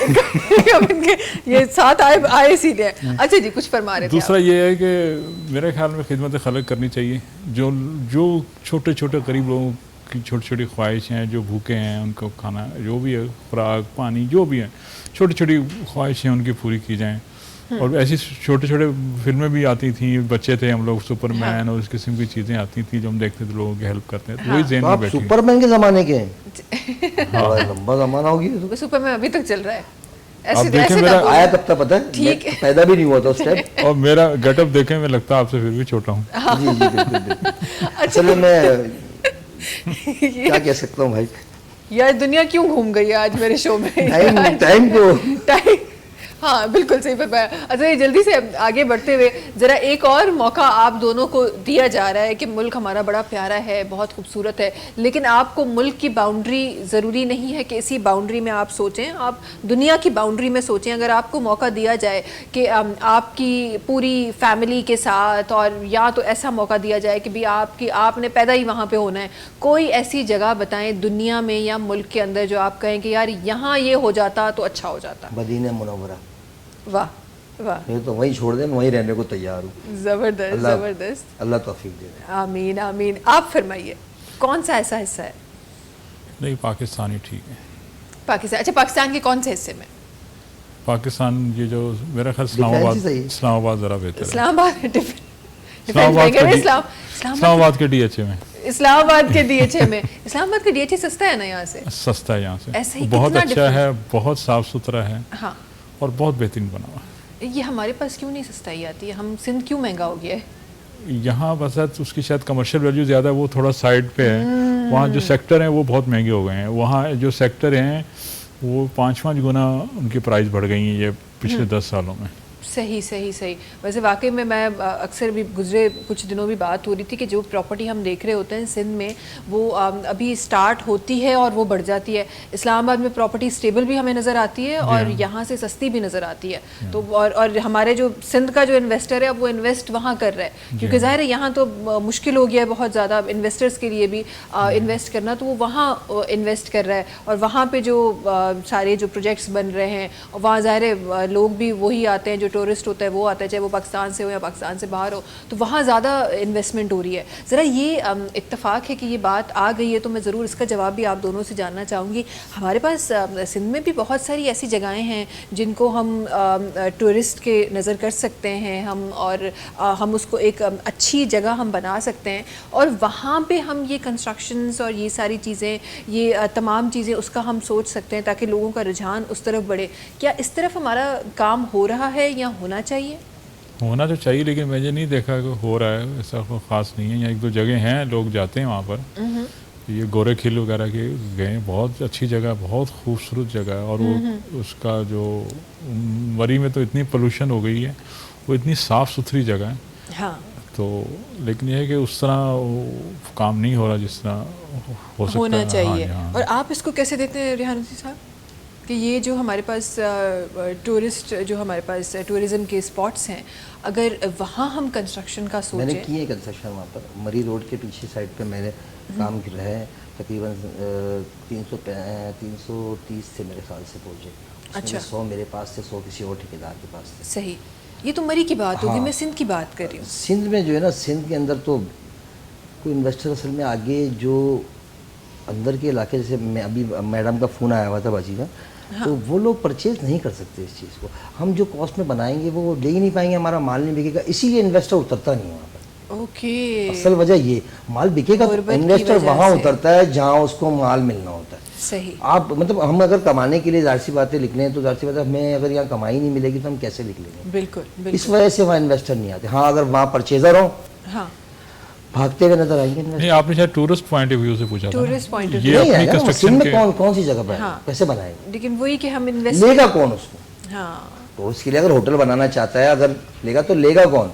अब इनके ये साथ आए इसीलिए। अच्छा जी, कुछ फरमा रहे थे दूसरा ये है कि मेरे ख्याल में खिदमत खलक करनी चाहिए। जो छोटे छोटे गरीब लोगों की छोटी छोटी ख्वाहिश हैं, जो भूखे हैं उनको खाना, जो भी है खुराक पानी जो भी है, छोटी छोटी ख्वाहिशें उनकी पूरी की जाएँ। और ऐसी छोटे छोटे फिल्में भी आती थी, बच्चे थे हम लोग, सुपरमैन और इस किस्म की चीज़ें आती थी जो हम देखते थे, लोगों की हेल्प करते हैं, तो वही ज़हन तो में आप बैठी। सुपरमैन के ज़माने के हैं। बड़ा लंबा ज़माना हो गया। वो सुपर में अभी तक चल रहा है। आप ऐसे देखें ऐसे मेरा तक आया कब तक पता है? ठीक मैं पैदा भी नहीं हुआ था उस टाइम। और मेरा गेटअप देखें, मैं लगता है आपसे फिर भी छोटा हूँ। जी जी बिल्कुल बिल्कुल। चलो मैं क्या कह सकता हूँ भाई, यार दुनिया क्यों घूम गई है आज मेरे शो में? टाइम को टाइम हाँ बिल्कुल सही फरमाया। अच्छा ये जल्दी से आगे बढ़ते हुए ज़रा एक और मौका आप दोनों को दिया जा रहा है कि मुल्क हमारा बड़ा प्यारा है, बहुत खूबसूरत है, लेकिन आपको मुल्क की बाउंड्री ज़रूरी नहीं है कि इसी बाउंड्री में आप सोचें, आप दुनिया की बाउंड्री में सोचें। अगर आपको मौका दिया जाए कि आपकी पूरी फैमिली के साथ, और या तो ऐसा मौका दिया जाए कि भी आपने पैदा ही वहाँ पर होना है, कोई ऐसी जगह बताएँ दुनिया में या मुल्क के अंदर जो आप कहें कि यार यहाँ ये हो जाता तो अच्छा हो जाता। Medina Munawwara. वाह वाह, मैं तो वहीं छोड़ दें, मैं वहीं रहने को तैयार हूँ। ज़बरदस्त अल्लाह- ज़बरदस्त। अल्लाह तौफीक दे दे। आमीन आमीन। आप फरमाइए कौन सा ऐसा हिस्सा है? नहीं, पाकिस्तान ही ठीक है। पाकिस्तान। अच्छा पाकिस्तान के कौन से हिस्से में? पाकिस्तान ये जो मेरा ख्याल डिफेंस ही सही है। इस्लामाबाद ज़रा बेहतर है। इस्लामाबाद इस्लामाबाद के DHA में इस्लामाबाद के DHA में। इस्लामाबाद के DHA सस्ता है ना यहाँ से? सस्ता है यहाँ ऐसे से, ही बहुत कितना अच्छा है, बहुत साफ़ सुथरा है हाँ, और बहुत बेहतरीन बना हुआ है। ये हमारे पास क्यों नहीं सस्ताई आती है? हम सिंध क्यों महंगा हो गया है? यहाँ बस उसकी शायद कमर्शियल वैल्यू ज़्यादा है, वो थोड़ा साइड पे है। वहाँ जो सेक्टर हैं वो बहुत महंगे हो गए हैं। वहाँ जो सेक्टर हैं वो 5 गुना उनकी प्राइस बढ़ गई है ये पिछले 10 सालों में। सही सही सही। वैसे वाकई में मैं अक्सर भी गुजरे कुछ दिनों भी बात हो रही थी कि जो प्रॉपर्टी हम देख रहे होते हैं सिंध में, वो अभी स्टार्ट होती है और वो बढ़ जाती है। इस्लामाबाद में प्रॉपर्टी स्टेबल भी हमें नज़र आती है और यहाँ से सस्ती भी नज़र आती है। तो और हमारे जो सिंध का जो इन्वेस्टर है अब वो इन्वेस्ट वहाँ कर रहा है, क्योंकि ज़ाहिर है यहाँ तो मुश्किल हो गया है बहुत ज़्यादा इन्वेस्टर्स के लिए भी इन्वेस्ट करना, तो वो वहाँ इन्वेस्ट कर रहा है। और वहाँ पर जो सारे जो प्रोजेक्ट्स बन रहे हैं, वहाँ ज़ाहिर है लोग भी वही आते हैं, जो टूरिस्ट होता है वो आता है, चाहे वो पाकिस्तान से हो या पाकिस्तान से बाहर हो, तो वहाँ ज़्यादा इन्वेस्टमेंट हो रही है। ज़रा ये इत्तेफाक है कि ये बात आ गई है, तो मैं ज़रूर इसका जवाब भी आप दोनों से जानना चाहूँगी। हमारे पास सिंध में भी बहुत सारी ऐसी जगहें हैं जिनको हम टूरिस्ट के नज़र कर सकते हैं और हम उसको एक अच्छी जगह हम बना सकते हैं, और वहाँ पे हम ये कंस्ट्रक्शंस और ये सारी चीज़ें, ये तमाम चीज़ें उसका हम सोच सकते हैं ताकि लोगों का रुझान उस तरफ बढ़े। क्या इस तरफ हमारा काम हो रहा है या होना चाहिए? होना तो चाहिए, लेकिन मैंने नहीं देखा कि हो रहा है, ऐसा कोई ख़ास नहीं है। यहाँ 1-2 जगह हैं, लोग जाते हैं वहाँ पर। ये गोरे खिल वगैरह के गए, बहुत अच्छी जगह, बहुत खूबसूरत जगह है। और वो उसका जो मरी में तो इतनी पोल्यूशन हो गई है, वो इतनी साफ़ सुथरी जगह है। हाँ, तो लेकिन ये है कि उस तरह काम नहीं हो रहा जिस तरह हो सकता होना है। चाहिए। हाँ। और आप इसको कैसे देखते हैं रेहानुद्दीन साहब कि ये जो हमारे पास टूरिस्ट, जो हमारे पास टूरिज़म के स्पॉट्स हैं, अगर वहाँ हम कंस्ट्रक्शन का मैंने सोचें? किए कंस्ट्रक्शन वहाँ पर, मरी रोड के पीछे साइड पे मैंने काम किया है। तकरीबन 330 थे मेरे ख्याल से प्रोजेक्ट। अच्छा। 100 मेरे पास थे, 100 किसी और ठेकेदार के पास थे। सही, ये तो मरी की बात होगी, हाँ। मैं सिंध की बात कर रही हूँ। सिंध में जो है ना, सिंध के अंदर तो कोई इन्वेस्टर असल में आगे जो अंदर के इलाके, जैसे मैं अभी मैडम का फ़ोन आया हुआ था बाजी का, तो वो लोग परचेज नहीं कर सकते इस चीज़ को। हम जो कॉस्ट में बनाएंगे वो ले ही नहीं पाएंगे, हमारा माल नहीं बिकेगा, इसीलिए इन्वेस्टर उतरता नहीं है वहाँ पर। ओके, असल वजह ये, माल बिकेगा तो गुर्बत की इन्वेस्टर वजह वहाँ से। उतरता है जहाँ उसको माल मिलना होता है। सही, आप मतलब हम अगर कमाने के लिए ज़ाहिर सी बातें लिख लें तो ज़ाहिर सी बात है हमें अगर यहाँ कमाई नहीं मिलेगी तो हम कैसे लिख लेंगे। बिल्कुल इस बिल्कुल, वजह से वहाँ इन्वेस्टर नहीं आते। हाँ, अगर वहाँ परचेजर हो हाँ, भागते हुए नजर आएंगे इन्वेस्टर। नहीं, आपने शायद टूरिस्ट पॉइंट ऑफ व्यू से पूछा था ना? टूरिस्ट पॉइंट ऑफ ये व्यू, नहीं अपनी आएगा ना, कंस्ट्रक्शन सिंध में के कौन सी जगह पर हाँ। कैसे बनाएंगे, लेकिन वही कि हम इन्वेस्ट, लेगा कौन उसको? हाँ, तो उसके लिए अगर होटल बनाना चाहता है, अगर लेगा तो लेगा कौन?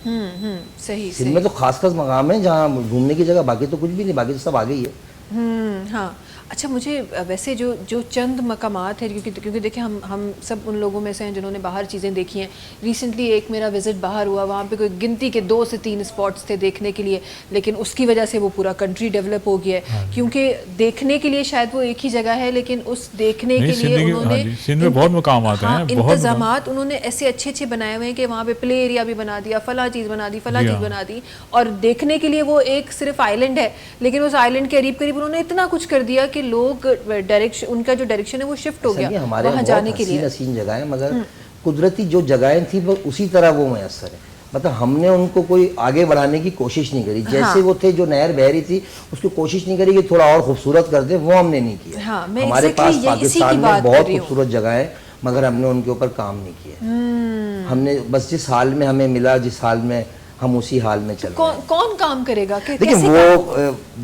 सही सिंध सही, में तो खास खास मकाम है जहाँ घूमने की जगह, बाकी तो कुछ भी नहीं, बाकी तो सब आगे ही है। हाँ। अच्छा, मुझे वैसे जो चंद मकामात है, क्योंकि देखिए हम सब उन लोगों में से हैं जिन्होंने बाहर चीज़ें देखी हैं। रिसेंटली एक मेरा विज़िट बाहर हुआ, वहाँ पे कोई गिनती के 2 से 3 स्पॉट्स थे देखने के लिए, लेकिन उसकी वजह से वो पूरा कंट्री डेवलप हो गया है। क्योंकि देखने के लिए शायद वो एक ही जगह है, लेकिन उस देखने नहीं, के लिए सिंध की- उन्होंने हाँ जी, सिंध में बहुत मकाम आते हैं, बहुत इंतजामात उन्होंने ऐसे अच्छे अच्छे बनाए हुए हैं कि वहाँ पे प्ले एरिया भी बना दिया, फला चीज़ बना दी, फला जी चीज़ हाँ। बना दी, और देखने के लिए वो एक सिर्फ आइलैंड है, लेकिन उस आइलैंड के करीब करीब उन्होंने इतना कुछ कर दिया कि लोग डायरेक्शन, उनका जो डायरेक्शन है वो शिफ्ट हो ऐसा नहीं, गया हमारे वहाँ बहुत जाने के हसीन लिए। हसीन जगह है, मगर कुदरती जो जगहें थी वो उसी तरह वो मैसर है। मतलब हमने उनको कोई आगे बढ़ाने की कोशिश नहीं करी, जैसे वो थे, जो नहर बह रही थी उसकी कोशिश नहीं करी कि थोड़ा और खूबसूरत कर दे, वो हमने नहीं किया। हाँ, मैं हमारे exactly पास इसी की पाकिस्तान में बात बहुत कर रही हूँ। खूबसूरत जगह है, मगर हमने उनके ऊपर काम नहीं किया। हमने बस जिस हाल में हमें मिला, जिस हाल में हम उसी हाल में चल रहे हैं। कौन काम करेगा? देखिए कैसे वो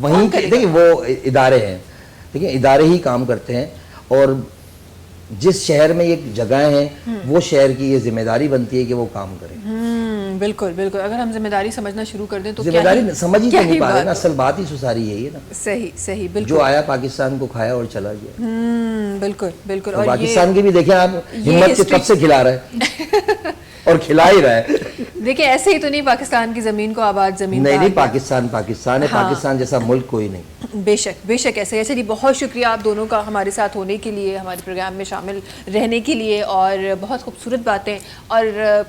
वहीं कौन के, करेगा? देखिए वो इदारे हैं, देखिए इदारे ही काम करते हैं, और जिस शहर में ये जगह हैं वो शहर की ये जिम्मेदारी बनती है कि वो काम करें। बिल्कुल बिल्कुल, अगर हम जिम्मेदारी समझना शुरू कर दें तो जिम्मेदारी समझ ही तो नहीं पा रहे बात ना, हो। असल बात ही तो सारी यही है ना। सही सही, जो बिल्कुल, आया पाकिस्तान को खाया और चला गया। बिल्कुल बिल्कुल। तो और ये पाकिस्तान की भी देखें आप, ये हिम्मत से history- कब से खिला रहा है और खिला ही रहा है। देखिए, ऐसे ही तो नहीं पाकिस्तान की जमीन को आबाद जमीन नहीं कहा नहीं, गया। पाकिस्तान पाकिस्तान है, हाँ। पाकिस्तान जैसा मुल्क कोई नहीं। बेशक बेशक ऐसे है। चलिए, बहुत शुक्रिया आप दोनों का हमारे साथ होने के लिए, हमारे प्रोग्राम में शामिल रहने के लिए, और बहुत खूबसूरत बातें और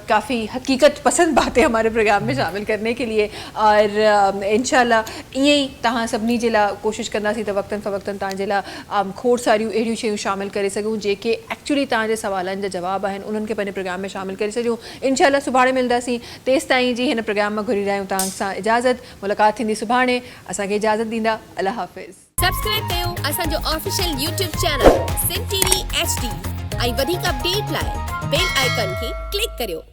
काफ़ी हकीकत पसंद बातें हमारे प्रोग्राम में शामिल करने के लिए। और इंशाल्लाह यही तहाँ सभनी जिला कोशिश करना सी, वक्तन फवक्तन तव्हां जिला खोड़ सारियूं अहिड़ियूं शयूं शामिल करे सघूं जेके एक्चुअली तव्हांजे सवालनि जा जवाब आहिनि, उन्हनि खे पंहिंजे प्रोग्राम में शामिल करे सघूं। इंशाल्लाह सुभाणे मिलंदासीं। तेसि ताईं जी हिन प्रोग्राम मां घुरी रहिया आहियूं तव्हां सां इजाज़त। मुलाक़ात थींदी सुभाणे। असांखे इजाज़त ॾींदा। अल्लाह हाफ़िज़। सब्सक्राइब कयो असांजो official YouTube channel Sindh TV HD ऐं वधीक अपडेट लाइ बेल आइकन खे क्लिक करियो।